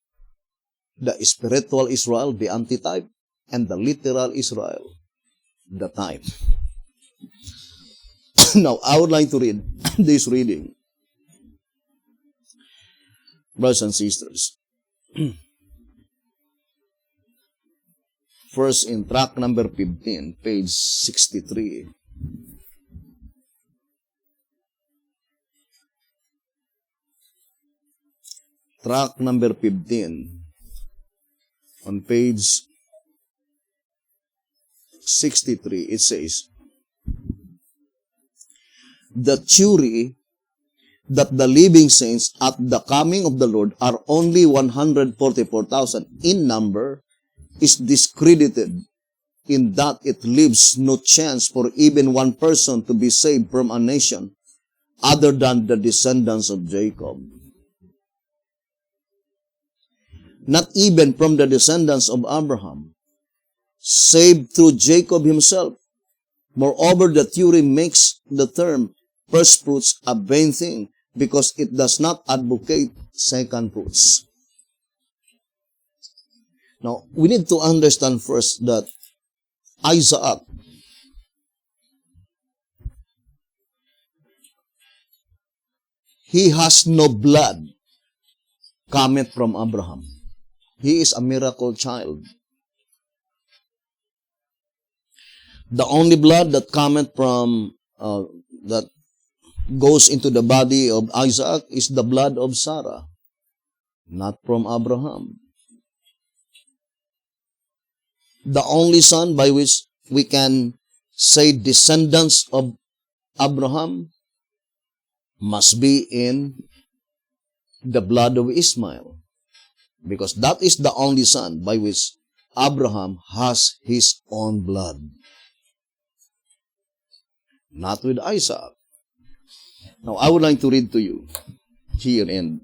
the spiritual Israel, the antitype, and the literal Israel, the type. Now, I would like to read this reading. Brothers and sisters, first in track number 15, page 63. Track number 15, on page 63, it says, the theory that the living saints at the coming of the Lord are only 144,000 in number is discredited, in that it leaves no chance for even one person to be saved from a nation other than the descendants of Jacob. Not even from the descendants of Abraham, saved through Jacob himself, Moreover, the theory makes the term first fruits a vain thing because it does not advocate second fruits. Now, we need to understand first that Isaac, he has no blood cometh from Abraham. He is a miracle child. The only blood that cometh from, that goes into the body of Isaac is the blood of Sarah, not from Abraham. The only son by which we can say descendants of Abraham must be in the blood of Ishmael, because that is the only son by which Abraham has his own blood, not with Isaac. Now, I would like to read to you here and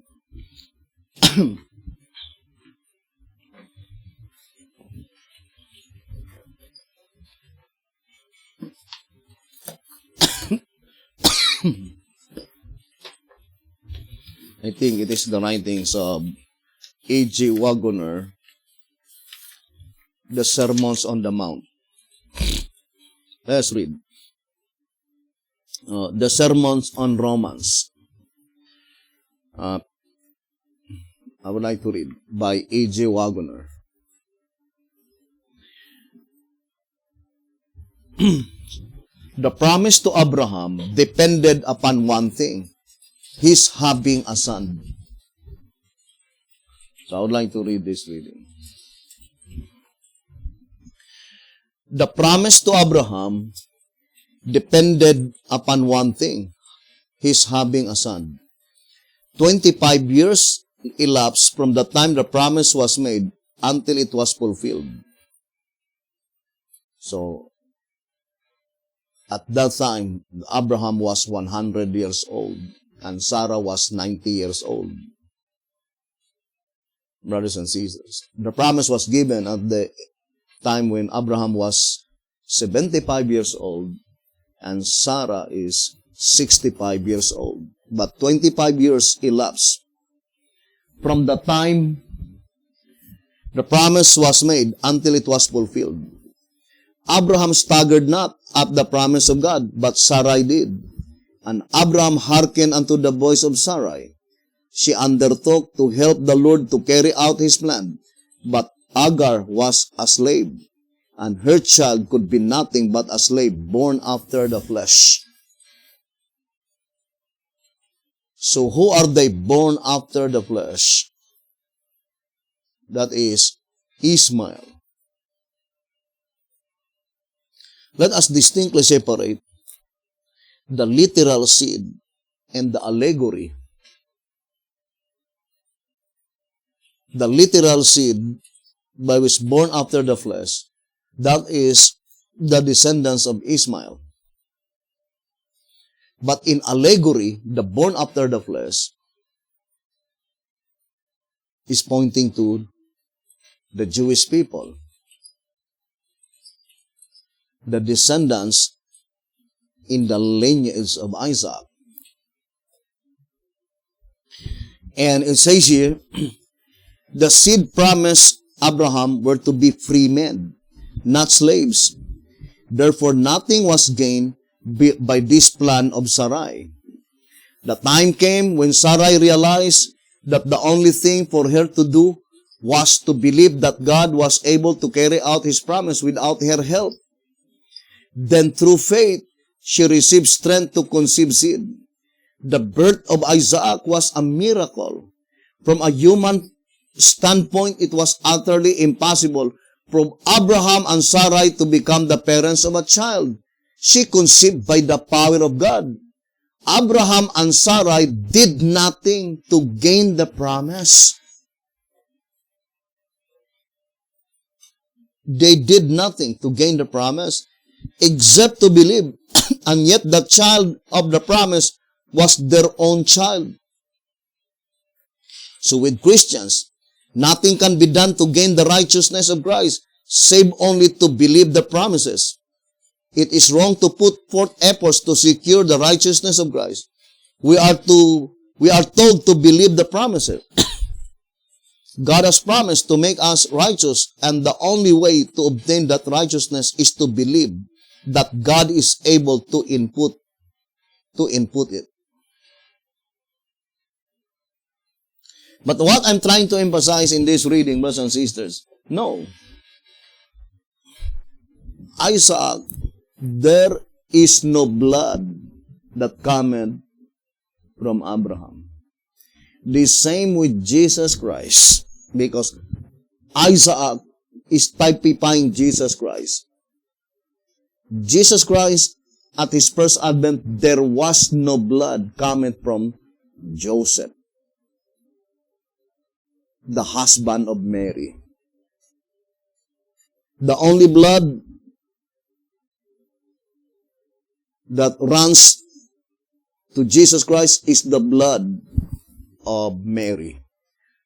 I think it is the writings of A.J. Wagoner, The Sermons on the Mount. Let's read. The Sermons on Romans. I would like to read by A.J. Wagoner. The promise to Abraham depended upon one thing, his having a son. So I would like to read this reading. The promise to Abraham depended upon one thing, his having a son. 25 years elapsed from the time the promise was made until it was fulfilled. So, at that time, Abraham was 100 years old and Sarah was 90 years old. Brothers and sisters, the promise was given at the time when Abraham was 75 years old and Sarah is 65 years old. But 25 years elapsed from the time the promise was made until it was fulfilled. Abraham staggered not at the promise of God, but Sarai did. And Abraham hearkened unto the voice of Sarai. She undertook to help the Lord to carry out his plan. But Agar was a slave, and her child could be nothing but a slave born after the flesh. So who are they born after the flesh? That is Ishmael. Let us distinctly separate the literal seed and the allegory. The literal seed by which born after the flesh, that is the descendants of Ishmael. But in allegory, the born after the flesh is pointing to the Jewish people, the descendants in the lineage of Isaac. And it says here, the seed promised Abraham were to be free men, not slaves. Therefore, nothing was gained by this plan of Sarai. The time came when Sarai realized that the only thing for her to do was to believe that God was able to carry out his promise without her help. Then through faith, she received strength to conceive seed. The birth of Isaac was a miracle. From a human standpoint, it was utterly impossible for Abraham and Sarai to become the parents of a child. She conceived by the power of God. Abraham and Sarai did nothing to gain the promise. They did nothing to gain the promise except to believe. And yet the child of the promise was their own child. So with Christians, nothing can be done to gain the righteousness of Christ, save only to believe the promises. it is wrong to put forth efforts to secure the righteousness of Christ. We are told to believe the promises. God has promised to make us righteous, and the only way to obtain that righteousness is to believe that God is able to input it. But what I'm trying to emphasize in this reading, brothers and sisters, no. Isaac, there is no blood that cometh from Abraham. The same with Jesus Christ, because Isaac is typifying Jesus Christ. Jesus Christ, at his first advent, there was no blood coming from Joseph, the husband of Mary. The only blood that runs to Jesus Christ is the blood of Mary.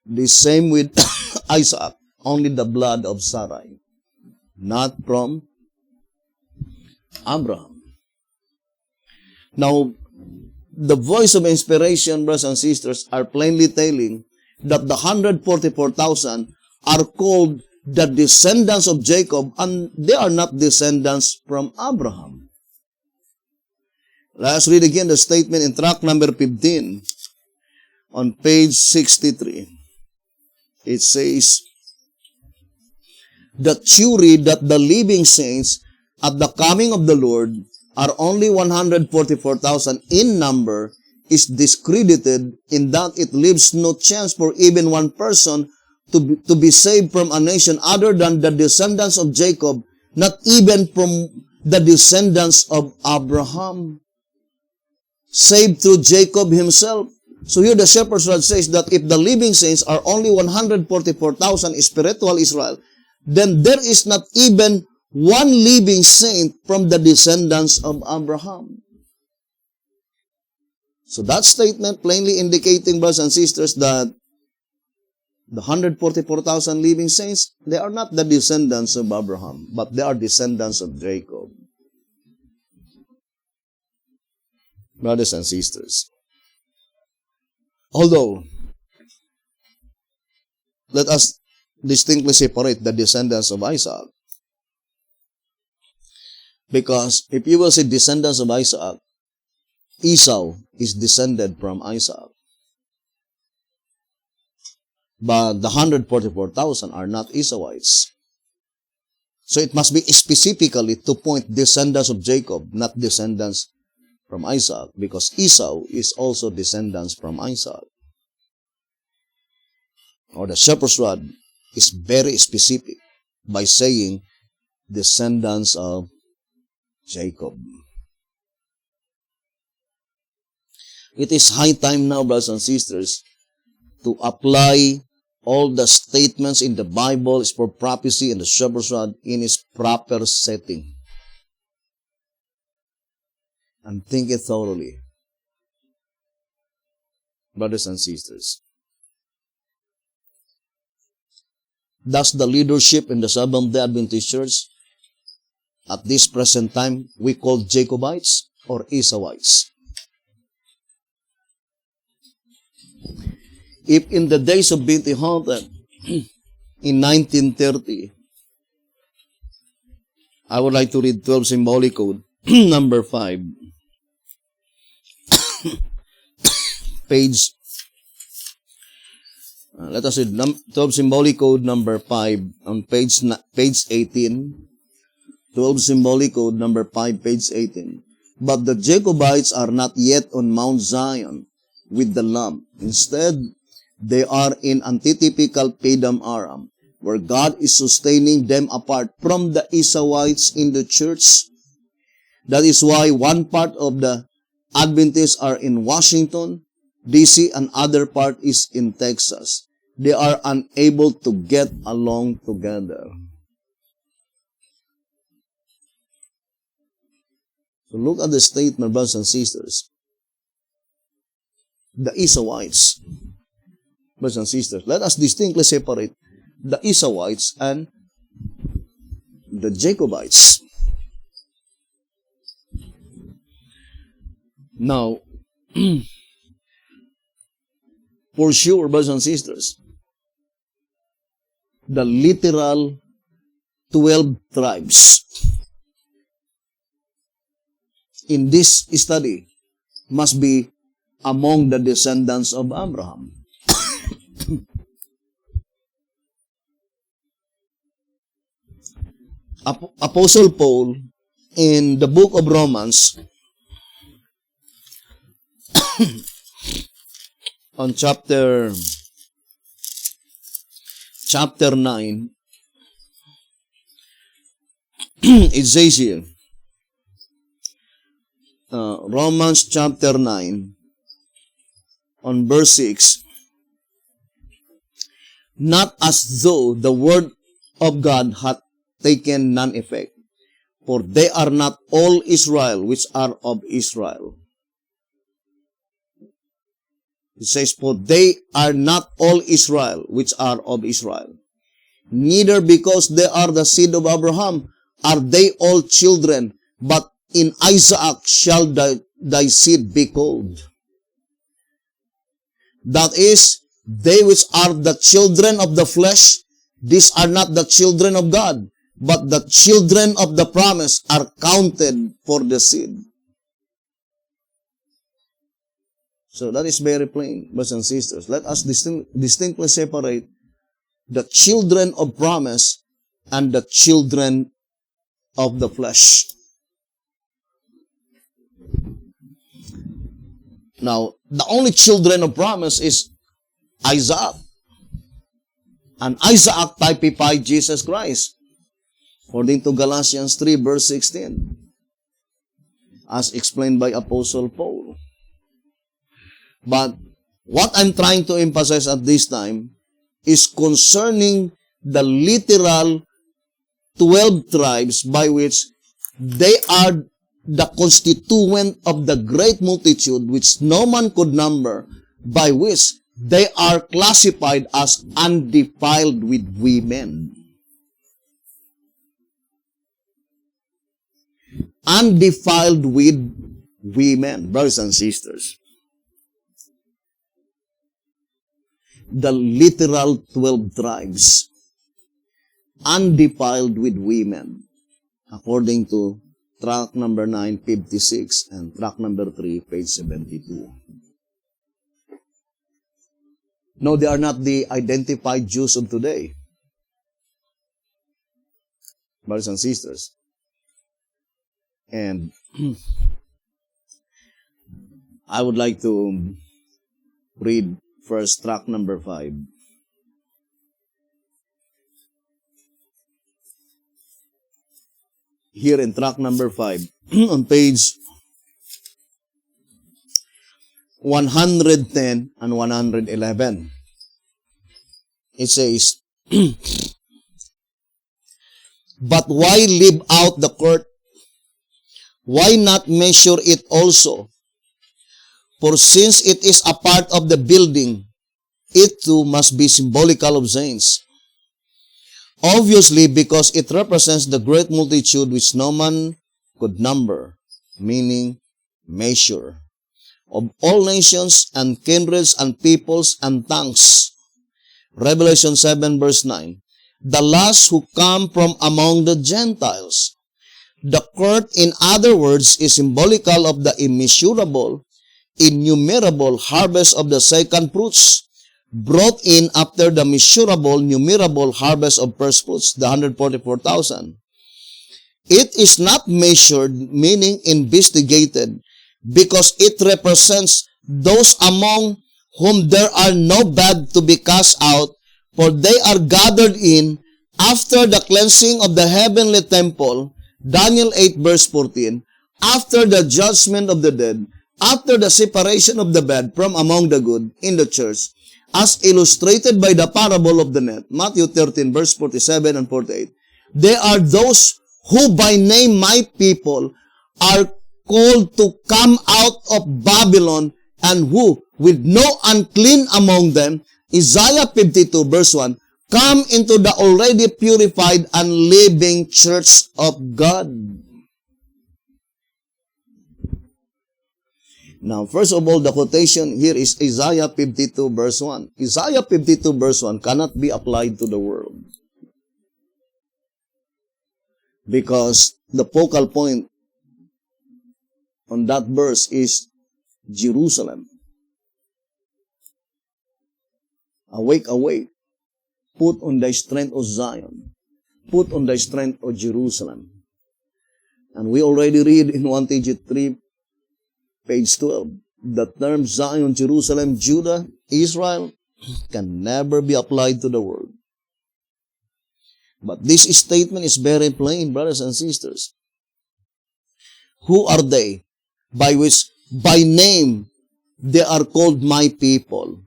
The same with Isaac, only the blood of Sarai, not from Abraham. Now, the voice of inspiration, brothers and sisters, are plainly telling that the 144,000 are called the descendants of Jacob, and they are not descendants from Abraham. Let's read again the statement in tract number 15 on page 63. It says, the theory that the living saints at the coming of the Lord are only 144,000 in number is discredited in that it leaves no chance for even one person to be saved from a nation other than the descendants of Jacob, not even from the descendants of Abraham, saved through Jacob himself. So here the shepherd's rod says that if the living saints are only 144,000 spiritual Israel, then there is not even one living saint from the descendants of Abraham. So that statement plainly indicating, brothers and sisters, that the 144,000 living saints, they are not the descendants of Abraham, but they are descendants of Jacob. Brothers and sisters, although, let us distinctly separate the descendants of Isaac. Because if you will say descendants of Isaac, Esau is descended from Isaac. But the 144,000 are not Esauites. So it must be specifically to point descendants of Jacob, not descendants from Isaac, because Esau is also descendants from Isaac. Or the shepherd's rod is very specific by saying descendants of Jacob. It is high time now, brothers and sisters, to apply all the statements in the Bible for prophecy and the shepherd's rod in its proper setting. And think it thoroughly. Brothers and sisters, does the leadership in the Seventh-day Adventist Church at this present time we call Jacobites or Esauites? If in the days of Binti Houghton in 1930, I would like to read 12 Symbolic Code, number 5, page, let us read 12 Symbolic Code number 5 on page 18. 12 Symbolic Code number 5, page 18. But the Jacobites are not yet on Mount Zion with the Lamb. Instead, they are in antitypical Padam Aram, where God is sustaining them apart from the Esauites in the church. That is why one part of the Adventists are in Washington, D.C., and other part is in Texas. They are unable to get along together. So look at the statement, brothers and sisters. The Esauites, brothers and sisters, let us distinctly separate the Esauites and the Jacobites. Now, for sure, brothers and sisters, the literal 12 tribes in this study must be among the descendants of Abraham. Apostle Paul, in the book of Romans, on chapter 9, it says here, Romans chapter 9, on verse 6, not as though the word of God hath taken none effect, for they are not all Israel which are of Israel. It says, for they are not all Israel which are of Israel. Neither because they are the seed of Abraham are they all children, but in Isaac shall thy seed be called. That is, they which are the children of the flesh, these are not the children of God, but the children of the promise are counted for the seed. So that is very plain, brothers and sisters. Let us distinctly separate the children of promise and the children of the flesh. Now, the only children of promise is Isaac. And Isaac typified Jesus Christ, according to Galatians 3 verse 16, as explained by Apostle Paul. But what I'm trying to emphasize at this time is concerning the literal 12 tribes by which they are the constituent of the great multitude which no man could number, by which they are classified as undefiled with women. Undefiled with women, brothers and sisters. The literal 12 tribes, undefiled with women, according to track number 9, 56, and track number 3, page 72. No, they are not the identified Jews of today, brothers and sisters. And I would like to read first track number 5. Here in track number 5, on page 110 and 111, it says, but why leave out the court? Why not measure it also? For since it is a part of the building, it too must be symbolical of saints. Obviously, because it represents the great multitude which no man could number, meaning measure, of all nations and kindreds and peoples and tongues. Revelation 7 verse 9. The last who come from among the Gentiles. The court, in other words, is symbolical of the immeasurable, innumerable harvest of the second fruits, brought in after the measurable, numerable harvest of first fruits, the 144,000. It is not measured, meaning investigated, because it represents those among whom there are no bad to be cast out, for they are gathered in after the cleansing of the heavenly temple, Daniel 8 verse 14, after the judgment of the dead, after the separation of the bad from among the good in the church, as illustrated by the parable of the net, Matthew 13 verse 47 and 48. They are those who by name my people are called to come out of Babylon, and who with no unclean among them, Isaiah 52 verse 1, come into the already purified and living church of God. Now, first of all, the quotation here is Isaiah 52 verse 1. Isaiah 52 verse 1 cannot be applied to the world. Because the focal point on that verse is Jerusalem. Awake, awake. Put on thy strength, O Zion. Put on thy strength, O Jerusalem. And we already read in 1 Timothy 3, page 12, the term Zion, Jerusalem, Judah, Israel can never be applied to the world. But this statement is very plain, brothers and sisters. Who are they? By which, by name, they are called my people.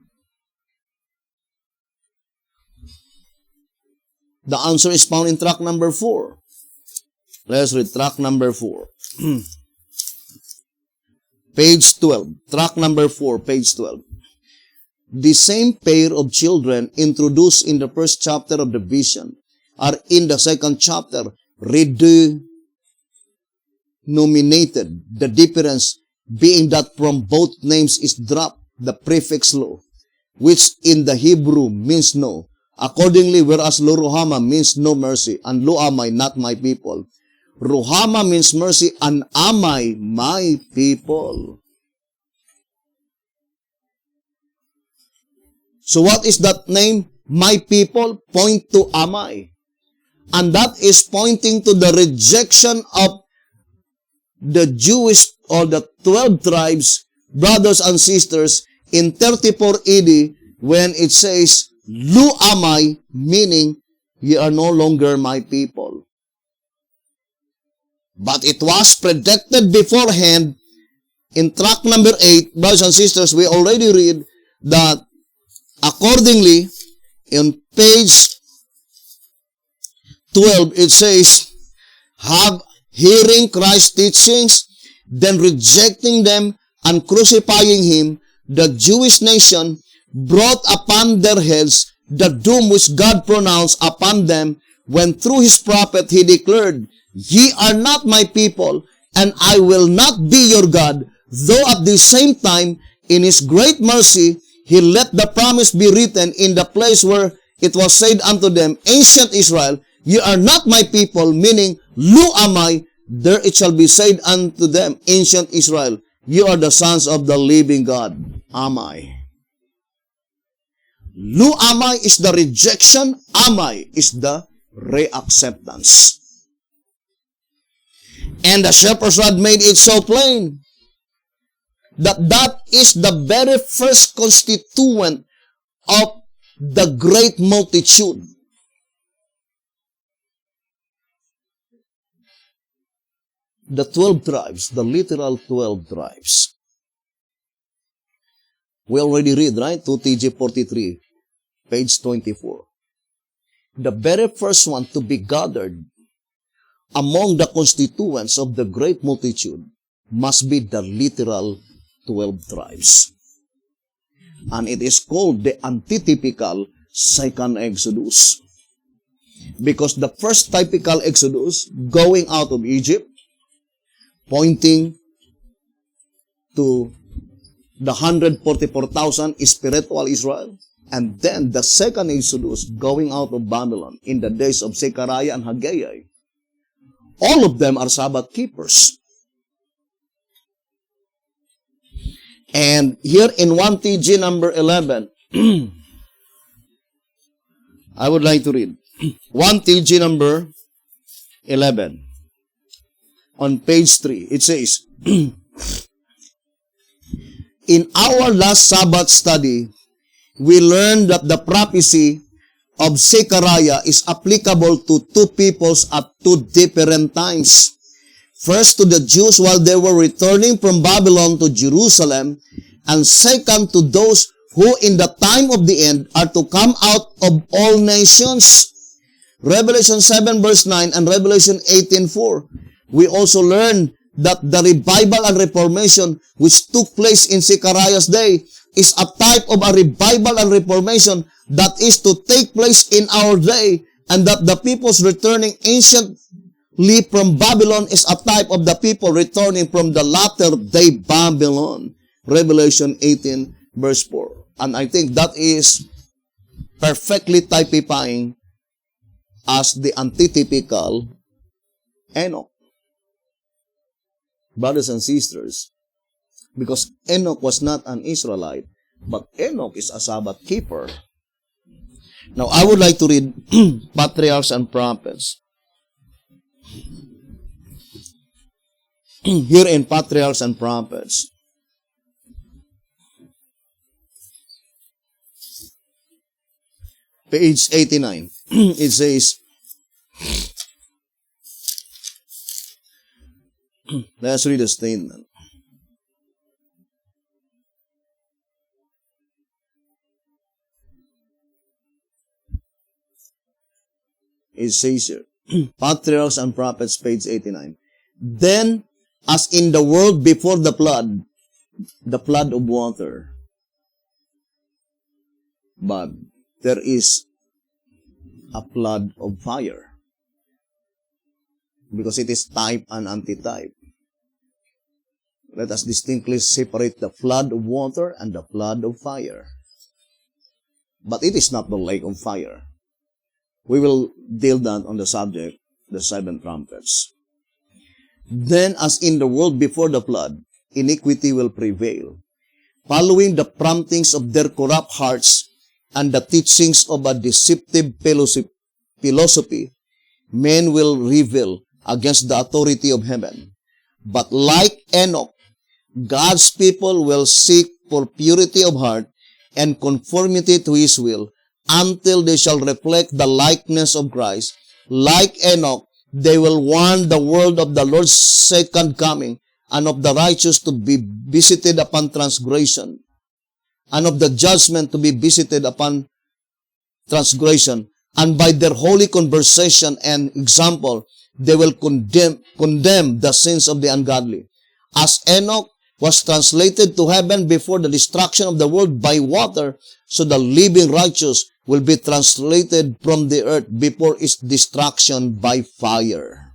The answer is found in track number 4. Let's read track number 4. Page 12. Track number 4, page 12. The same pair of children introduced in the first chapter of the vision are in the second chapter redenominated. The difference being that from both names is dropped the prefix lo, which in the Hebrew means no. Accordingly, whereas lo ruhama means no mercy, and lo amay, not my people. Ruhama means mercy, and amay, my people. So what is that name? My people, point to amay. And that is pointing to the rejection of the Jewish or the 12 tribes, brothers and sisters, in 34 AD, when it says, Lu amay, meaning, ye are no longer my people. But it was predicted beforehand in track number 8, brothers and sisters, we already read that accordingly, in page 12, it says, have hearing Christ's teachings, then rejecting them and crucifying him, the Jewish nation brought upon their heads the doom which God pronounced upon them when through his prophet he declared, ye are not my people, and I will not be your God, though at the same time, in his great mercy, he let the promise be written in the place where it was said unto them, ancient Israel, ye are not my people, meaning, Lu amay, there it shall be said unto them, ancient Israel, you are the sons of the living God. Amay. Lu amay is the rejection, amay is the reacceptance. And the shepherd's rod made it so plain that that is the very first constituent of the great multitude. The 12 tribes, the literal 12 tribes. We already read, right? 2TG 43, page 24. The very first one to be gathered among the constituents of the great multitude must be the literal 12 tribes. And it is called the antitypical second Exodus. Because the first typical Exodus, going out of Egypt, pointing to the 144,000 spiritual Israel, and then the second Exodus, going out of Babylon in the days of Zechariah and Haggai. All of them are Sabbath keepers. And here in 1TG number 11, I would like to read 1TG number 11. On page 3, it says, in our last Sabbath study, we learned that the prophecy of Zechariah is applicable to two peoples at two different times. First, to the Jews while they were returning from Babylon to Jerusalem, and second, to those who in the time of the end are to come out of all nations. Revelation 7 verse 9 and Revelation 18:4. We also learn that the revival and reformation which took place in Zechariah's day is a type of a revival and reformation that is to take place in our day, and that the peoples returning anciently from Babylon is a type of the people returning from the latter day Babylon. Revelation 18 verse 4. And I think that is perfectly typifying as the antitypical Enoch. Brothers and sisters, because Enoch was not an Israelite, but Enoch is a Sabbath keeper. Now, I would like to read Patriarchs and Prophets. Here in Patriarchs and Prophets, page 89, it says, let's read the statement. It says here, Patriarchs and Prophets, page 89. Then, as in the world before the flood of water, but there is a flood of fire, because it is type and antitype. Let us distinctly separate the flood of water and the flood of fire. But it is not the lake of fire. We will deal that on the subject, the seven trumpets. Then, as in the world before the flood, iniquity will prevail, following the promptings of their corrupt hearts and the teachings of a deceptive philosophy, men will rebel against the authority of heaven. But like Enoch, God's people will seek for purity of heart and conformity to His will until they shall reflect the likeness of Christ. Like Enoch, they will warn the world of the Lord's second coming and of the righteous to be visited upon transgression, and of the judgment to be visited upon transgression. And by their holy conversation and example, they will condemn the sins of the ungodly. As Enoch was translated to heaven before the destruction of the world by water, so the living righteous will be translated from the earth before its destruction by fire.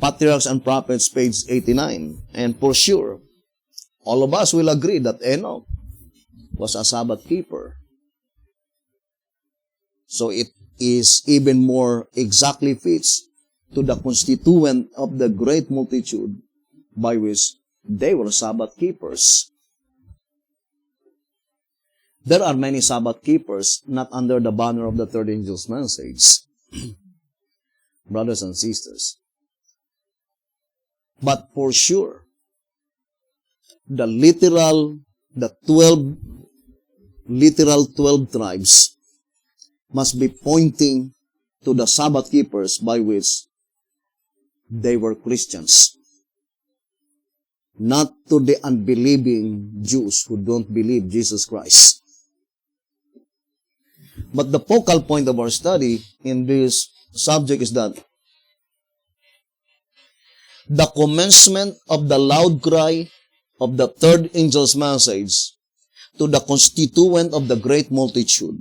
Patriarchs and Prophets, page 89. And for sure, all of us will agree that Enoch was a Sabbath keeper. So it is even more exactly fits to the constituent of the great multitude by which they were Sabbath keepers. There are many Sabbath keepers not under the banner of the third angel's message, brothers and sisters. But for sure, the literal 12 tribes must be pointing to the Sabbath keepers by which they were Christians, not to the unbelieving Jews who don't believe Jesus Christ. But the focal point of our study in this subject is that the commencement of the loud cry of the third angel's message to the constituent of the great multitude,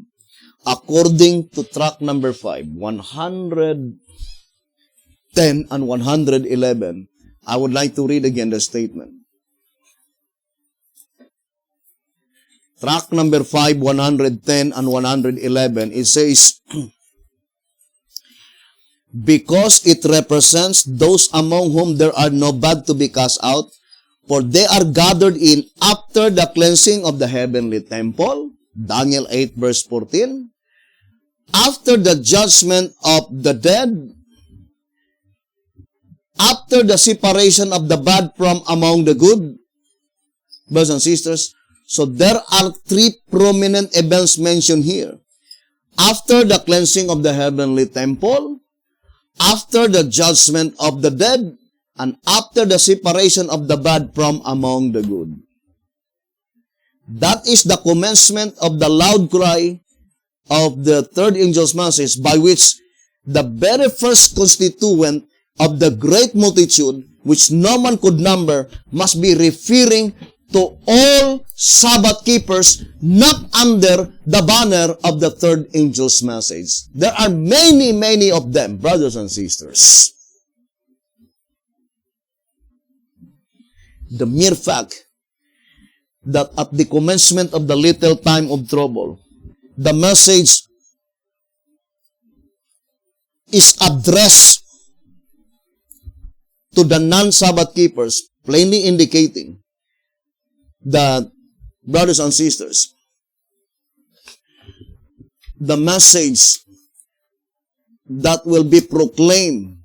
according to track number 5, 110 and 111, I would like to read again the statement. Track number 5, 110 and 111, it says, because it represents those among whom there are no bad to be cast out, for they are gathered in after the cleansing of the heavenly temple, Daniel 8 verse 14, after the judgment of the dead, after the separation of the bad from among the good. Brothers and sisters, so there are three prominent events mentioned here. After the cleansing of the heavenly temple, after the judgment of the dead, and after the separation of the bad from among the good. That is the commencement of the loud cry of the third angel's message, by which the very first constituent of the great multitude, which no man could number, must be referring to all Sabbath keepers not under the banner of the third angel's message. There are many, many of them, brothers and sisters. the mere fact that at the commencement of the little time of trouble, the message is addressed to the non-Sabbath keepers, plainly indicating that, brothers and sisters, the message that will be proclaimed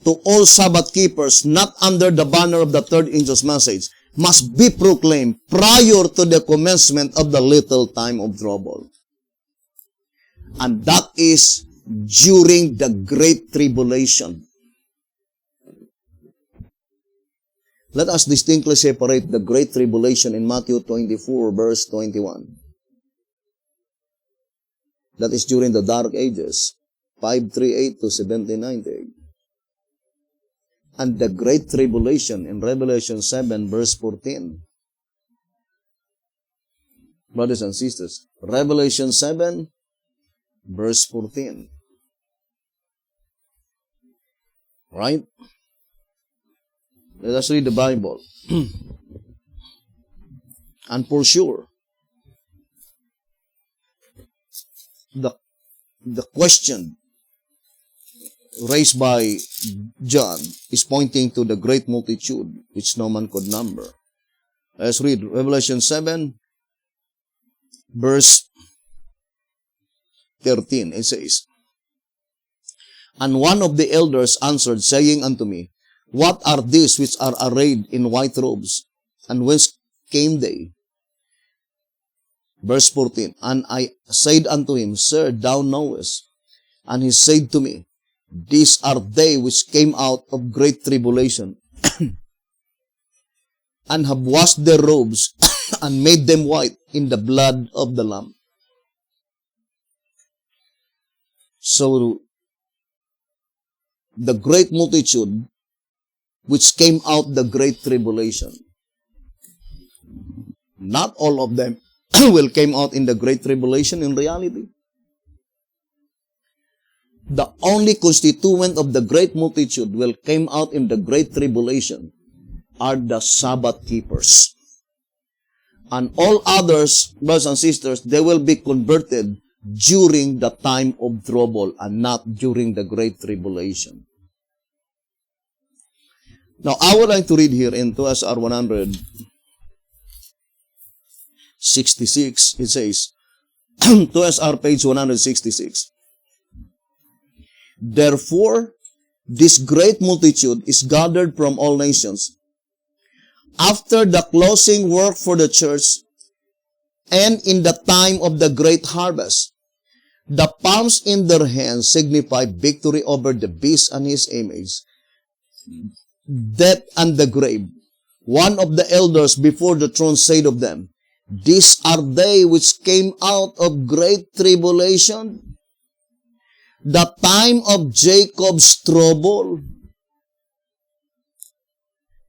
to all Sabbath keepers, not under the banner of the third angel's message, must be proclaimed prior to the commencement of the little time of trouble. And that is during the Great Tribulation. Let us distinctly separate the Great Tribulation in Matthew 24, verse 21. That is during the Dark Ages, 538 to 1798. And the Great Tribulation in Revelation 7, verse 14. Brothers and sisters, Revelation 7, verse 14. Right? Let us read the Bible. And for sure, the question raised by John is pointing to the great multitude which no man could number. Let's read Revelation 7, verse 13. It says, "And one of the elders answered, saying unto me, What are these which are arrayed in white robes? And whence came they?" Verse 14, "And I said unto him, Sir, thou knowest. And he said to me, These are they which came out of great tribulation, and have washed their robes, and made them white in the blood of the Lamb." So, the great multitude which came out the great tribulation, not all of them will came out in the great tribulation in reality. The only constituent of the great multitude will came out in the great tribulation are the Sabbath keepers. And all others, brothers and sisters, they will be converted during the time of trouble and not during the great tribulation. Now, I would like to read here in 2SR 166, it says, 2SR page 166, "Therefore, this great multitude is gathered from all nations, after the closing work for the church, and in the time of the great harvest. The palms in their hands signify victory over the beast and his image, death and the grave. One of the elders before the throne said of them, These are they which came out of great tribulation, the time of Jacob's trouble."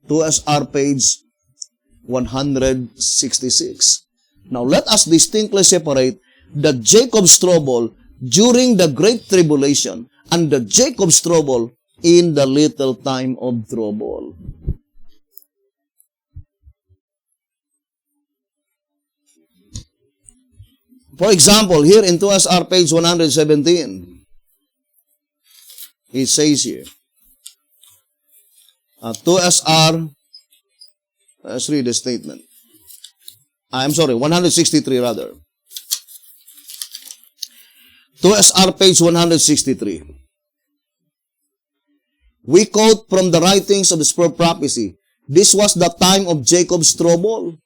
2SR page 166. Now let us distinctly separate the Jacob's trouble during the great tribulation and the Jacob's trouble in the little time of trouble. For example, here in 2SR page 117, it says here, 2SR, let's read the statement. I'm sorry, 163 rather. 2SR page 163. We quote from the writings of the Spirit of prophecy, "This was the time of Jacob's trouble.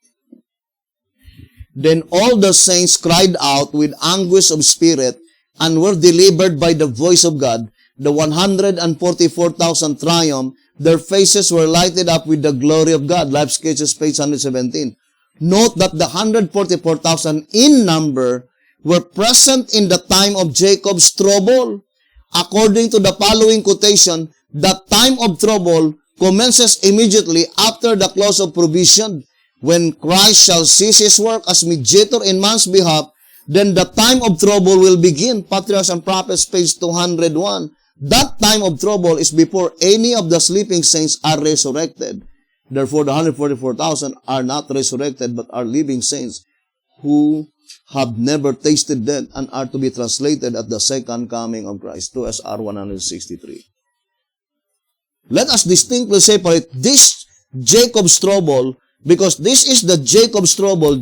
Then all the saints cried out with anguish of spirit and were delivered by the voice of God. The 144,000 triumphed. Their faces were lighted up with the glory of God." Life Sketches, page 117. Note that the 144,000 in number were present in the time of Jacob's trouble. According to the following quotation, the time of trouble commences immediately after the close of provision. When Christ shall cease his work as mediator in man's behalf, then the time of trouble will begin. Patriarchs and Prophets, page 201. That time of trouble is before any of the sleeping saints are resurrected. Therefore, the 144,000 are not resurrected, but are living saints who have never tasted death and are to be translated at the second coming of Christ. 2 SR 163. Let us distinctly separate this Jacob's trouble, because this is the Jacob's trouble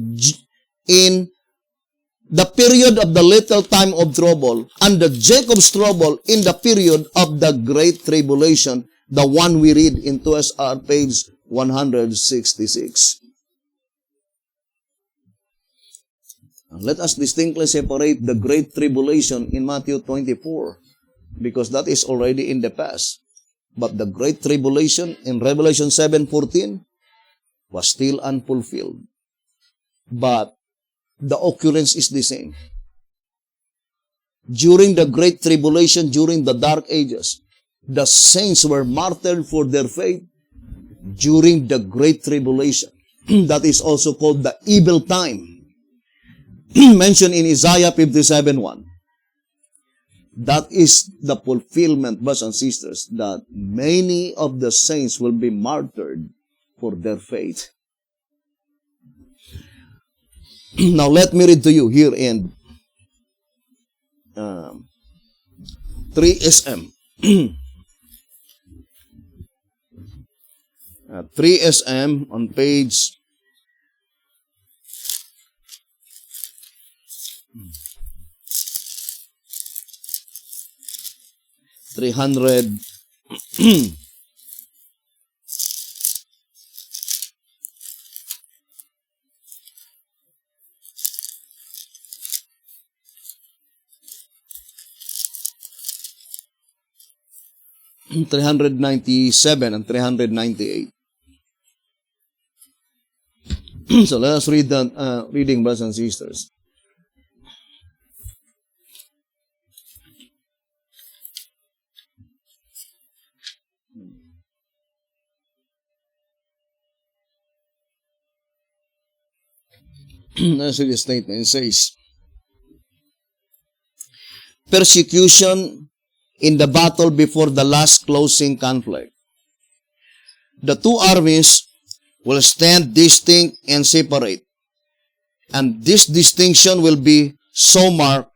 in the period of the little time of trouble, and the Jacob's trouble in the period of the great tribulation, the one we read in 2SR page 166. Let us distinctly separate the great tribulation in Matthew 24, because that is already in the past. But the great tribulation in Revelation 7:14 was still unfulfilled. But the occurrence is the same. During the great tribulation, during the dark ages, the saints were martyred for their faith during the great tribulation. That is also called the evil time, mentioned in Isaiah 57:1. That is the fulfillment, brothers and sisters, that many of the saints will be martyred for their faith. Now let me read to you here in 3SM. 3SM on page 300. 397 and 398. So let us read that reading, brothers and sisters. Let's read the statement. It says, persecution in the battle before the last closing conflict. The two armies will stand distinct and separate. And this distinction will be so marked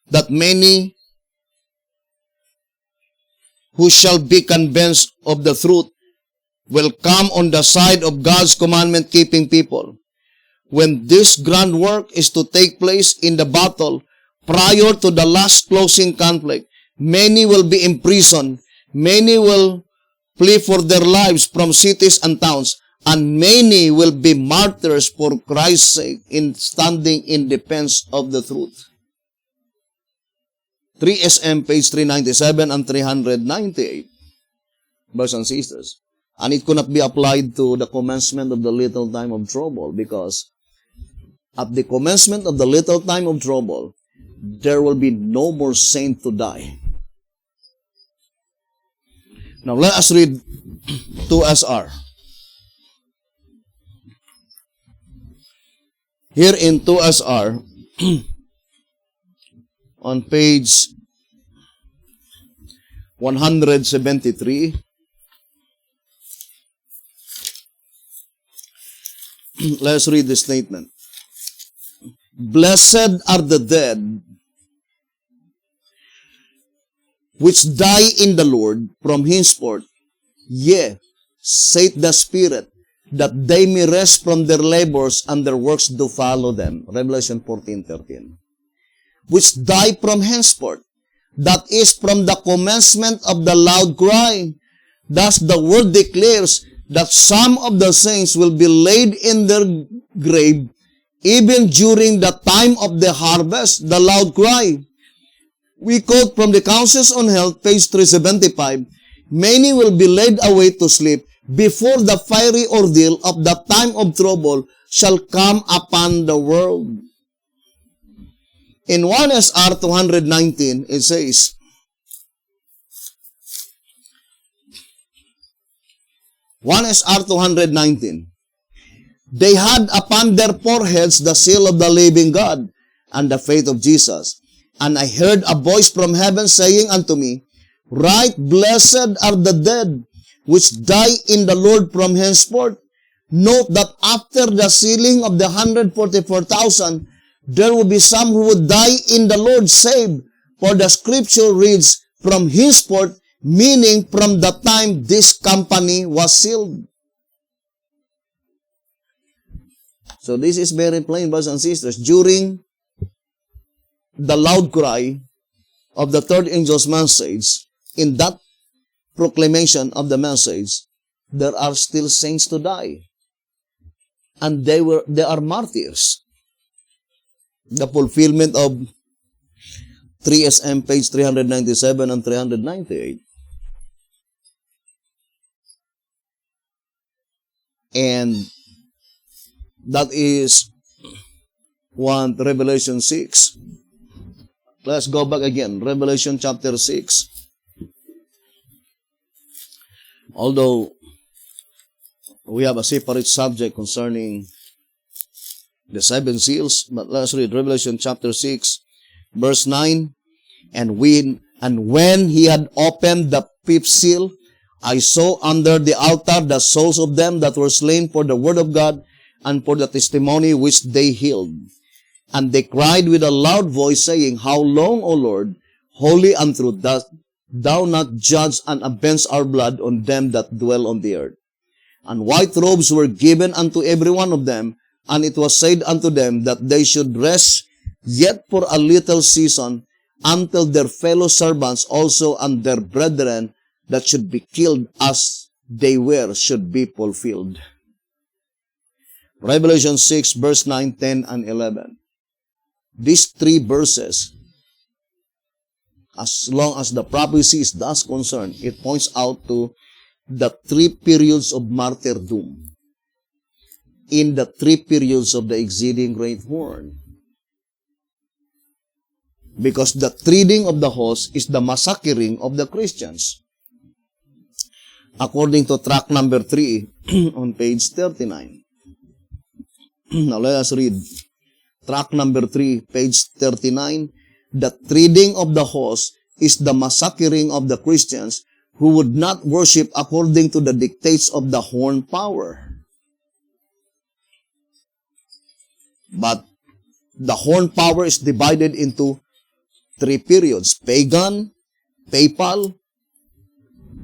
that many who shall be convinced of the truth will come on the side of God's commandment-keeping people. When this grand work is to take place in the battle prior to the last closing conflict, many will be imprisoned, many will flee for their lives from cities and towns, and many will be martyrs for Christ's sake in standing in defense of the truth. 3SM page 397 and 398. Brothers and sisters. And it could not be applied to the commencement of the little time of trouble, because at the commencement of the little time of trouble, there will be no more saint to die. Now let us read 2SR. Here in 2SR, on page 173, let's read the statement. Blessed are the dead which die in the Lord from henceforth, yea, saith the Spirit, that they may rest from their labors and their works do follow them. Revelation 14:13. Which die from henceforth, that is from the commencement of the loud cry. Thus the word declares that some of the saints will be laid in their grave even during the time of the harvest, the loud cry. We quote from the Counsels on Health, page 375, many will be laid away to sleep before the fiery ordeal of the time of trouble shall come upon the world. In 1SR 219, it says, SR 219, they had upon their foreheads the seal of the living God and the faith of Jesus. And I heard a voice from heaven saying unto me, Write, blessed are the dead which die in the Lord from henceforth, Note that after the sealing of the 144,000, there will be some who would die in the Lord saved. For the scripture reads, from henceforth, meaning from the time this company was sealed. So this is very plain, brothers and sisters. During the loud cry of the third angel's message, in that proclamation of the message, there are still saints to die. And they are martyrs. The fulfillment of 3SM page 397 and 398. And that is Revelation 6. Let's go back again. Revelation chapter 6. Although we have a separate subject concerning the seven seals, but let's read Revelation chapter 6, verse 9. And when he had opened the fifth seal, I saw under the altar the souls of them that were slain for the word of God and for the testimony which they held. And they cried with a loud voice, saying, How long, O Lord, holy and true, dost thou not judge and avenge our blood on them that dwell on the earth? And white robes were given unto every one of them, and it was said unto them that they should rest yet for a little season, until their fellow servants also and their brethren that should be killed as they were should be fulfilled. Revelation 6, verse 9, 10, and 11. These three verses, as long as the prophecy is thus concerned, it points out to the three periods of martyrdom in the three periods of the exceeding great horn. Because the treading of the host is the massacring of the Christians. According to track number 3 on page 39. Now let us read. Track number 3, page 39. The treading of the host is the massacring of the Christians who would not worship according to the dictates of the horn power. But the horn power is divided into three periods: pagan, papal,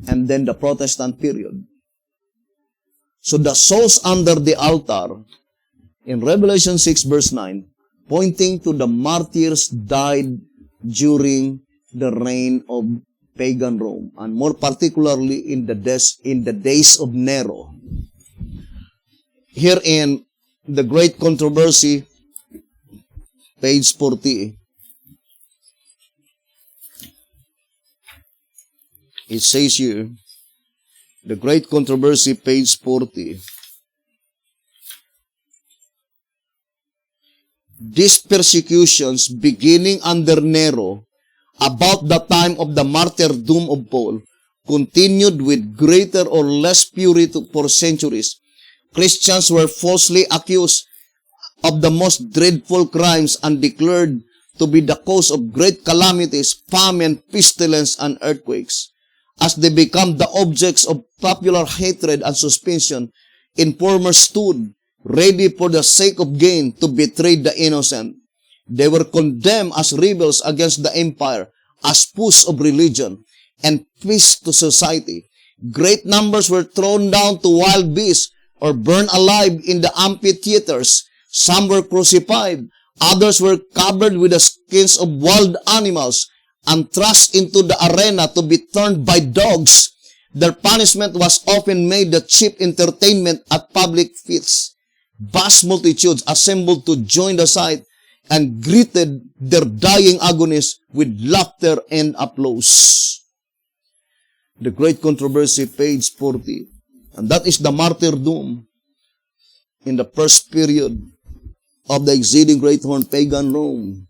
and then the Protestant period. So the souls under the altar in Revelation 6 verse 9, pointing to the martyrs died during the reign of pagan Rome, and more particularly in the days of Nero. Here in the Great Controversy, page 40, it says here, the Great Controversy, page 40, these persecutions beginning under Nero about the time of the martyrdom of Paul continued with greater or less purity for centuries. Christians were falsely accused of the most dreadful crimes and declared to be the cause of great calamities, famine, pestilence, and earthquakes. As they become the objects of popular hatred and suspicion, informers stood ready for the sake of gain to betray the innocent. They were condemned as rebels against the empire, as foes of religion, and peace to society. Great numbers were thrown down to wild beasts or burned alive in the amphitheaters. Some were crucified. Others were covered with the skins of wild animals and thrust into the arena to be turned by dogs. Their punishment was often made the chief entertainment at public feasts. Vast multitudes assembled to join the sight and greeted their dying agonists with laughter and applause. The Great Controversy, page 40. And that is the martyrdom in the first period of the exceeding great horn pagan Rome.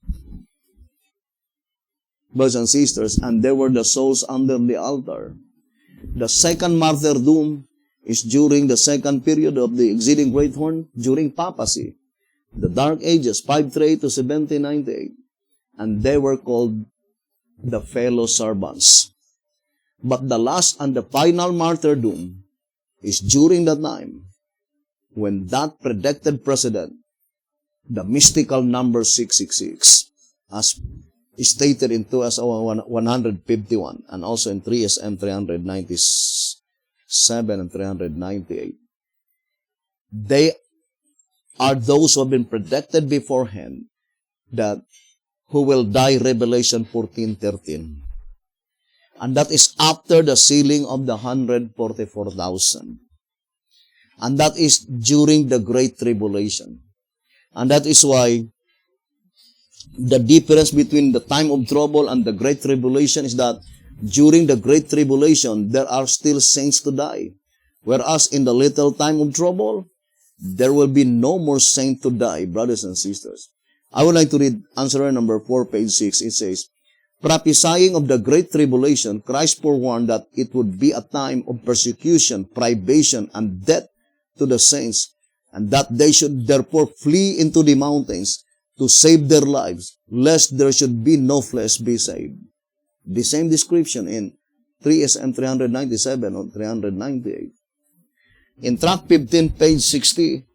Brothers and sisters, and there were the souls under the altar. The second martyrdom is during the second period of the exceeding great horn, during papacy, the Dark Ages, 538 to 1798. And they were called the fellow servants. But the last and the final martyrdom is during that time when that predicted president, the mystical number 666, as stated in 2151 and also in 3SM 397 and 398, they are those who have been predicted beforehand that who will die, Revelation 14:13. And that is after the sealing of the 144,000. And that is during the Great Tribulation. And that is why the difference between the time of trouble and the Great Tribulation is that during the Great Tribulation, there are still saints to die. Whereas in the little time of trouble, there will be no more saint to die, brothers and sisters. I would like to read answer number 4, page 6. It says, prophesying of the Great Tribulation, Christ forewarned that it would be a time of persecution, privation, and death to the saints, and that they should therefore flee into the mountains to save their lives, lest there should be no flesh be saved. The same description in 3SM 397 or 398. In tract 15, page 60,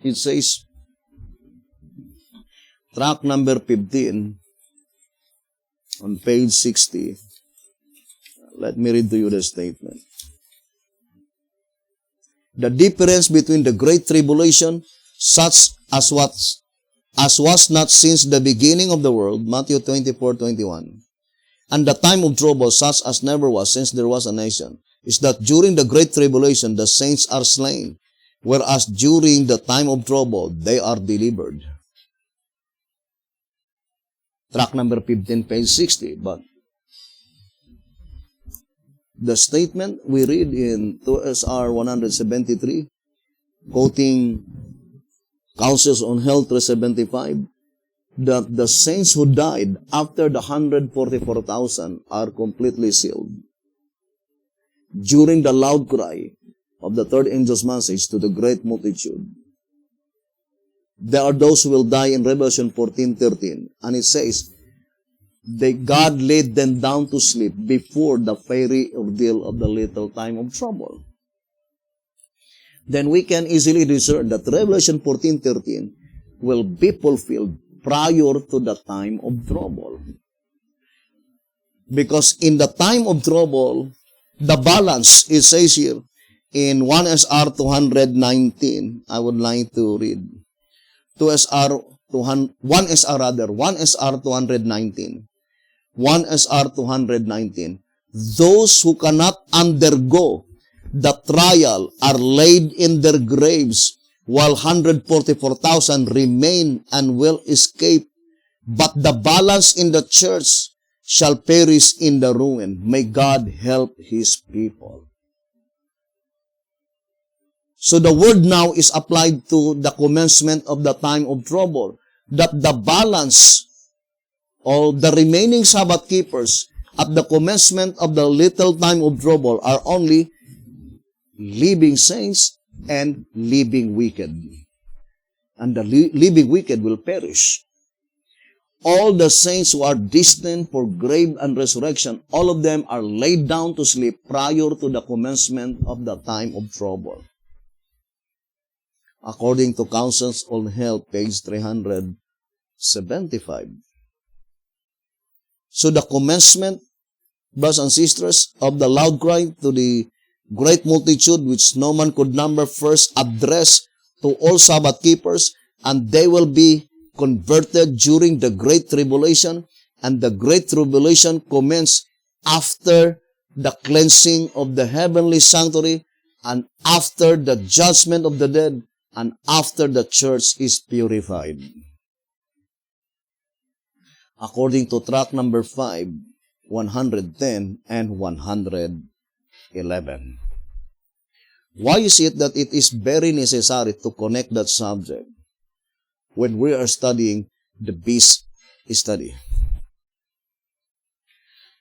it says, tract number 15, on page 60, let me read to you the statement. The difference between the Great Tribulation, such as was not since the beginning of the world, Matthew 24:21, and the time of trouble, such as never was since there was a nation, is that during the Great Tribulation, the saints are slain, whereas during the time of trouble, they are delivered. Track number 15, page 60. But the statement we read in 2SR 173, quoting Councils on Hell 375, that the saints who died after the 144,000 are completely sealed. During the loud cry of the third angel's message to the great multitude, there are those who will die in Revelation 14:13, and it says, that God laid them down to sleep before the fiery ordeal of the little time of trouble. Then we can easily discern that Revelation 14:13 will be fulfilled prior to the time of trouble. Because in the time of trouble, the balance, it says here, in 1SR 219, I would like to read, 1SR 219. 1SR 219. Those who cannot undergo the trial are laid in their graves, while 144,000 remain and will escape. But the balance in the church shall perish in the ruin. May God help His people. So the word now is applied to the commencement of the time of trouble, that the balance or the remaining Sabbath keepers at the commencement of the little time of trouble are only living saints and living wicked. And the living wicked will perish. All the saints who are destined for grave and resurrection, all of them are laid down to sleep prior to the commencement of the time of trouble. According to Councils on Hell, page 375. So the commencement, brothers and sisters, of the loud cry to the great multitude which no man could number, first addressed to all Sabbath keepers, and they will be converted during the Great Tribulation, and the Great Tribulation commences after the cleansing of the heavenly sanctuary, and after the judgment of the dead, and after the church is purified. According to tract number 5, 110 and 111. Why is it that it is very necessary to connect that subject when we are studying the beast study?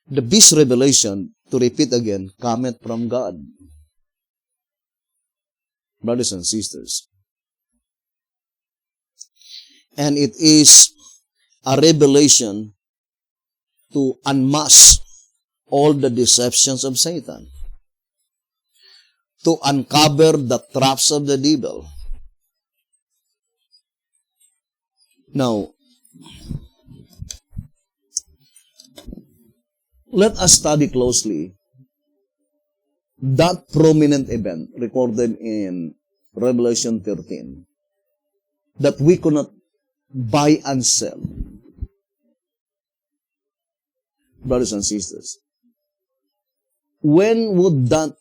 The beast revelation, to repeat again, cometh from God. Brothers and sisters. And it is a revelation to unmask all the deceptions of Satan. to uncover the traps of the devil. Now, let us study closely that prominent event recorded in Revelation 13 that we cannot buy and sell. Brothers and sisters, when would that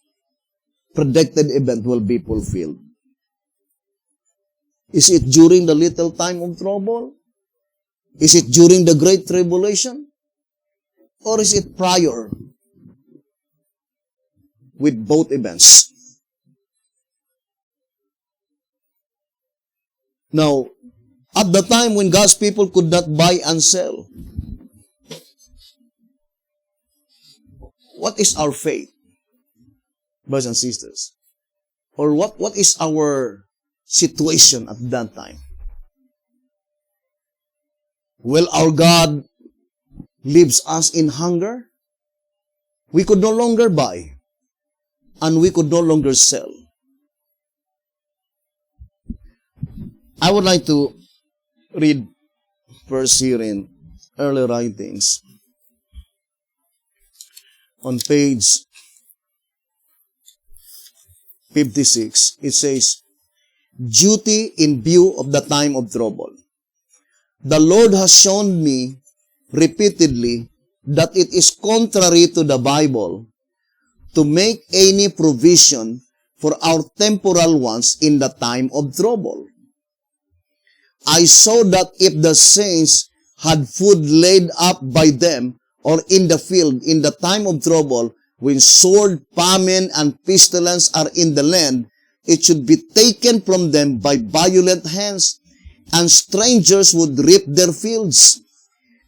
predicted event will be fulfilled? Is it during the little time of trouble? Is it during the great tribulation? Or is it prior with both events? Now, at the time when God's people could not buy and sell, what is our faith, brothers and sisters? Or what is our situation at that time? Will our God leaves us in hunger? We could no longer buy, and we could no longer sell. I would like to read verse here in early writings. On page 56, it says, duty in view of the time of trouble. The Lord has shown me repeatedly that it is contrary to the Bible to make any provision for our temporal wants in the time of trouble. I saw that if the saints had food laid up by them or in the field in the time of trouble, when sword, famine, and pestilence are in the land, it should be taken from them by violent hands, and strangers would reap their fields.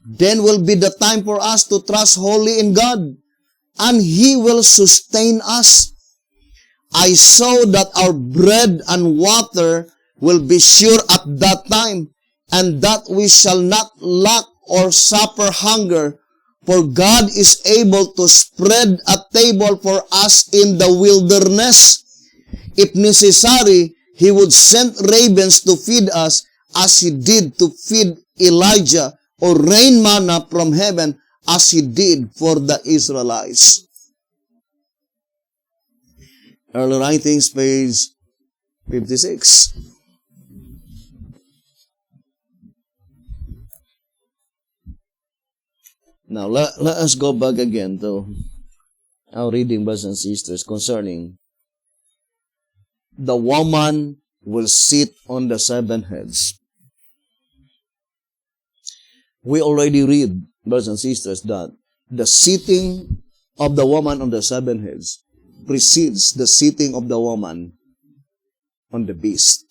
Then will be the time for us to trust wholly in God, and He will sustain us. I saw that our bread and water will be sure at that time, and that we shall not lack or suffer hunger, for God is able to spread a table for us in the wilderness. If necessary, He would send ravens to feed us, as He did to feed Elijah, or rain manna from heaven, as He did for the Israelites. Early writings, page 56. Now, let us go back again to our reading, brothers and sisters, concerning the woman will sit on the seven heads. We already read, brothers and sisters, that the sitting of the woman on the seven heads precedes the sitting of the woman on the beast,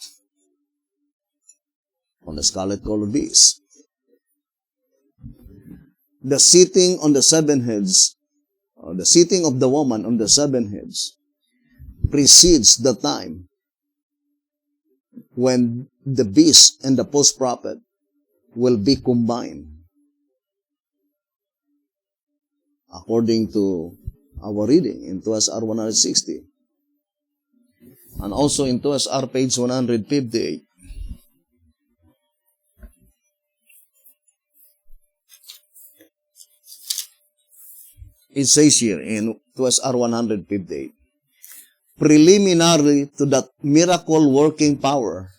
on the scarlet-colored beast. The sitting on the seven heads, or the sitting of the woman on the seven heads, precedes the time when the beast and the false prophet will be combined, according to our reading in 2SR 160, and also in 2SR page 158. It says here in 2SR 158, preliminary to that miracle-working power,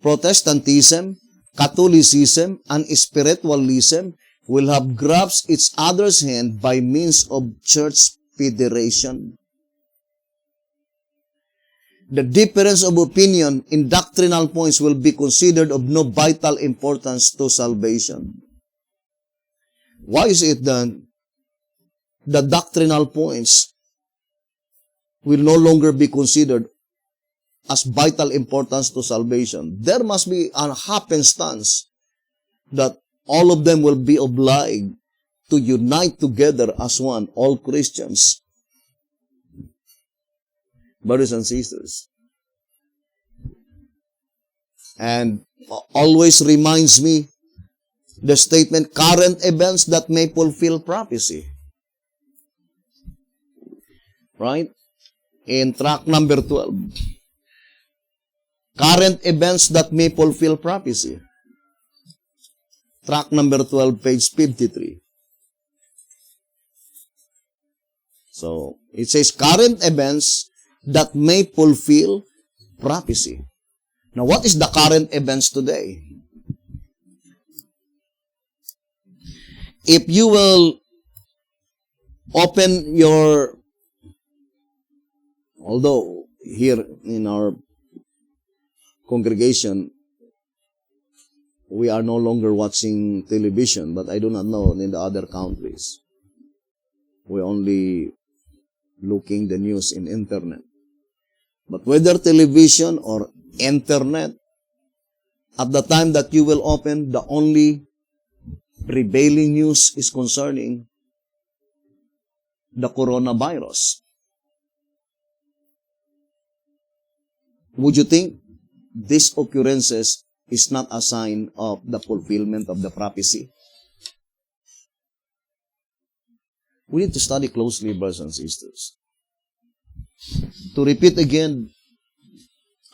Protestantism, Catholicism, and spiritualism will have grasped each other's hand by means of church federation. The difference of opinion in doctrinal points will be considered of no vital importance to salvation. Why is it that the doctrinal points will no longer be considered as vital importance to salvation? There must be a happenstance that all of them will be obliged to unite together as one, all Christians. Brothers and sisters. And always reminds me the statement, current events that may fulfill prophecy. Right? in track number 12. Current events that may fulfill prophecy. Track number 12, page 53. So, it says current events that may fulfill prophecy. Now, what is the current events today? If you will open your, although here in our congregation, we are no longer watching television, but I do not know in the other countries. We only looking the news in internet. But whether television or internet, at the time that you will open, the only prevailing news is concerning the coronavirus. Would you think these occurrences is not a sign of the fulfillment of the prophecy? We need to study closely, brothers and sisters. To repeat again,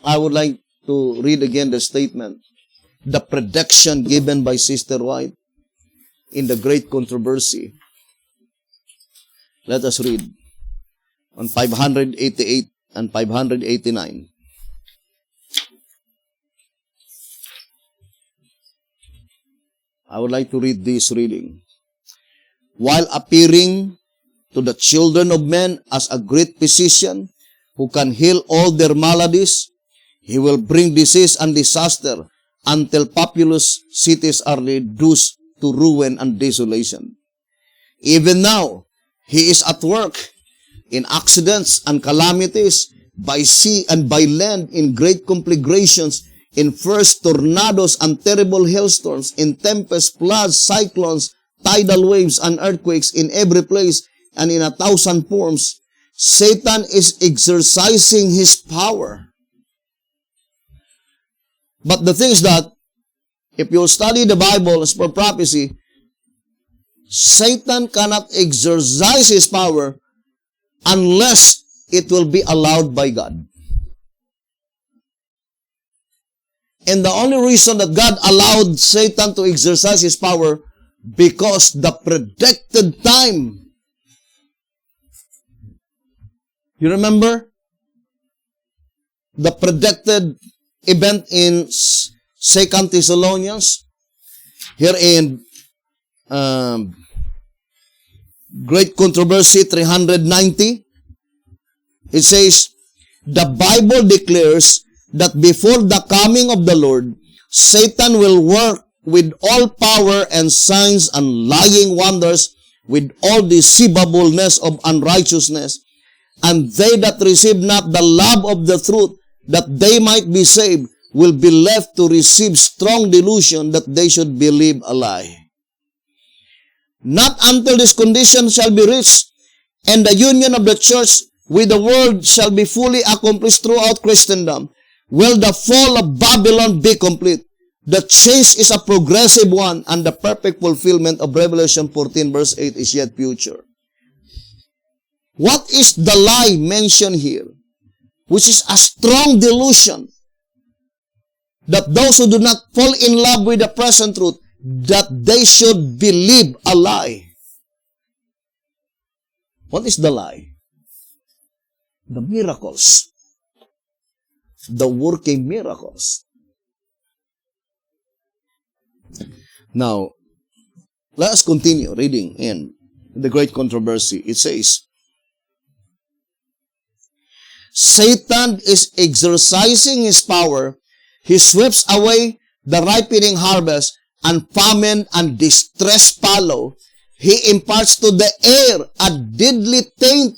I would like to read again the statement, the prediction given by Sister White in the Great Controversy. Let us read on 588 and 589. I would like to read this reading. While appearing to the children of men as a great physician who can heal all their maladies, he will bring disease and disaster until populous cities are reduced to ruin and desolation. Even now, he is at work in accidents and calamities by sea and by land, in great conflagrations, in first tornadoes and terrible hailstorms, in tempests, floods, cyclones, tidal waves, and earthquakes in every place and in 1,000 forms. Satan is exercising his power. But the thing is that, if you study the Bible as per prophecy, Satan cannot exercise his power unless it will be allowed by God. And the only reason that God allowed Satan to exercise his power, because the predicted time. You remember? The predicted event in 2 Thessalonians, here in Great Controversy 390, it says, the Bible declares that before the coming of the Lord, Satan will work with all power and signs and lying wonders, with all deceivableness of unrighteousness, and they that receive not the love of the truth, that they might be saved, will be left to receive strong delusion that they should believe a lie. Not until this condition shall be reached, and the union of the church with the world shall be fully accomplished throughout Christendom, will the fall of Babylon be complete. The change is a progressive one, and the perfect fulfillment of Revelation 14 verse 8 is yet future. What is the lie mentioned here? Which is a strong delusion that those who do not fall in love with the present truth, that they should believe a lie. What is the lie? The miracles. The working miracles. Now, let us continue reading in the Great Controversy. It says, Satan is exercising his power. He sweeps away the ripening harvest, and famine and distress follow. He imparts to the air a deadly taint,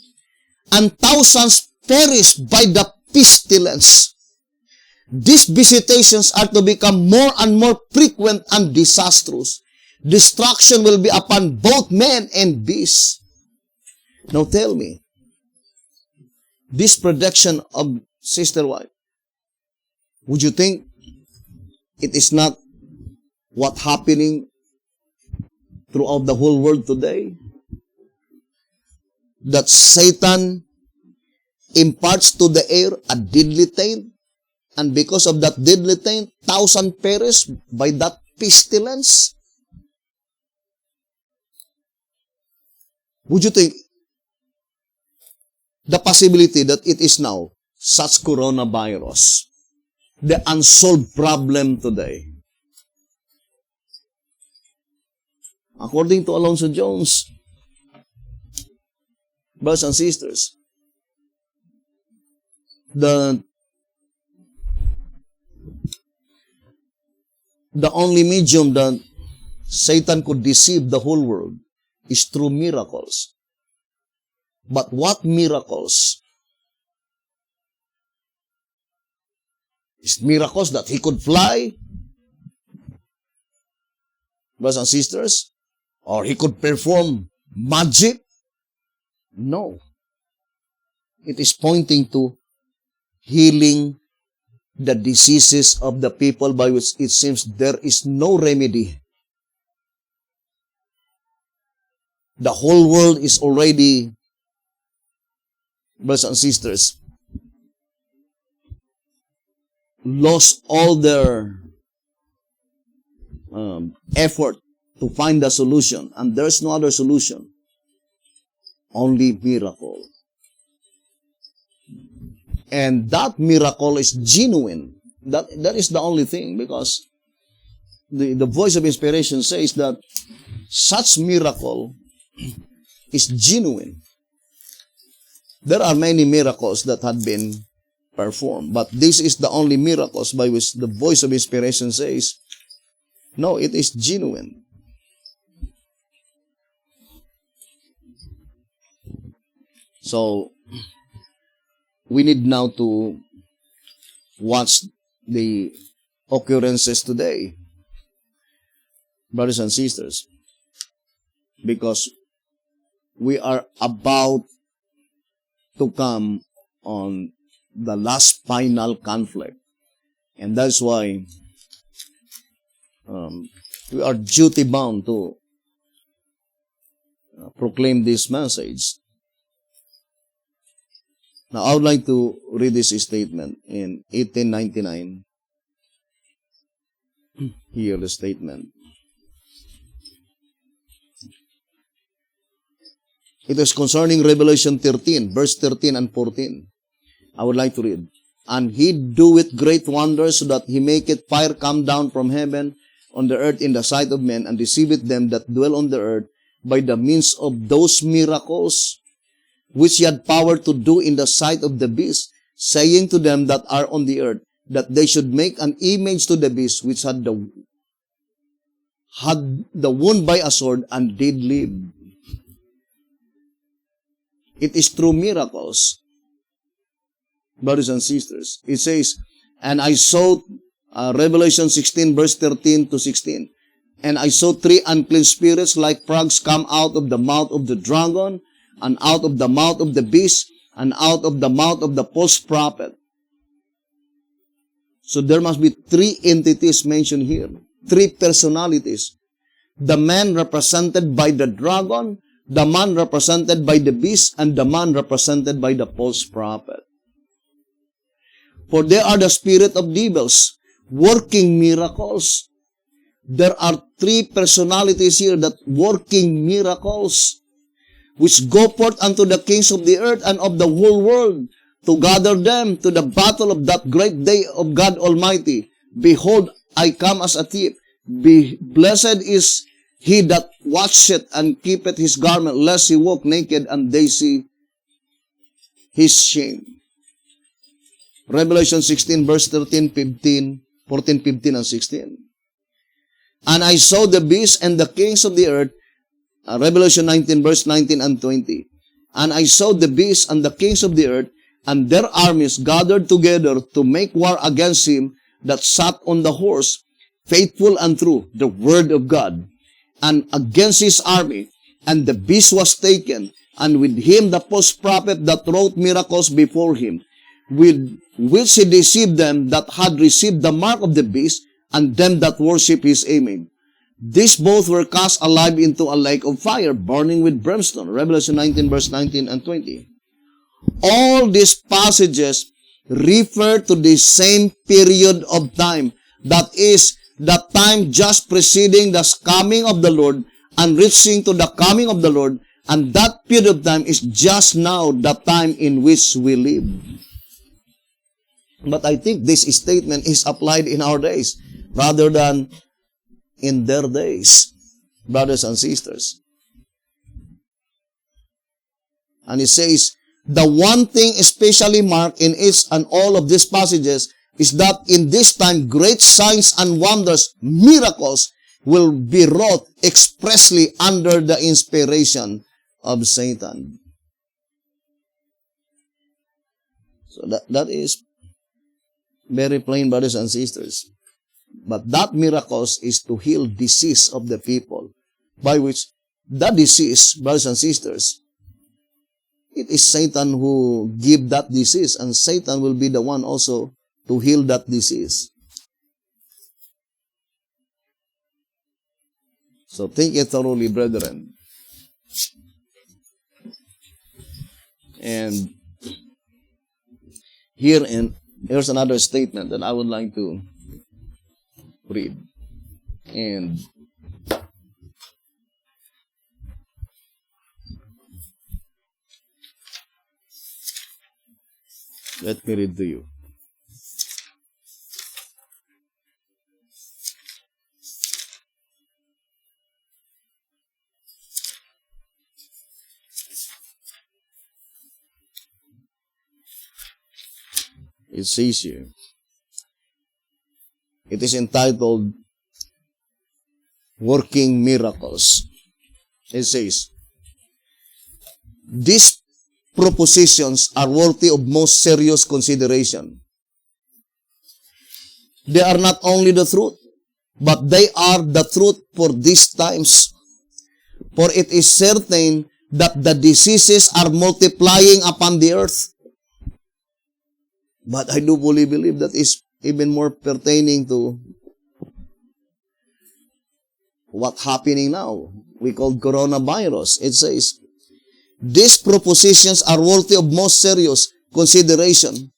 and thousands perish by the pestilence. These visitations are to become more and more frequent and disastrous. Destruction will be upon both men and beasts. Now tell me, this prediction of Sister White, would you think it is not what happening throughout the whole world today? That Satan imparts to the air a deadly taint, and because of that deadly taint, thousands perish by that pestilence. Would you think the possibility that it is now such coronavirus, the unsolved problem today? According to Alonzo Jones, brothers and sisters, the only medium that Satan could deceive the whole world is through miracles. But what miracles? Is miracles that he could fly, brothers and sisters? Or he could perform magic? No. It is pointing to healing the diseases of the people by which it seems there is no remedy. The whole world is already, brothers and sisters, lost all their effort to find a solution, and there's no other solution. Only miracle. And that miracle is genuine. That is the only thing, because the voice of inspiration says that such miracle is genuine. There are many miracles that had been performed, but this is the only miracles by which the voice of inspiration says, no, it is genuine. So, we need now to watch the occurrences today, brothers and sisters, because we are about to come on the last final conflict. And that's why we are duty bound to proclaim this message. Now, I would like to read this statement in 1899. Hear the statement. It is concerning Revelation 13, verse 13 and 14. I would like to read. And he doeth great wonders, so that he maketh fire come down from heaven on the earth in the sight of men, and deceiveth them that dwell on the earth by the means of those miracles which he had power to do in the sight of the beast, saying to them that are on the earth, that they should make an image to the beast which had the wound by a sword, and did live. It is through miracles, brothers and sisters. It says, and I saw, Revelation 16, verse 13 to 16, and I saw three unclean spirits like frogs come out of the mouth of the dragon, and out of the mouth of the beast, and out of the mouth of the false prophet. So there must be three entities mentioned here, three personalities. The man represented by the dragon, the man represented by the beast, and the man represented by the false prophet. For they are the spirit of devils, working miracles. There are three personalities here that working miracles, which go forth unto the kings of the earth and of the whole world, to gather them to the battle of that great day of God Almighty. Behold, I come as a thief. Blessed is he that watcheth and keepeth his garment, lest he walk naked and they see his shame. Revelation 16, verse 13, 15, 14, 15, and 16. And I saw the beast and the kings of the earth, Revelation 19, verse 19 and 20. And I saw the beast and the kings of the earth, and their armies gathered together to make war against him that sat on the horse, faithful and true, the word of God, and against his army. And the beast was taken, and with him the false prophet that wrought miracles before him, with which he deceived them that had received the mark of the beast, and them that worship his image. These both were cast alive into a lake of fire, burning with brimstone. Revelation 19, verse 19 and 20. All these passages refer to the same period of time. That is, the time just preceding the coming of the Lord and reaching to the coming of the Lord. And that period of time is just now the time in which we live. But I think this statement is applied in our days rather than in their days, brothers and sisters. And it says, the one thing especially marked in each and all of these passages is that in this time, great signs and wonders, miracles, will be wrought expressly under the inspiration of Satan. So that is very plain, brothers and sisters. But that miracles is to heal disease of the people, by which that disease, brothers and sisters, it is Satan who give that disease, and Satan will be the one also to heal that disease. So think it thoroughly, brethren. And here's another statement that I would like to read. And let me read to you. It says here, it is entitled Working Miracles. It says, these propositions are worthy of most serious consideration. They are not only the truth, but they are the truth for these times. For it is certain that the diseases are multiplying upon the earth. But I do fully believe that is even more pertaining to what's happening now. We call coronavirus. It says, these propositions are worthy of most serious consideration.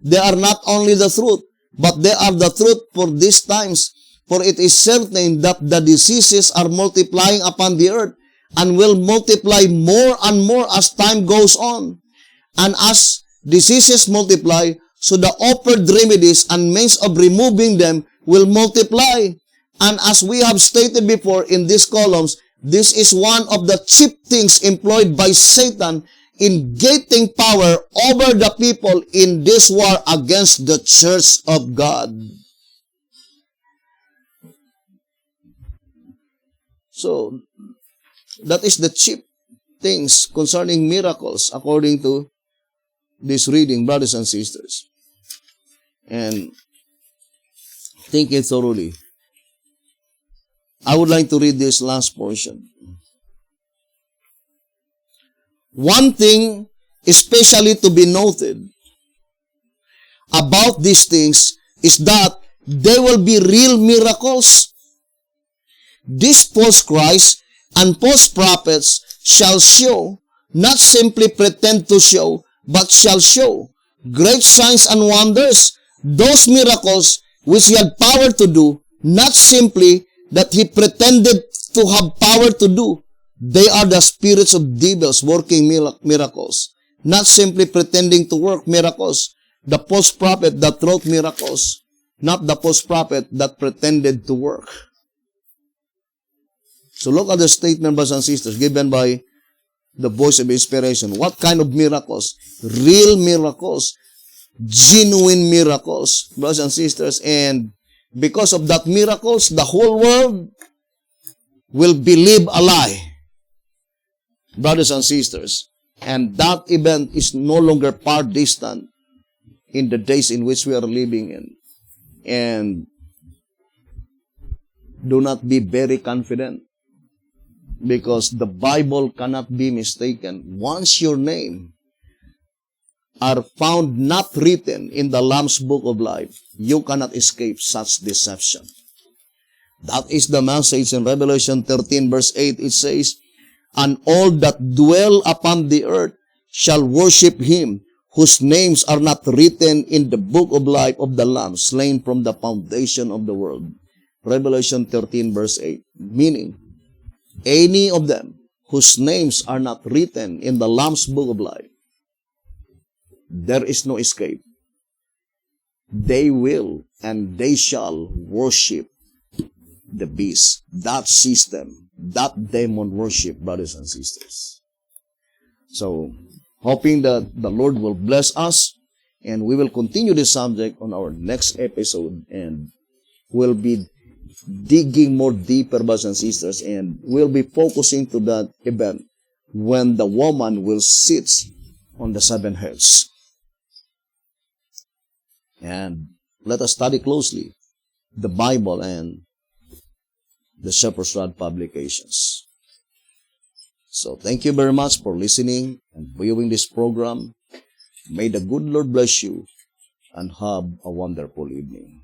They are not only the truth, but they are the truth for these times. For it is certain that the diseases are multiplying upon the earth and will multiply more and more as time goes on. And as diseases multiply, so the offered remedies and means of removing them will multiply. And as we have stated before in these columns, this is one of the chief things employed by Satan in gaining power over the people in this war against the church of God. So, that is the chief things concerning miracles according to this reading, brothers and sisters. And think it thoroughly. I would like to read this last portion. One thing especially to be noted about these things is that they will be real miracles. These false Christs and false prophets shall show, not simply pretend to show, but shall show great signs and wonders. Those miracles which he had power to do, not simply that he pretended to have power to do. They are the spirits of devils working miracles, not simply pretending to work miracles. The false prophet that wrote miracles, not the false prophet that pretended to work. So look at the statement, brothers and sisters, given by the voice of inspiration. What kind of miracles? Real miracles. Genuine miracles, brothers and sisters. And because of that miracles, the whole world will believe a lie, brothers and sisters. And that event is no longer far distant in the days in which we are living in. And do not be very confident, because the Bible cannot be mistaken. Once your name are found not written in the Lamb's Book of Life, you cannot escape such deception. That is the message in Revelation 13 verse 8. It says, and all that dwell upon the earth shall worship him whose names are not written in the book of life of the Lamb slain from the foundation of the world. Revelation 13 verse 8. Meaning, any of them whose names are not written in the Lamb's book of life, there is no escape. They will and they shall worship the beast. That system, that demon worship, brothers and sisters. So, hoping that the Lord will bless us, and we will continue this subject on our next episode, and we'll be digging more deeper, brothers and sisters, and we'll be focusing to that event when the woman will sit on the 7 heads. And let us study closely the Bible and the Shepherd's Rod publications. So thank you very much for listening and viewing this program. May the good Lord bless you and have a wonderful evening.